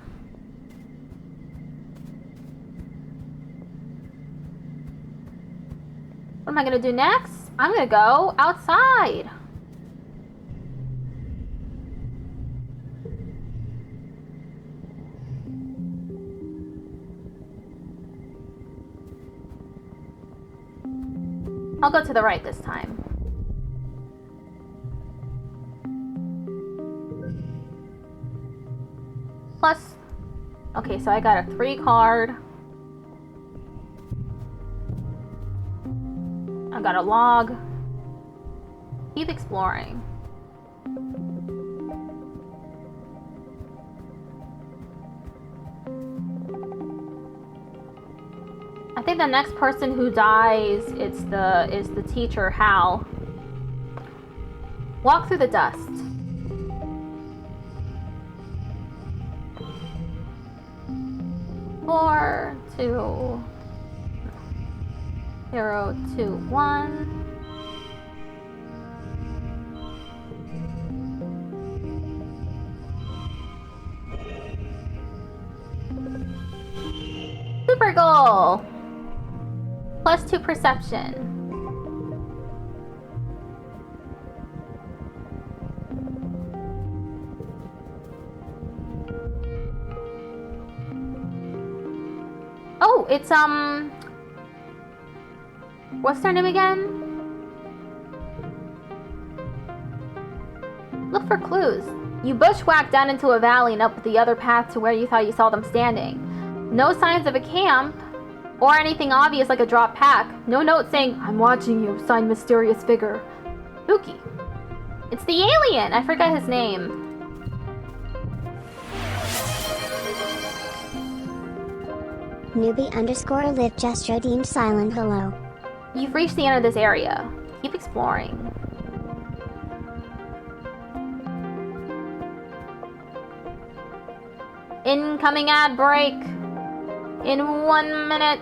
What am I gonna do next? I'm gonna go outside. I'll go to the right this time. Plus, okay, so I got a 3 card. I got a log. Keep exploring. I think the next person who dies is the teacher, Hal. Walk through the dust. Four, 2, 0, 2, 1. Super goal! Plus 2 perception. Oh, it's, what's their name again? Look for clues. You bushwhack down into a valley and up the other path to where you thought you saw them standing. No signs of a camp, or anything obvious like a drop pack. No note saying, "I'm watching you, signed mysterious figure." Spooky. It's the alien! I forgot his name. Newbie_live Jestro deemed silent hello. You've reached the end of this area. Keep exploring. Incoming ad break. In 1 minute.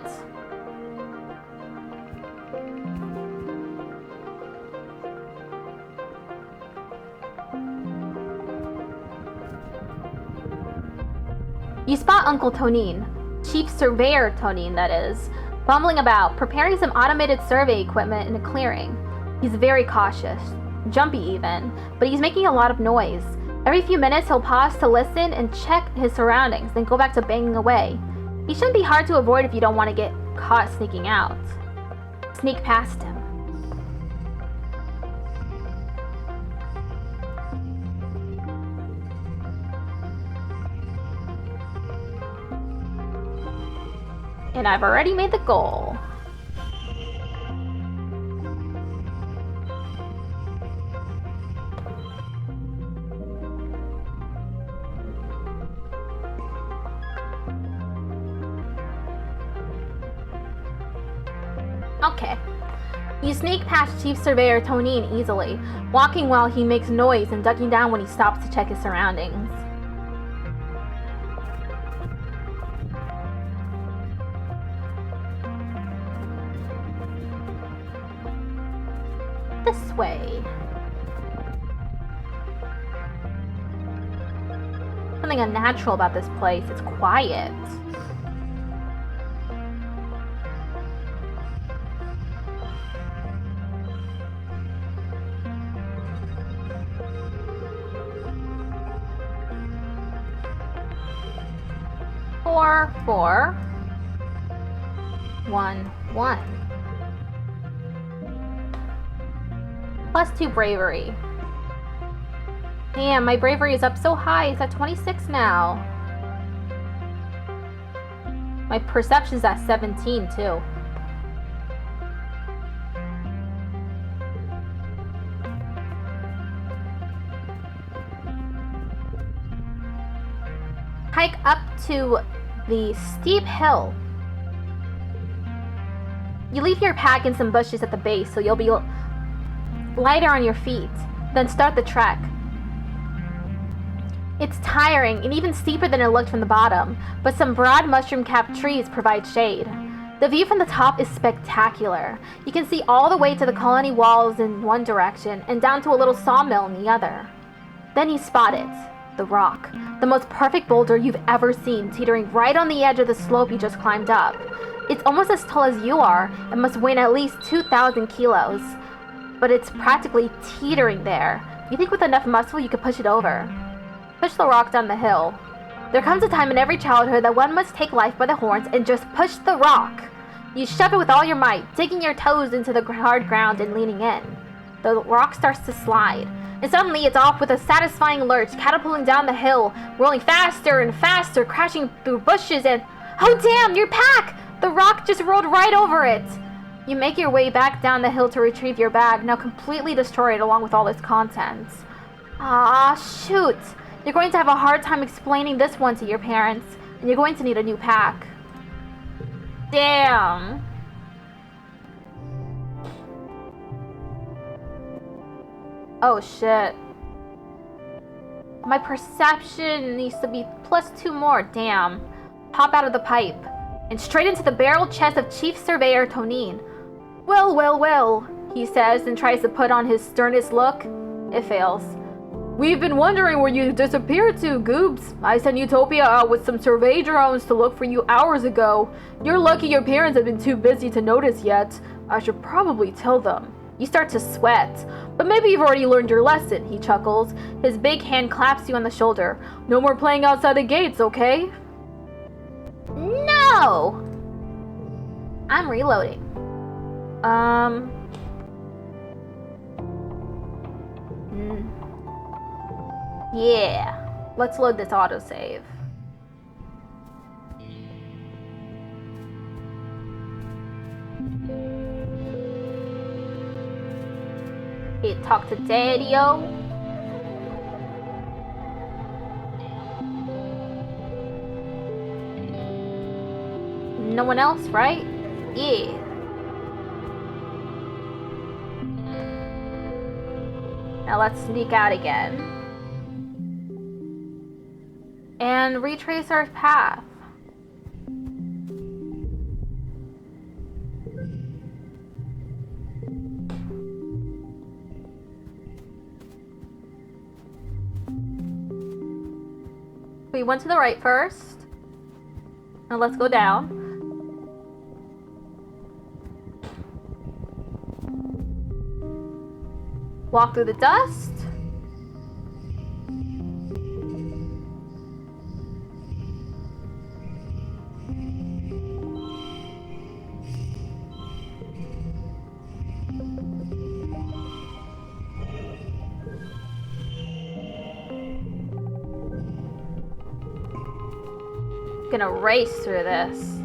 You spot Uncle Tonin, Chief Surveyor Tonin that is, bumbling about, preparing some automated survey equipment in a clearing. He's very cautious, jumpy even, but he's making a lot of noise. Every few minutes he'll pause to listen and check his surroundings, then go back to banging away. He shouldn't be hard to avoid if you don't want to get caught sneaking out. Sneak past him. And I've already made the goal. Okay. You sneak past Chief Surveyor Tonin easily, walking while he makes noise and ducking down when he stops to check his surroundings. This way. Something unnatural about this place. It's quiet. Four, 1, 1. +2 bravery. Damn, my bravery is up so high. It's at 26 now. My perception's at 17 too. Hike up to the steep hill. You leave your pack in some bushes at the base so you'll be lighter on your feet. Then start the trek. It's tiring and even steeper than it looked from the bottom, but some broad mushroom-capped trees provide shade. The view from the top is spectacular. You can see all the way to the colony walls in one direction and down to a little sawmill in the other. Then you spot it, the rock, the most perfect boulder you've ever seen, teetering right on the edge of the slope you just climbed up. It's almost as tall as you are and must weigh at least 2,000 kilos. But it's practically teetering there. You think with enough muscle you could push it over. Push the rock down the hill. There comes a time in every childhood that one must take life by the horns and just push the rock. You shove it with all your might, digging your toes into the hard ground and leaning in. The rock starts to slide, and suddenly it's off with a satisfying lurch, catapulting down the hill, rolling faster and faster, crashing through bushes and... Oh damn, your pack! The rock just rolled right over it! You make your way back down the hill to retrieve your bag, now completely destroyed along with all its contents. Ah, shoot! You're going to have a hard time explaining this one to your parents, and you're going to need a new pack. Damn. Oh shit. My perception needs to be +2 more, damn. Pop out of the pipe, and straight into the barrel chest of Chief Surveyor Tonin. Well, well, well, he says and tries to put on his sternest look. It fails. We've been wondering where you disappeared to, Goobs. I sent Utopia out with some survey drones to look for you hours ago. You're lucky your parents have been too busy to notice yet. I should probably tell them. You start to sweat. But maybe you've already learned your lesson, he chuckles. His big hand claps you on the shoulder. No more playing outside the gates, okay? No! I'm reloading. Yeah, let's load this autosave. Hey, talk to Daddy-o. No one else, right? Yeah. Now let's sneak out again. And retrace our path. We went to the right first. Now let's go down. Walk through the dust. Gonna race through this.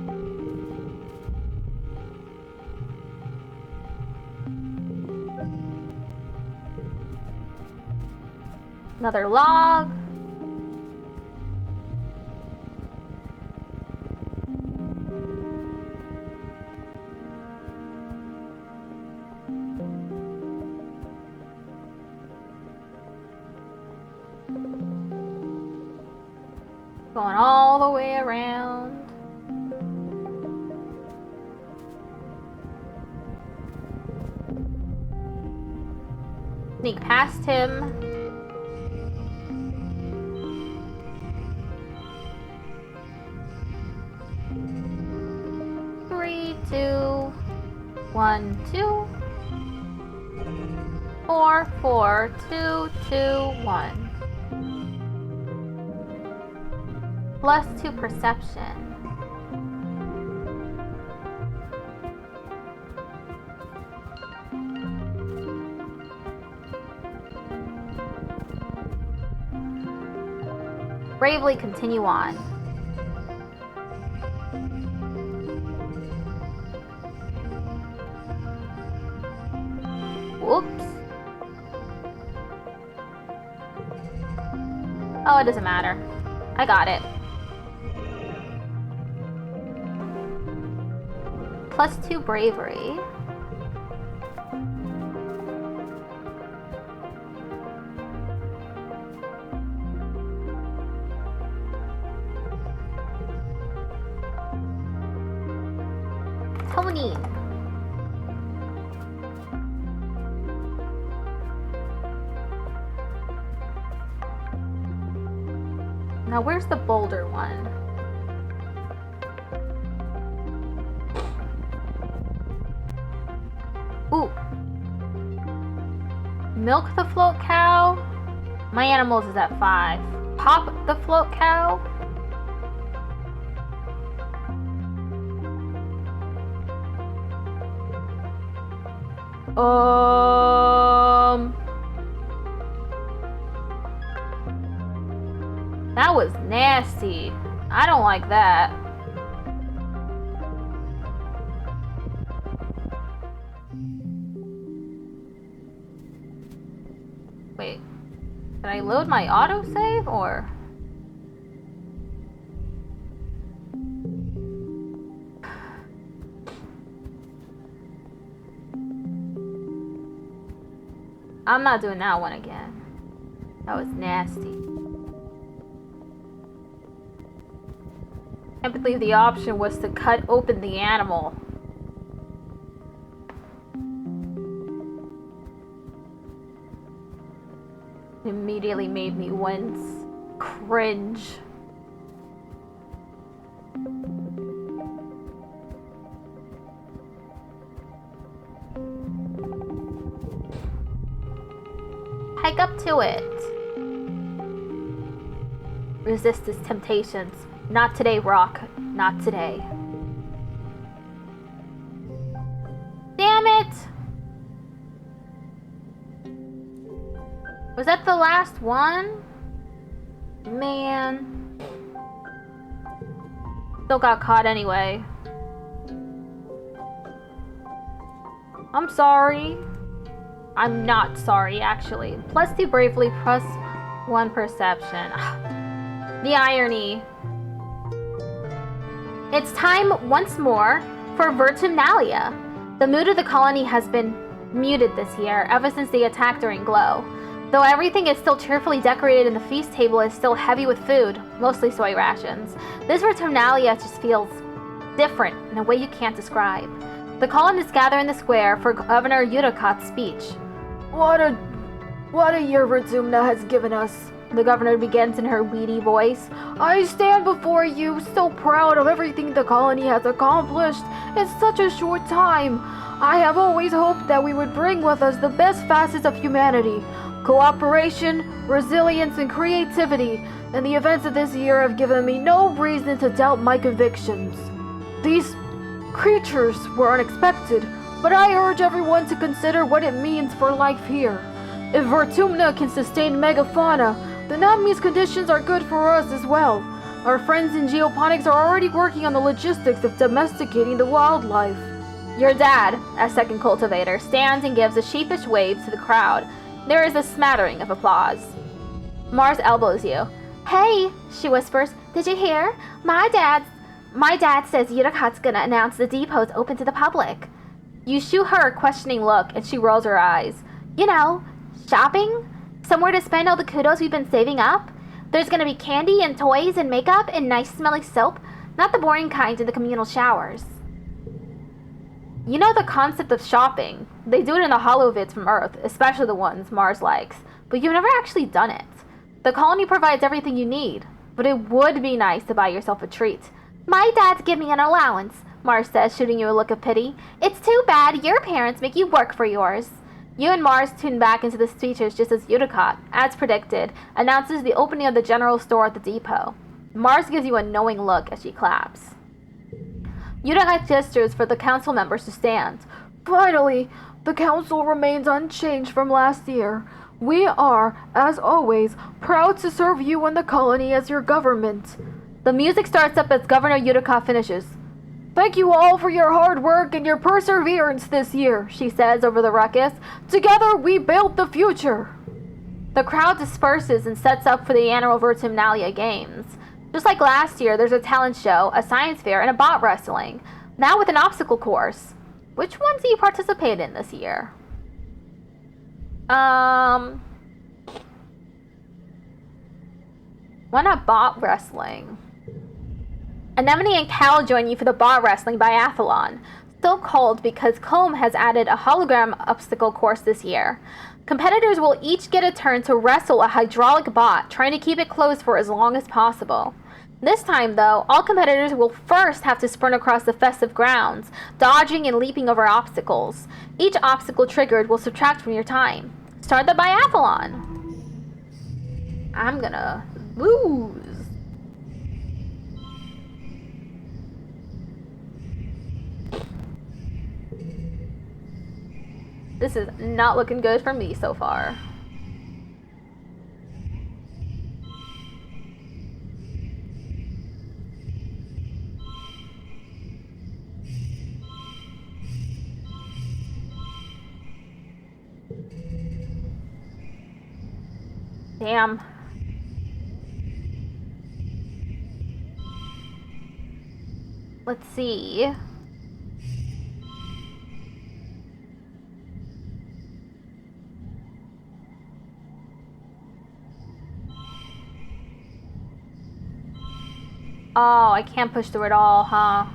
Another log. Going all the way around. Sneak past him. 1, 2. 4, 4, 2, 2, 1. +2 perception. Bravely continue on. Whoops. Oh, it doesn't matter. I got it. +2 bravery. Tony. Now where's the boulder one? Ooh. Milk the float cow. My animals is at 5. Pop the float cow. That was nasty. I don't like that. Wait, did I load my autosave or? I'm not doing that one again. That was nasty. I can't believe the option was to cut open the animal. It immediately made me wince. Cringe. Hike up to it. Resist his temptations. Not today, Rock. Not today. Damn it! Was that the last one? Man. Still got caught anyway. I'm sorry. I'm not sorry, actually. +2 bravely, +1 perception. The irony. It's time once more for Vertumnalia. The mood of the colony has been muted this year, ever since the attack during Glow. Though everything is still cheerfully decorated and the feast table is still heavy with food, mostly soy rations, this Vertumnalia just feels different in a way you can't describe. The colonists gather in the square for Governor Udicot's speech. What a year Vertumna has given us, the governor begins in her weedy voice. I stand before you so proud of everything the colony has accomplished in such a short time. I have always hoped that we would bring with us the best facets of humanity, cooperation, resilience, and creativity, and the events of this year have given me no reason to doubt my convictions. These creatures were unexpected, but I urge everyone to consider what it means for life here. If Vertumna can sustain megafauna, then that means conditions are good for us as well. Our friends in geoponics are already working on the logistics of domesticating the wildlife. Your dad, a second cultivator, stands and gives a sheepish wave to the crowd. There is a smattering of applause. Mars elbows you. Hey, she whispers, did you hear? My dad says Udicot's gonna announce the depot's open to the public. You shoot her a questioning look and she rolls her eyes. You know, shopping? Somewhere to spend all the kudos we've been saving up? There's gonna be candy and toys and makeup and nice smelling soap, not the boring kind in the communal showers. You know the concept of shopping. They do it in the holovids from Earth, especially the ones Mars likes, but you've never actually done it. The colony provides everything you need, but it would be nice to buy yourself a treat. My dad's give me an allowance. Mars says, shooting you a look of pity. It's too bad your parents make you work for yours. You and Mars tune back into the speeches just as Utica, as predicted, announces the opening of the general store at the depot. Mars gives you a knowing look as she claps. Utica gestures for the council members to stand. Finally, the council remains unchanged from last year. We are, as always, proud to serve you and the colony as your government. The music starts up as Governor Utica finishes. Thank you all for your hard work and your perseverance this year, she says over the ruckus. Together we build the future. The crowd disperses and sets up for the annual Vertumnalia Games. Just like last year, there's a talent show, a science fair, and a bot wrestling. Now with an obstacle course. Which ones do you participate in this year? Why not bot wrestling? Anemone and Cal join you for the bot wrestling biathlon. So called because Comb has added a hologram obstacle course this year. Competitors will each get a turn to wrestle a hydraulic bot, trying to keep it closed for as long as possible. This time, though, all competitors will first have to sprint across the festive grounds, dodging and leaping over obstacles. Each obstacle triggered will subtract from your time. Start the biathlon. I'm gonna lose. This is not looking good for me so far. Damn. Let's see. Oh, I can't push through it all, huh?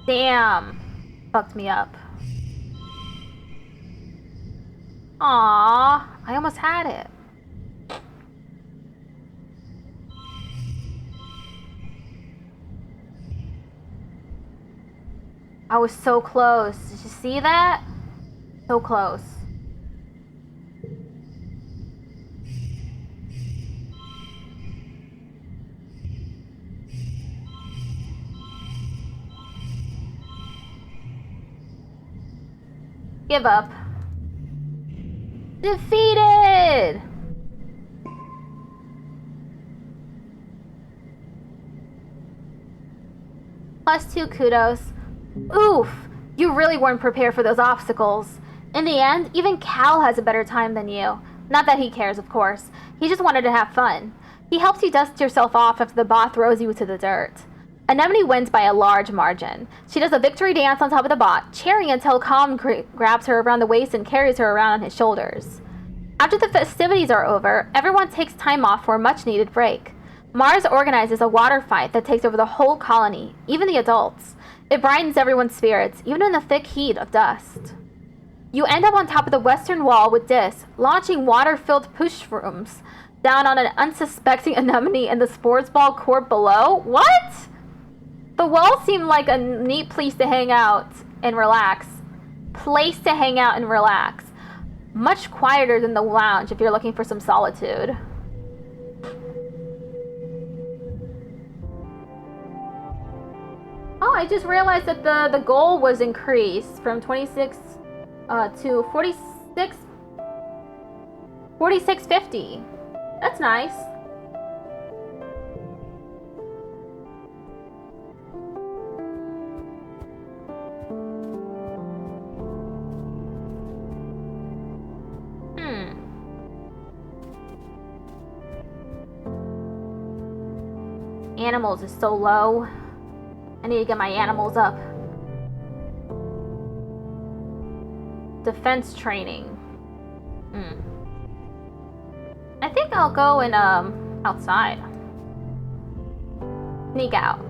Damn. Fucked me up. Aww, I almost had it. I was so close. Did you see that? So close. Give up. Defeated! +2 kudos. Oof! You really weren't prepared for those obstacles. In the end, even Cal has a better time than you. Not that he cares, of course. He just wanted to have fun. He helps you dust yourself off after the bot throws you to the dirt. Anemone wins by a large margin. She does a victory dance on top of the bot, cheering until Calm grabs her around the waist and carries her around on his shoulders. After the festivities are over, everyone takes time off for a much-needed break. Mars organizes a water fight that takes over the whole colony, even the adults. It brightens everyone's spirits, even in the thick heat of dust. You end up on top of the western wall with Dis, launching water-filled pushrooms down on an unsuspecting Anemone in the sports ball court below. What? The wall seemed like a neat place to hang out and relax. Place to hang out and relax. Much quieter than the lounge if you're looking for some solitude. Oh, I just realized that the goal was increased from 26 to 46, 4650. That's nice. Animals is so low. I need to get my animals up. Defense training. I think I'll go and outside. Sneak out.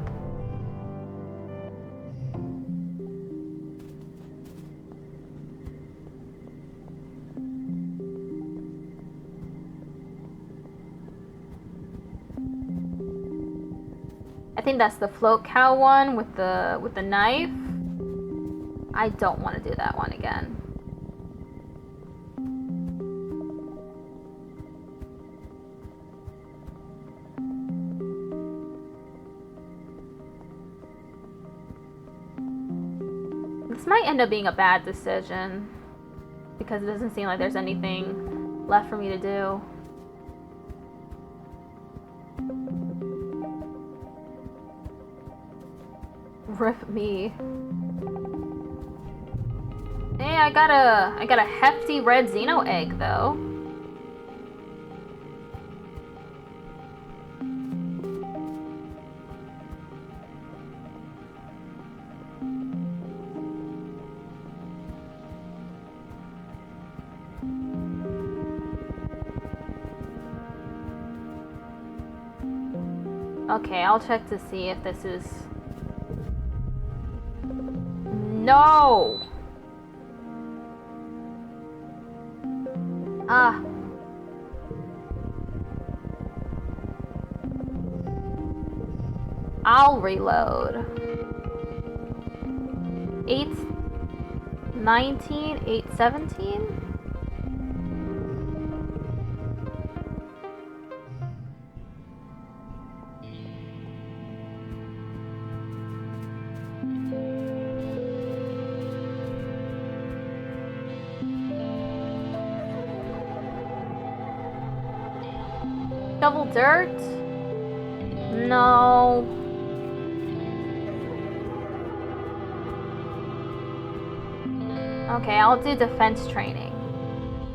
think that's the float cow one with the knife. I don't want to do that one again. This might end up being a bad decision because it doesn't seem like there's anything left for me to do. Rip me. Hey, I got a hefty red Xeno egg though. Okay, I'll check to see if this is... No! Ah. I'll reload. 819, 817? Double dirt? No. Okay, I'll do defense training.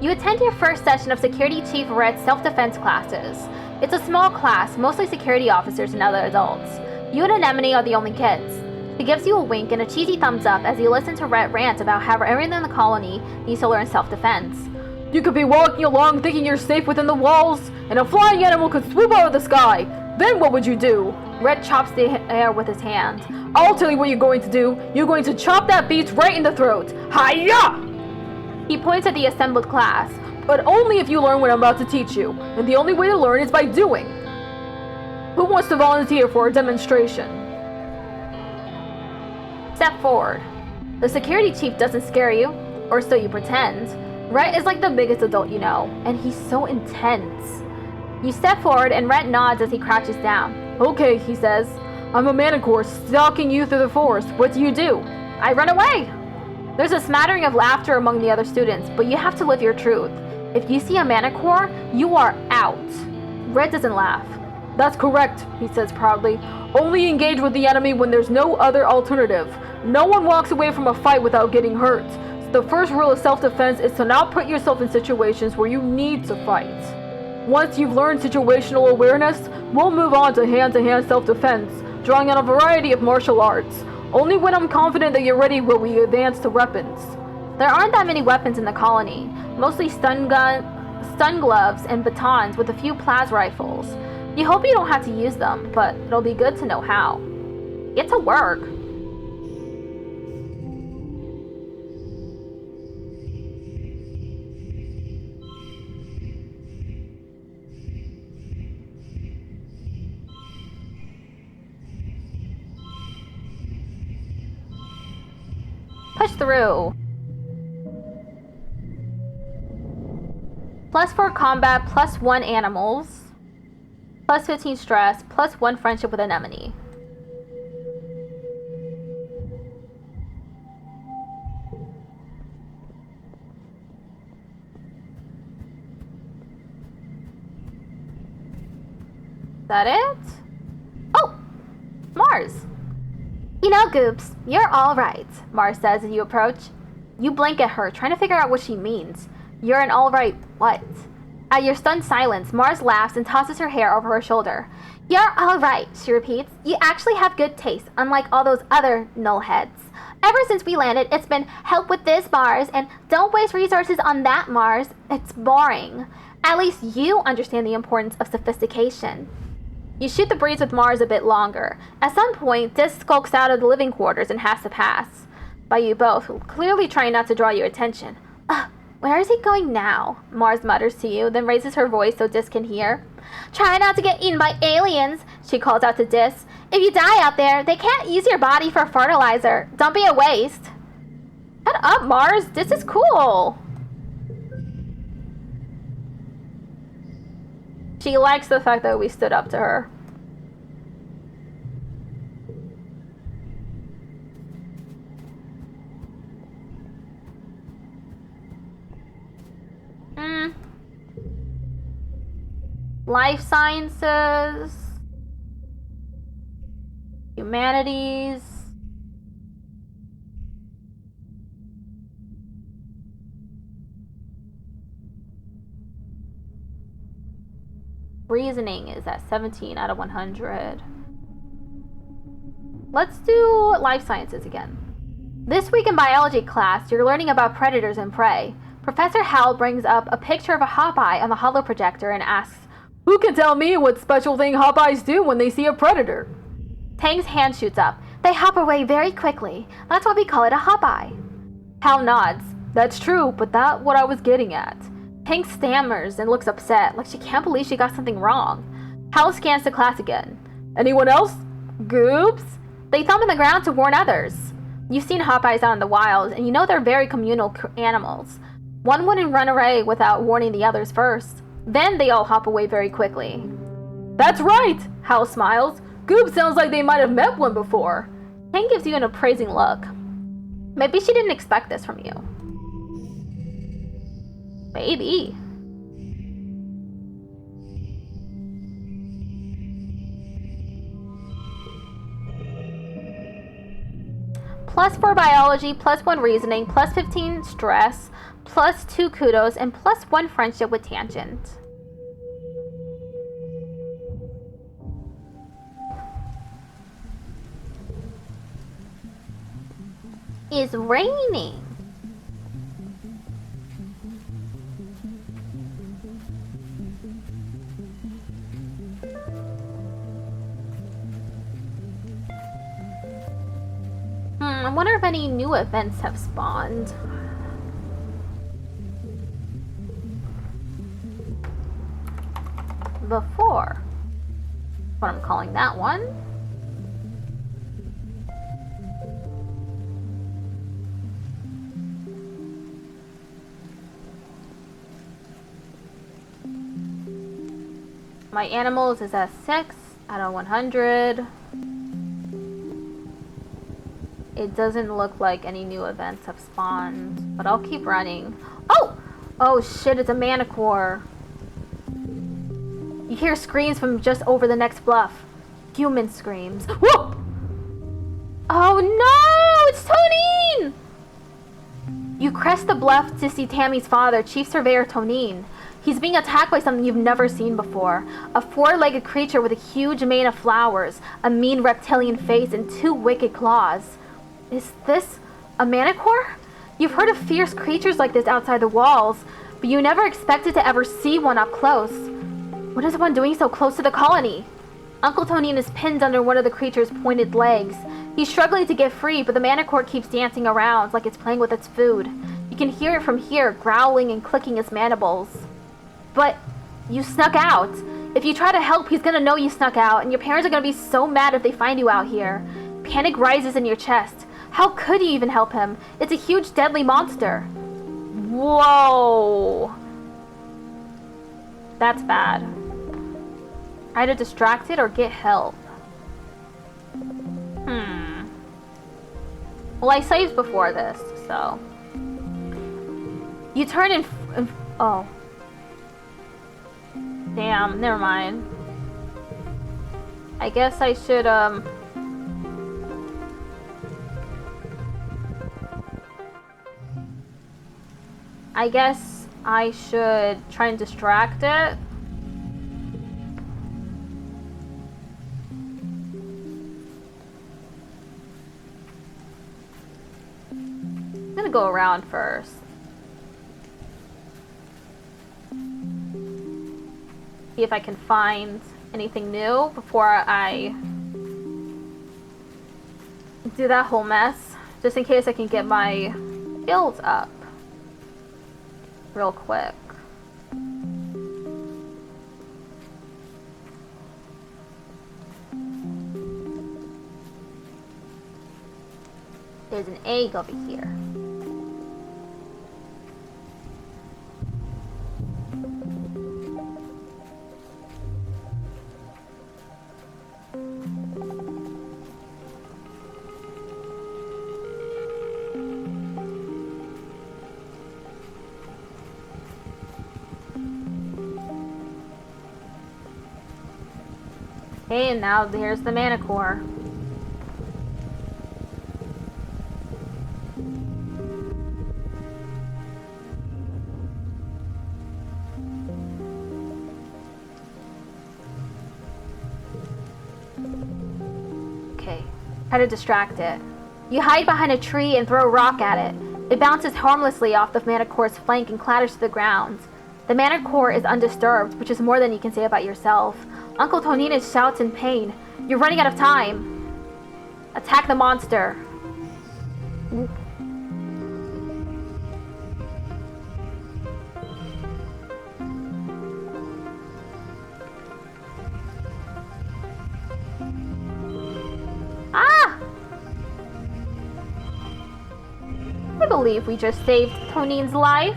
You attend your first session of Security Chief Red's self-defense classes. It's a small class, mostly security officers and other adults. You and Anemone are the only kids. He gives you a wink and a cheesy thumbs up as you listen to Red rant about how everyone in the colony needs to learn self-defense. You could be walking along thinking you're safe within the walls, and a flying animal could swoop out of the sky. Then what would you do? Red chops the air with his hand. I'll tell you what you're going to do. You're going to chop that beast right in the throat. Hi-ya! He points at the assembled class. But only if you learn what I'm about to teach you. And the only way to learn is by doing. Who wants to volunteer for a demonstration? Step forward. The security chief doesn't scare you, or so you pretend. Rhett is like the biggest adult you know, and he's so intense. You step forward and Rhett nods as he crouches down. Okay, he says. I'm a manicore stalking you through the forest. What do? I run away. There's a smattering of laughter among the other students, but you have to live your truth. If you see a manicore, you are out. Rhett doesn't laugh. That's correct, he says proudly. Only engage with the enemy when there's no other alternative. No one walks away from a fight without getting hurt. The first rule of self-defense is to not put yourself in situations where you need to fight. Once you've learned situational awareness, we'll move on to hand-to-hand self-defense, drawing on a variety of martial arts. Only when I'm confident that you're ready will we advance to weapons. There aren't that many weapons in the colony, mostly stun gloves and batons with a few plas rifles. You hope you don't have to use them, but it'll be good to know how. Get to work. Push through. +4 combat, +1 animals, +15 stress, +1 friendship with Anemone. Is that it? Oh! Mars! You know, Goobs, you're all right. Mars says as you approach. You blink at her, trying to figure out what she means. You're an alright what? At your stunned silence, Mars laughs and tosses her hair over her shoulder. You're all right, she repeats. You actually have good taste, unlike all those other nullheads. Ever since we landed, it's been help with this, Mars, and don't waste resources on that, Mars. It's boring. At least you understand the importance of sophistication. You shoot the breeze with Mars a bit longer. At some point, Dis skulks out of the living quarters and has to pass by you both, clearly trying not to draw your attention. Where is he going now? Mars mutters to you, then raises her voice so Dis can hear. Try not to get eaten by aliens, she calls out to Dis. If you die out there, they can't use your body for fertilizer. Don't be a waste. Shut up, Mars. Dis is cool. She likes the fact that we stood up to her. Life sciences, humanities, reasoning is at 17 out of 100. Let's do life sciences again. This week in biology class, you're learning about predators and prey. Professor Hal brings up a picture of a hopeye on the holo projector and asks, who can tell me what special thing hopeyes do when they see a predator? Tang's hand shoots up. They hop away very quickly. That's why we call it a hopeye. Hal nods. That's true, but that's what I was getting at. Tang stammers and looks upset, like she can't believe she got something wrong. Hal scans the class again. Anyone else? Goobs? They thump on the ground to warn others. You've seen hopeyes out in the wild, and you know they're very communal animals. One wouldn't run away without warning the others first. Then they all hop away very quickly. That's right, Hal smiles. Goob sounds like they might have met one before. Tang gives you an appraising look. Maybe she didn't expect this from you. Maybe. +4 biology, +1 reasoning, +15 stress, +2 kudos, and +1 friendship with tangent. It's raining. I wonder if any new events have spawned. Before. What I'm calling that one. My animals is at 6 out of 100. It doesn't look like any new events have spawned, but I'll keep running. Oh! Oh shit, it's a manicore. You hear screams from just over the next bluff. Human screams. Whoa! Oh no! It's Tonine! You crest the bluff to see Tammy's father, Chief Surveyor Tonine. He's being attacked by something you've never seen before. A four-legged creature with a huge mane of flowers, a mean reptilian face, and 2 wicked claws. Is this a manicore? You've heard of fierce creatures like this outside the walls, but you never expected to ever see one up close. What is one doing so close to the colony? Uncle Tonine is pinned under one of the creature's pointed legs. He's struggling to get free, but the manicore keeps dancing around like it's playing with its food. You can hear it from here, growling and clicking its mandibles. But you snuck out. If you try to help, he's gonna know you snuck out, and your parents are gonna be so mad if they find you out here. Panic rises in your chest. How could you even help him? It's a huge, deadly monster. Whoa. That's bad. Try to distract it or get help. Well, I saved before this, so. You turn and oh. Damn, never mind. I guess I should, I guess I should try and distract it. I'm gonna go around first. See if I can find anything new before I do that whole mess. Just in case I can get my builds up. real quick. There's an egg over here. Okay, and now there's the manicore. Okay, try to distract it. You hide behind a tree and throw a rock at it. It bounces harmlessly off the manicore's flank and clatters to the ground. The manicore is undisturbed, which is more than you can say about yourself. Uncle Tonina shouts in pain. You're running out of time. Attack the monster. Ah! I believe we just saved Tonin's life.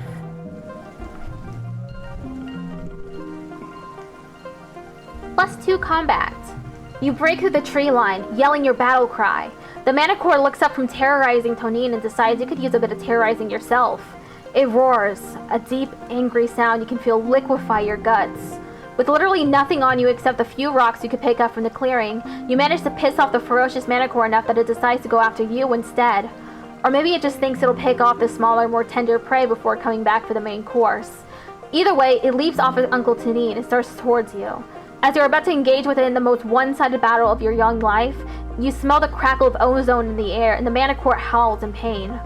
+2 combat. You break through the tree line, yelling your battle cry. The manicore looks up from terrorizing Tonin and decides you could use a bit of terrorizing yourself. It roars, a deep, angry sound you can feel liquefy your guts. With literally nothing on you except the few rocks you could pick up from the clearing, you manage to piss off the ferocious manicore enough that it decides to go after you instead. Or maybe it just thinks it'll pick off the smaller, more tender prey before coming back for the main course. Either way, it leaps off of Uncle Tonin and starts towards you. As you're about to engage with it in the most one-sided battle of your young life, you smell the crackle of ozone in the air and the manicore howls in pain.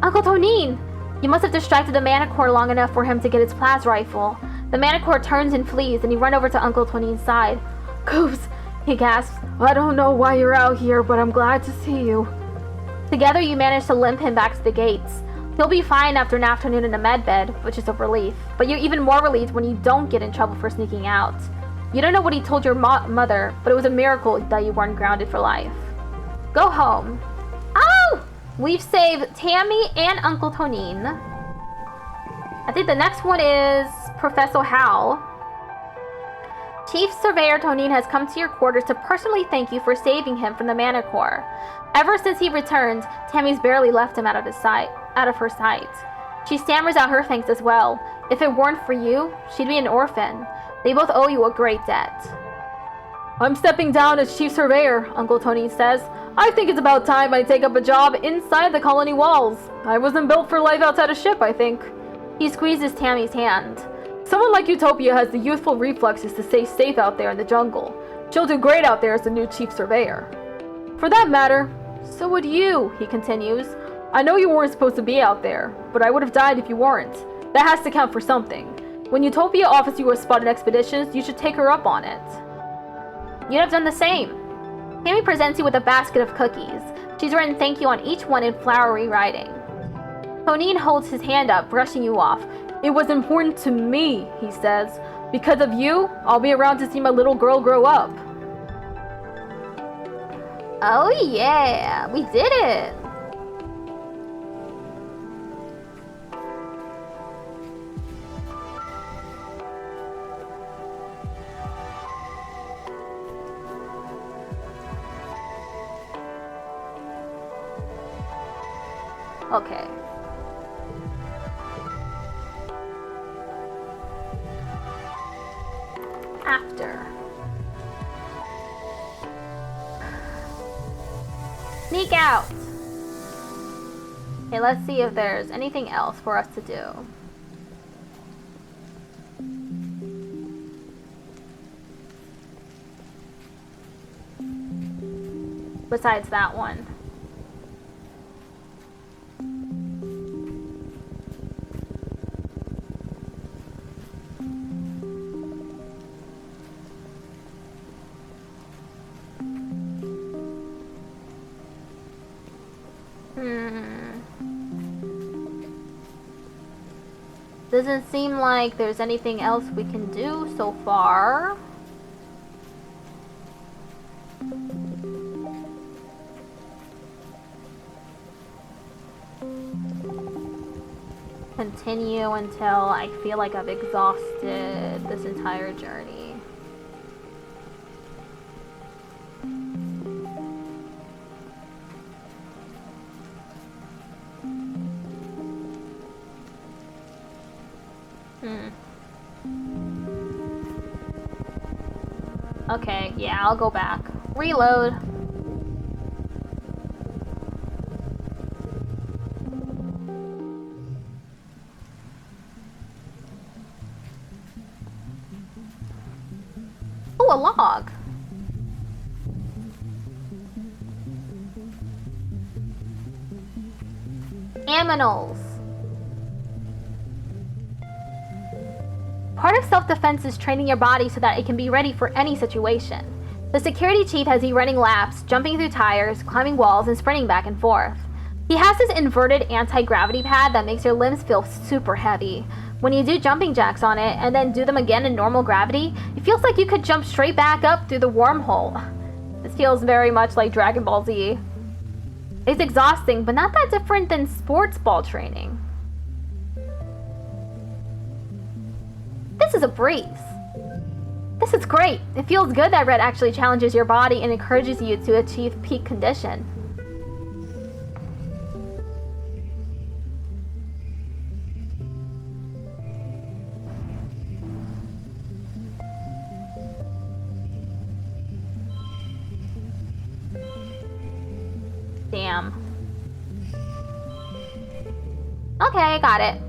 Uncle Tonin! You must have distracted the manicore long enough for him to get its plas rifle. The manicore turns and flees, and you run over to Uncle Tonin's side. Goobs, he gasps. I don't know why you're out here, but I'm glad to see you. Together you manage to limp him back to the gates. He'll be fine after an afternoon in a medbed, which is a relief, but you're even more relieved when you don't get in trouble for sneaking out. You don't know what he told your mother, but it was a miracle that you weren't grounded for life. Go home. Oh! We've saved Tammy and Uncle Tonin. I think the next one is Professor Hal. Chief Surveyor Tonin has come to your quarters to personally thank you for saving him from the manicore. Ever since he returned, Tammy's barely left him out of her sight. She stammers out her thanks as well. If it weren't for you, she'd be an orphan. They both owe you a great debt. I'm stepping down as Chief Surveyor, Uncle Tonin says. I think it's about time I take up a job inside the colony walls. I wasn't built for life outside a ship, I think. He squeezes Tammy's hand. Someone like Utopia has the youthful reflexes to stay safe out there in the jungle. She'll do great out there as the new Chief Surveyor. For that matter, so would you, he continues. I know you weren't supposed to be out there, but I would have died if you weren't. That has to count for something. When Utopia offers you a spot in expeditions, you should take her up on it. You'd have done the same. Tammy presents you with a basket of cookies. She's written thank you on each one in flowery writing. Tonin holds his hand up, brushing you off. It was important to me, he says. Because of you, I'll be around to see my little girl grow up. Oh yeah, we did it. Okay. After. Sneak out! Okay, let's see if there's anything else for us to do. Besides that one. Doesn't seem like there's anything else we can do so far. Continue until I feel like I've exhausted this entire journey. Okay, yeah, I'll go back. Reload. Oh, a log. Aminals. Part of self-defense is training your body so that it can be ready for any situation. The security chief has you running laps, jumping through tires, climbing walls, and sprinting back and forth. He has this inverted anti-gravity pad that makes your limbs feel super heavy. When you do jumping jacks on it, and then do them again in normal gravity, it feels like you could jump straight back up through the wormhole. This feels very much like Dragon Ball Z. It's exhausting, but not that different than sports ball training. This is a breeze. This is great. It feels good that Red actually challenges your body and encourages you to achieve peak condition. Damn. Okay, got it.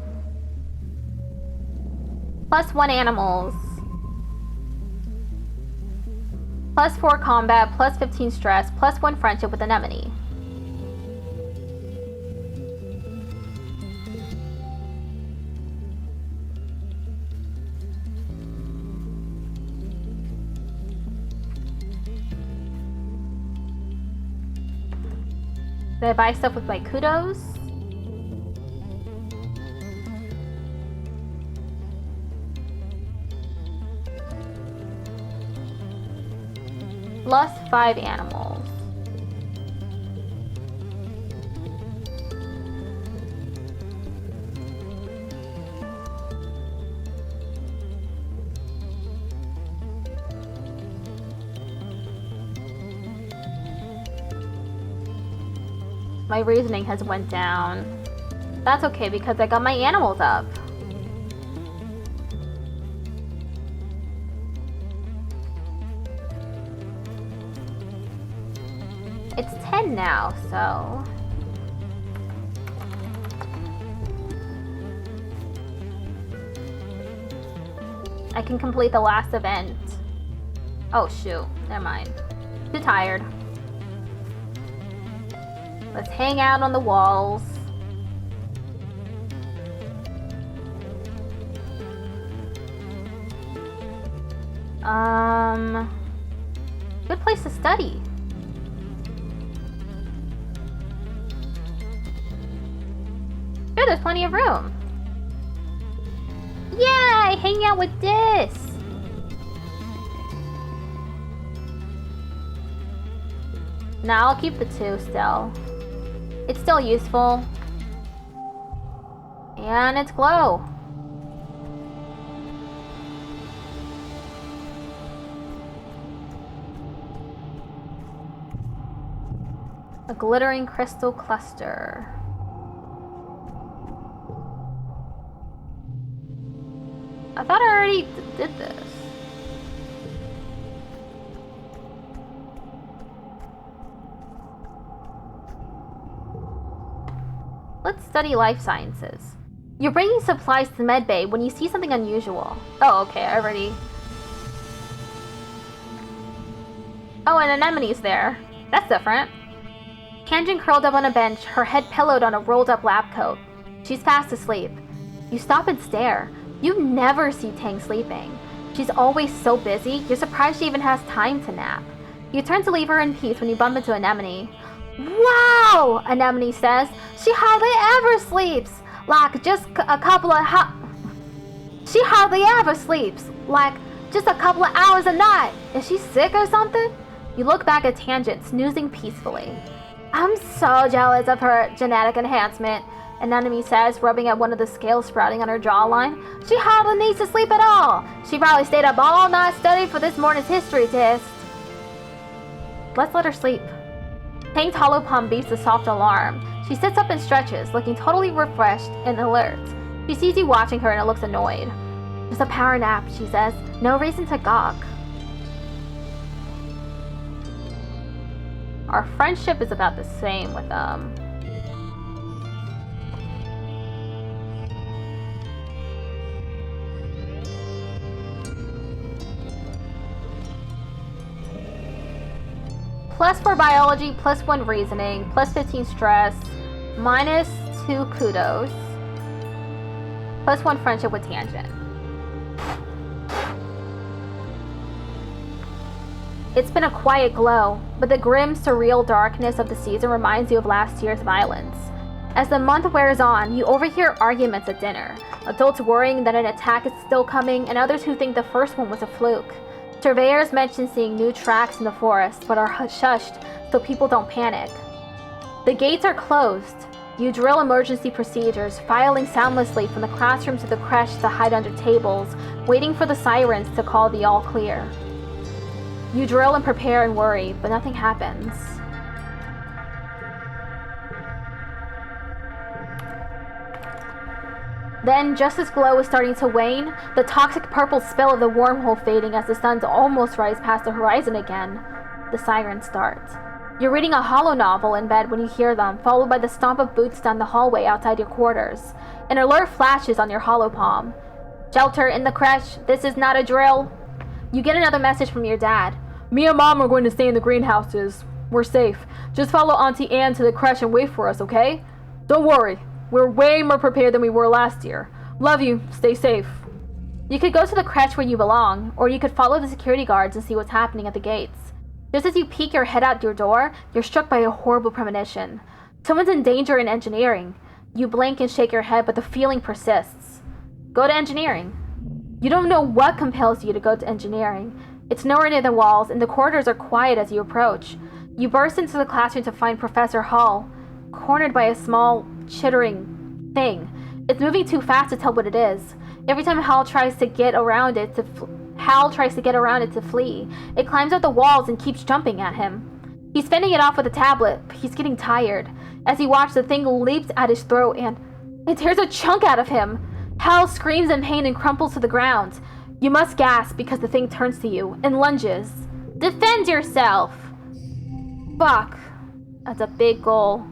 +1 animals. +4 combat, +15 stress, +1 friendship with anemone. Did I buy stuff with my kudos? +5 animals. My reasoning has went down. That's okay because I got my animals up. It's 10 now, so... I can complete the last event. Oh shoot, never mind. Too tired. Let's hang out on the walls. Good place to study. Sure, there's plenty of room. Yay! Hanging out with this! Now I'll keep the 2 still. It's still useful. And it's glow. A glittering crystal cluster. I thought I already did this. Let's study life sciences. You're bringing supplies to medbay when you see something unusual. Oh, okay, I already... Oh, an anemone's there. That's different. Kanjin curled up on a bench, her head pillowed on a rolled-up lab coat. She's fast asleep. You stop and stare. You never see Tang sleeping. She's always so busy, you're surprised she even has time to nap. You turn to leave her in peace when you bump into Anemone. Wow! Anemone says. She hardly ever sleeps. Like just a couple of She hardly ever sleeps. Like, just a couple of hours a night. Is she sick or something? You look back at Tangent, snoozing peacefully. I'm so jealous of her genetic enhancement, Anemone says, rubbing at one of the scales sprouting on her jawline. She hardly needs to sleep at all. She probably stayed up all night studying for this morning's history test. Let's let her sleep. Tang's hollow palm beeps a soft alarm. She sits up and stretches, looking totally refreshed and alert. She sees you watching her and it looks annoyed. Just a power nap, she says. No reason to gawk. Our friendship is about the same with them. +4 biology, +1 reasoning, +15 stress, -2 kudos, +1 friendship with Tangent. It's been a quiet glow, but the grim, surreal darkness of the season reminds you of last year's violence. As the month wears on, you overhear arguments at dinner, adults worrying that an attack is still coming, and others who think the first one was a fluke. Surveyors mention seeing new tracks in the forest, but are shushed so people don't panic. The gates are closed. You drill emergency procedures, filing soundlessly from the classroom to the creche to hide under tables, waiting for the sirens to call the all clear. You drill and prepare and worry, but nothing happens. Then, just as glow is starting to wane, the toxic purple spell of the wormhole fading as the suns almost rise past the horizon again, the sirens start. You're reading a hollow novel in bed when you hear them, followed by the stomp of boots down the hallway outside your quarters. An alert flashes on your hollow palm. Shelter in the creche, this is not a drill. You get another message from your dad. Me and Mom are going to stay in the greenhouses. We're safe. Just follow Auntie Anne to the creche and wait for us, okay? Don't worry. We're way more prepared than we were last year. Love you. Stay safe. You could go to the creche where you belong, or you could follow the security guards and see what's happening at the gates. Just as you peek your head out your door, you're struck by a horrible premonition. Someone's in danger in engineering. You blink and shake your head, but the feeling persists. Go to engineering. You don't know what compels you to go to engineering. It's nowhere near the walls, and the corridors are quiet as you approach. You burst into the classroom to find Professor Hall, cornered by a small, chittering thing. It's moving too fast to tell what it is. Every time Hal tries to get around it to flee, it climbs up the walls and keeps jumping at him. He's fending it off with a tablet, but he's getting tired. As you watch, the thing leaps at his throat and it tears a chunk out of him. Hal screams in pain and crumples to the ground. You must gasp because the thing turns to you and lunges. Defend yourself! Fuck. That's a big goal.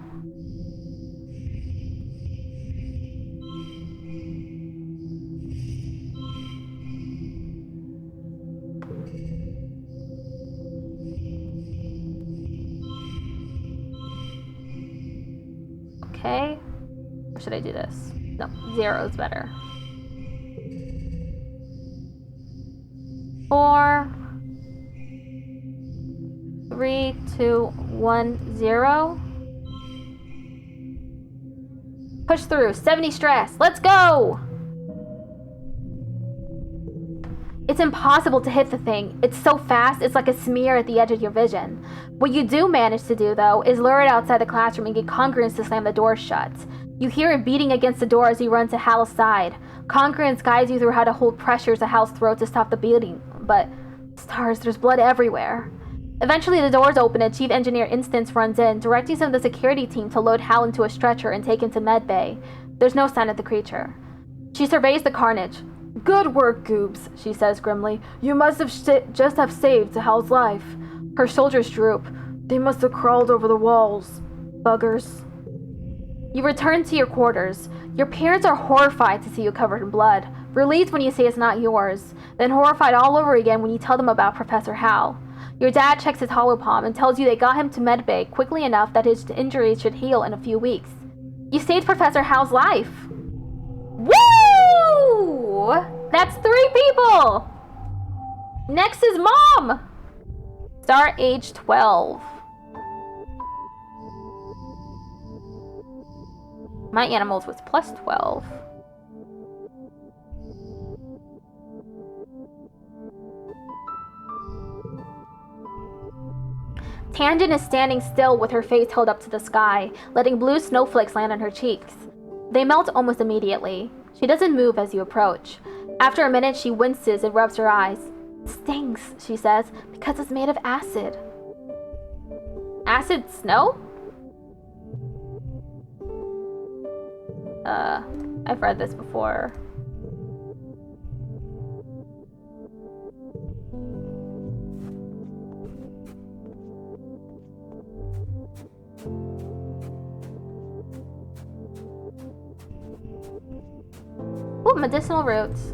Okay. Or should I do this? No, 0 is better. 4, 3, 2, 1, 0. Push through. 70 stress. Let's go! It's impossible to hit the thing. It's so fast, it's like a smear at the edge of your vision. What you do manage to do, though, is lure it outside the classroom and get Congruence to slam the door shut. You hear it beating against the door as you run to Hal's side. Congruence guides you through how to hold pressure to Hal's throat to stop the beating, but stars, there's blood everywhere. Eventually, the doors open and Chief Engineer Instance runs in, directing some of the security team to load Hal into a stretcher and take him to med bay. There's no sign of the creature. She surveys the carnage. Good work, Goobs, she says grimly. You must have just have saved Hal's life. Her shoulders droop. They must have crawled over the walls. Buggers. You return to your quarters. Your parents are horrified to see you covered in blood, relieved when you say it's not yours, then horrified all over again when you tell them about Professor Hal. Your dad checks his hollow palm and tells you they got him to medbay quickly enough that his injuries should heal in a few weeks. You saved Professor Hal's life. Woo! That's 3 people! Next is Mom! Start age 12. My animals was +12. Tangent is standing still with her face held up to the sky, letting blue snowflakes land on her cheeks. They melt almost immediately. She doesn't move as you approach. After a minute, she winces and rubs her eyes. It stings, she says, because it's made of acid. Acid snow? I've read this before. Ooh, medicinal roots.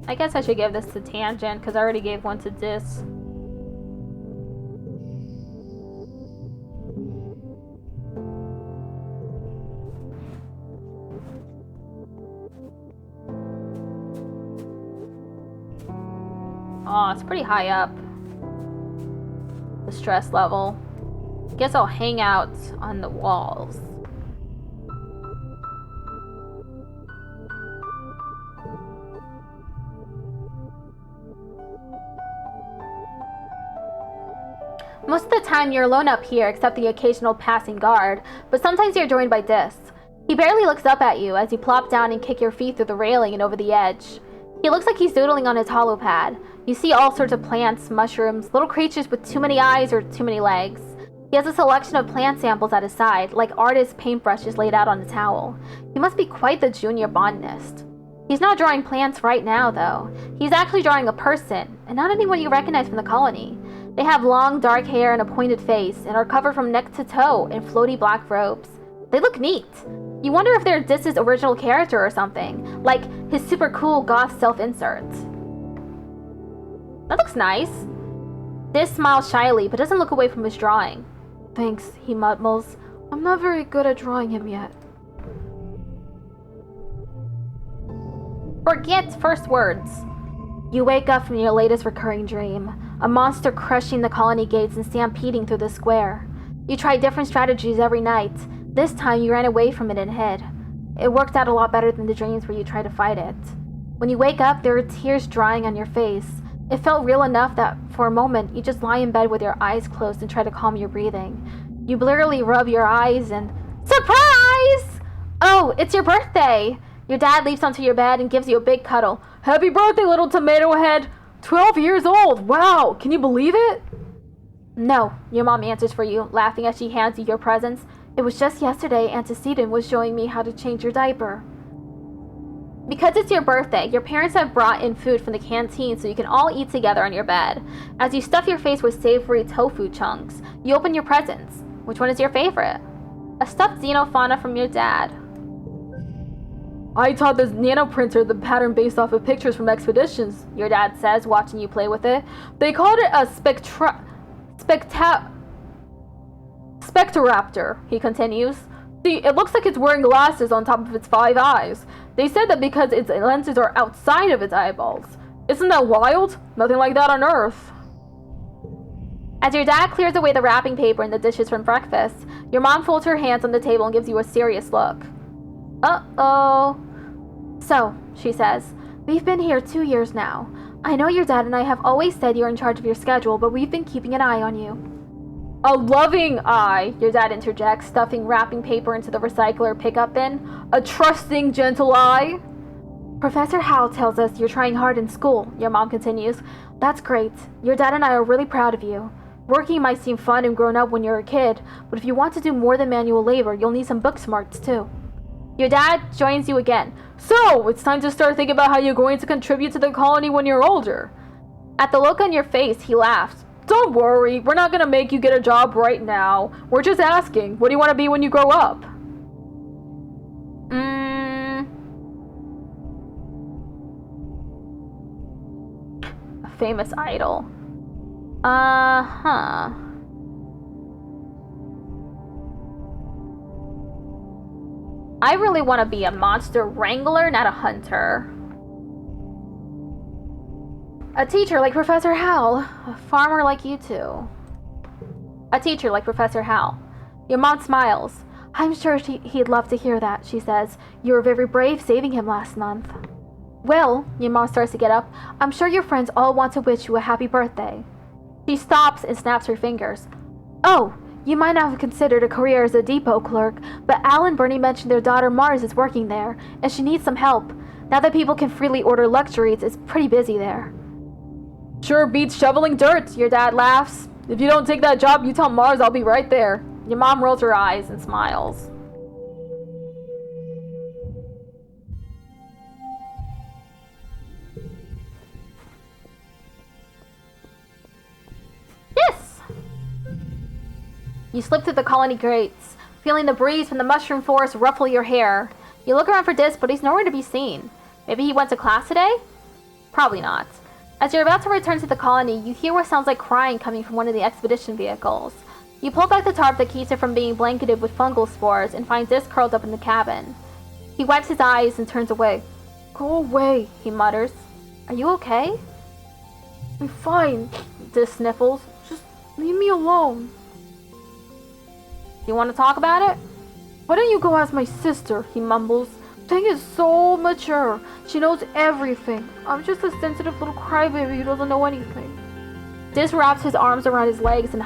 I guess I should give this to Tangent, because I already gave one to Dis. Oh, it's pretty high up. The stress level. Guess I'll hang out on the walls. Most of the time you're alone up here except the occasional passing guard, but sometimes you're joined by Dis. He barely looks up at you as you plop down and kick your feet through the railing and over the edge. He looks like he's doodling on his holopad. You see all sorts of plants, mushrooms, little creatures with too many eyes or too many legs. He has a selection of plant samples at his side, like artist paintbrushes laid out on a towel. He must be quite the junior botanist. He's not drawing plants right now, though. He's actually drawing a person, and not anyone you recognize from the colony. They have long, dark hair and a pointed face, and are covered from neck to toe in floaty black robes. They look neat. You wonder if they're Dis's original character or something, like his super cool goth self-insert. That looks nice. Dis smiles shyly, but doesn't look away from his drawing. Thanks, he mumbles. I'm not very good at drawing him yet. Forget first words. You wake up from your latest recurring dream, a monster crushing the colony gates and stampeding through the square. You try different strategies every night. This time you ran away from it and hid. It worked out a lot better than the dreams where you try to fight it. When you wake up, there are tears drying on your face. It felt real enough that, for a moment, you just lie in bed with your eyes closed and try to calm your breathing. You blurrily rub your eyes and... Surprise! Oh, it's your birthday! Your dad leaps onto your bed and gives you a big cuddle. Happy birthday, little tomato head! 12 years old! Wow, can you believe it? No, your mom answers for you, laughing as she hands you your presents. It was just yesterday Antecedent was showing me how to change your diaper. Because it's your birthday, your parents have brought in food from the canteen so you can all eat together on your bed. As you stuff your face with savory tofu chunks, you open your presents. Which one is your favorite? A stuffed xenofauna from your dad. I taught this nano printer the pattern based off of pictures from expeditions, your dad says, watching you play with it. They called it a Spectroraptor, he continues. See, it looks like it's wearing glasses on top of its 5 eyes. They said that because its lenses are outside of its eyeballs. Isn't that wild? Nothing like that on Earth. As your dad clears away the wrapping paper and the dishes from breakfast, your mom folds her hands on the table and gives you a serious look. Uh-oh. So, she says, we've been here 2 years now. I know your dad and I have always said you're in charge of your schedule, but we've been keeping an eye on you. A loving eye, your dad interjects, stuffing wrapping paper into the recycler pickup bin. A trusting, gentle eye. Professor Howell tells us you're trying hard in school, your mom continues. That's great. Your dad and I are really proud of you. Working might seem fun and grown up when you're a kid, but if you want to do more than manual labor, you'll need some book smarts too. Your dad joins you again. So, it's time to start thinking about how you're going to contribute to the colony when you're older. At the look on your face, he laughs. Don't worry, we're not gonna make you get a job right now. We're just asking, what do you want to be when you grow up? A famous idol. I really want to be a monster wrangler, not a hunter. A teacher like Professor Howell. A farmer like you two. A teacher like Professor Howell. Your mom smiles. I'm sure he'd love to hear that, she says. You were very brave saving him last month. Well, your mom starts to get up. I'm sure your friends all want to wish you a happy birthday. She stops and snaps her fingers. Oh, you might not have considered a career as a depot clerk, but Al and Bernie mentioned their daughter Mars is working there, and she needs some help. Now that people can freely order luxuries, it's pretty busy there. Sure beats shoveling dirt, your dad laughs. If you don't take that job, you tell Mars I'll be right there. Your mom rolls her eyes and smiles. Yes! You slip through the colony grates, feeling the breeze from the mushroom forest ruffle your hair. You look around for Dis, but he's nowhere to be seen. Maybe he went to class today? Probably not. As you're about to return to the colony, you hear what sounds like crying coming from one of the expedition vehicles. You pull back the tarp that keeps it from being blanketed with fungal spores and find Dis curled up in the cabin. He wipes his eyes and turns away. Go away, He mutters. Are you okay? I'm fine. Dis sniffles. Just leave me alone. You want to talk about it? Why don't you go ask my sister, he mumbles. Tang is so mature. She knows everything. I'm just a sensitive little crybaby who doesn't know anything. Dis wraps his arms around his legs and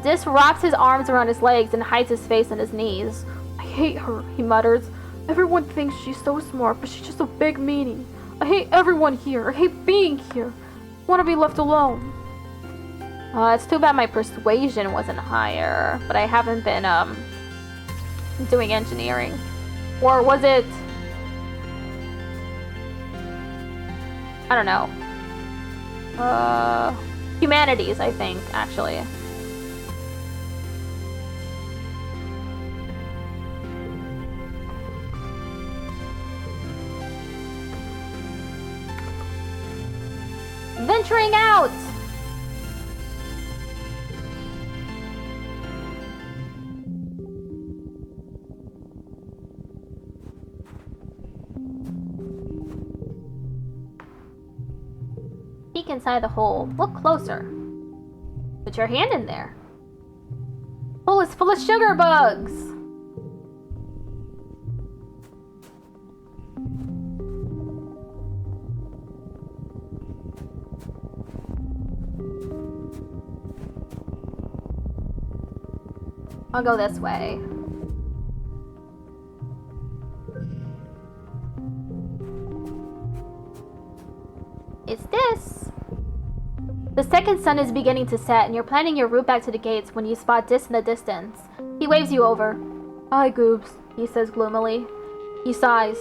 Dis wraps his arms around his legs and hides his face on his knees. I hate her, he mutters. Everyone thinks she's so smart, but she's just a big meanie. I hate everyone here. I hate being here. I want to be left alone. It's too bad my persuasion wasn't higher, but I haven't been, doing engineering. Or was it... I don't know. Humanities, I think, actually. Venturing out! Peek inside the hole. Look closer. Put your hand in there. Hole is full of sugar bugs! I'll go this way. It's this. The second sun is beginning to set, and you're planning your route back to the gates when you spot Dis in the distance. He waves you over. Hi, Goobs, He says gloomily. He sighs.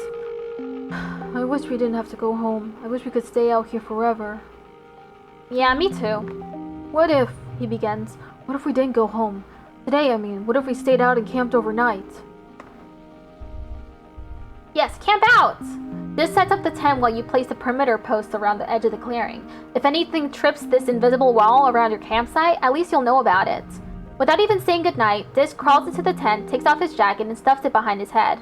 I wish we didn't have to go home. I wish we could stay out here forever. Yeah, me too. What if, he begins, what if we didn't go home? Today, I mean, what if we stayed out and camped overnight? Yes, camp out! This sets up the tent while you place the perimeter posts around the edge of the clearing. If anything trips this invisible wall around your campsite, at least you'll know about it. Without even saying goodnight, Dis crawls into the tent, takes off his jacket, and stuffs it behind his head.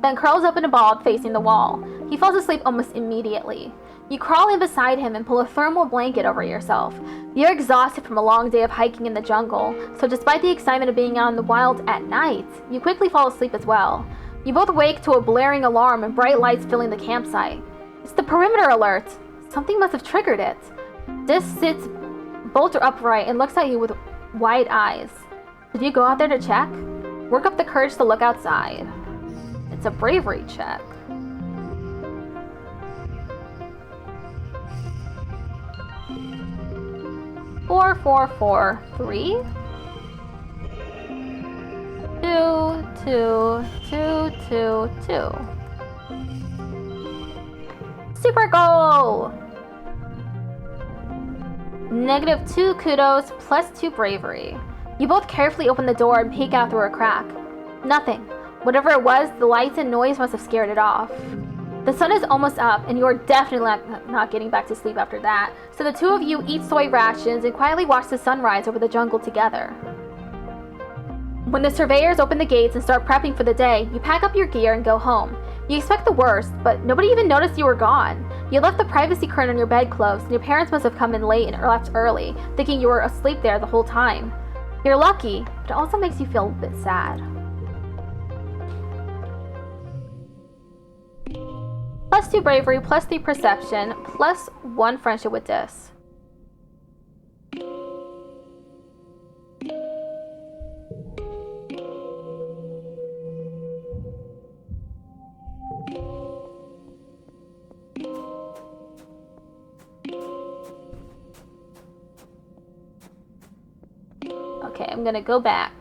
Then curls up in a ball facing the wall. He falls asleep almost immediately. You crawl in beside him and pull a thermal blanket over yourself. You're exhausted from a long day of hiking in the jungle, so despite the excitement of being out in the wild at night, you quickly fall asleep as well. You both wake to a blaring alarm and bright lights filling the campsite. It's the perimeter alert. Something must have triggered it. Dis sits bolt upright and looks at you with wide eyes. Did you go out there to check? Work up the courage to look outside. It's a bravery check. Four, 4, 4, 3. 2, 2, 2, 2, 2. Super goal! -2 kudos, +2 bravery. You both carefully open the door and peek out through a crack. Nothing. Whatever it was, the lights and noise must have scared it off. The sun is almost up, and you are definitely not getting back to sleep after that, so the two of you eat soy rations and quietly watch the sunrise over the jungle together. When the surveyors open the gates and start prepping for the day, you pack up your gear and go home. You expect the worst, but nobody even noticed you were gone. You left the privacy curtain on your bedclothes, and your parents must have come in late and left early, thinking you were asleep there the whole time. You're lucky, but it also makes you feel a bit sad. +2 bravery, +3 perception, +1 friendship with Dis. Okay, I'm gonna go back.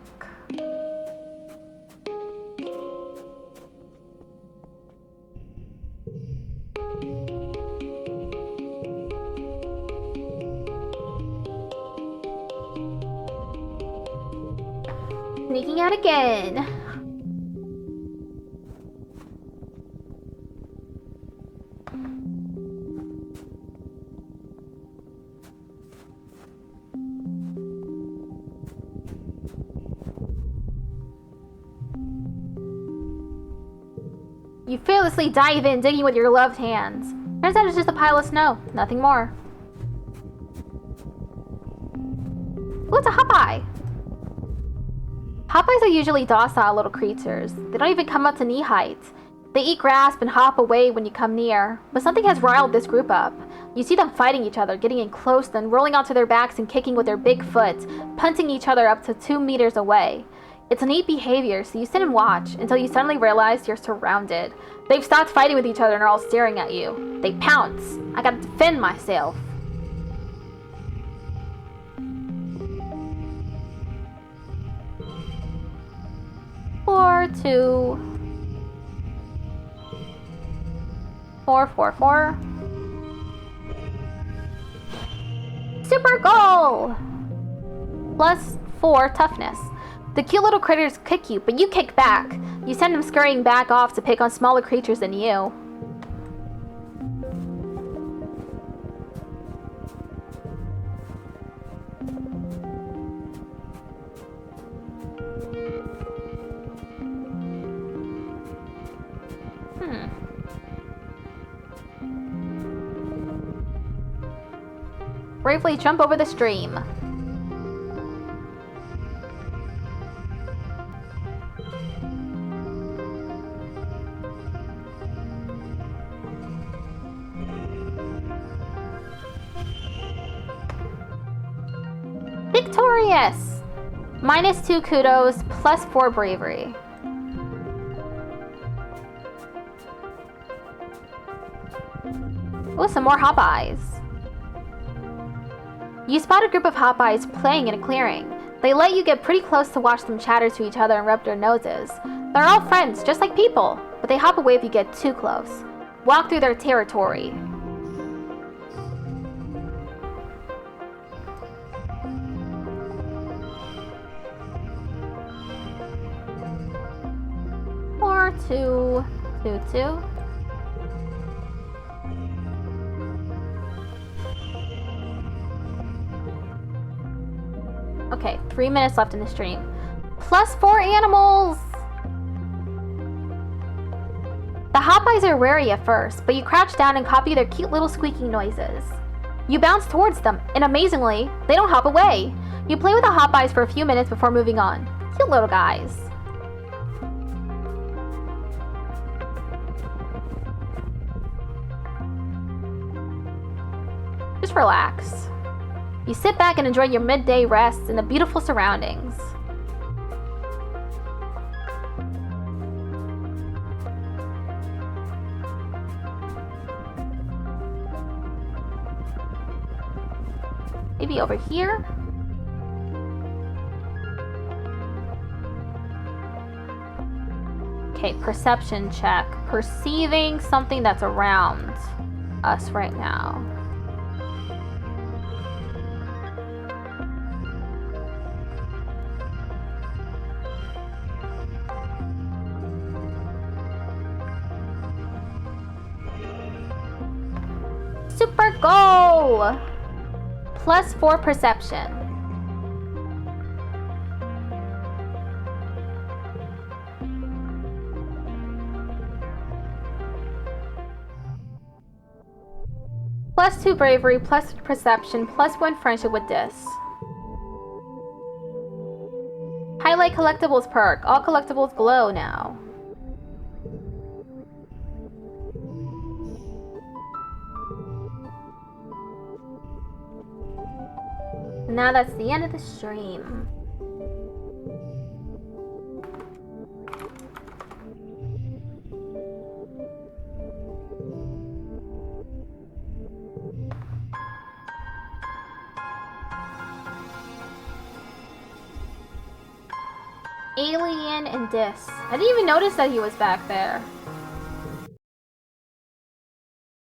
Sneaking out again. You fearlessly dive in, digging with your gloved hands. Turns out it's just a pile of snow, nothing more. Ooh, it's a Hopeye! Hopeyes are usually docile little creatures. They don't even come up to knee height. They eat grass and hop away when you come near. But something has riled this group up. You see them fighting each other, getting in close, then rolling onto their backs and kicking with their big foot, punting each other up to 2 meters away. It's a neat behavior, so you sit and watch until you suddenly realize you're surrounded. They've stopped fighting with each other and are all staring at you. They pounce. I gotta defend myself. Four, 2, 4, 4, 4. Super goal! +4 toughness. The cute little critters kick you, but you kick back. You send them scurrying back off to pick on smaller creatures than you. Bravely jump over the stream. Victorious! -2 kudos, +4 bravery. Oh, some more Hopeyes. You spot a group of Hopeyes playing in a clearing. They let you get pretty close to watch them chatter to each other and rub their noses. They're all friends, just like people, but they hop away if you get too close. Walk through their territory. Or 2, 2, 2. Okay, 3 minutes left in the stream. +4 animals! The Hopeyes are wary at first, but you crouch down and copy their cute little squeaking noises. You bounce towards them, and amazingly, they don't hop away. You play with the Hopeyes for a few minutes before moving on. Cute little guys. Just relax. You sit back and enjoy your midday rest in the beautiful surroundings. Maybe over here? Okay, perception check. Perceiving something that's around us right now. Super goal! +4 perception. +2 bravery, +3 perception, +1 friendship with Dis. Highlight collectibles perk. All collectibles glow now. Now that's the end of the stream. Alien and Dis. I didn't even notice that he was back there.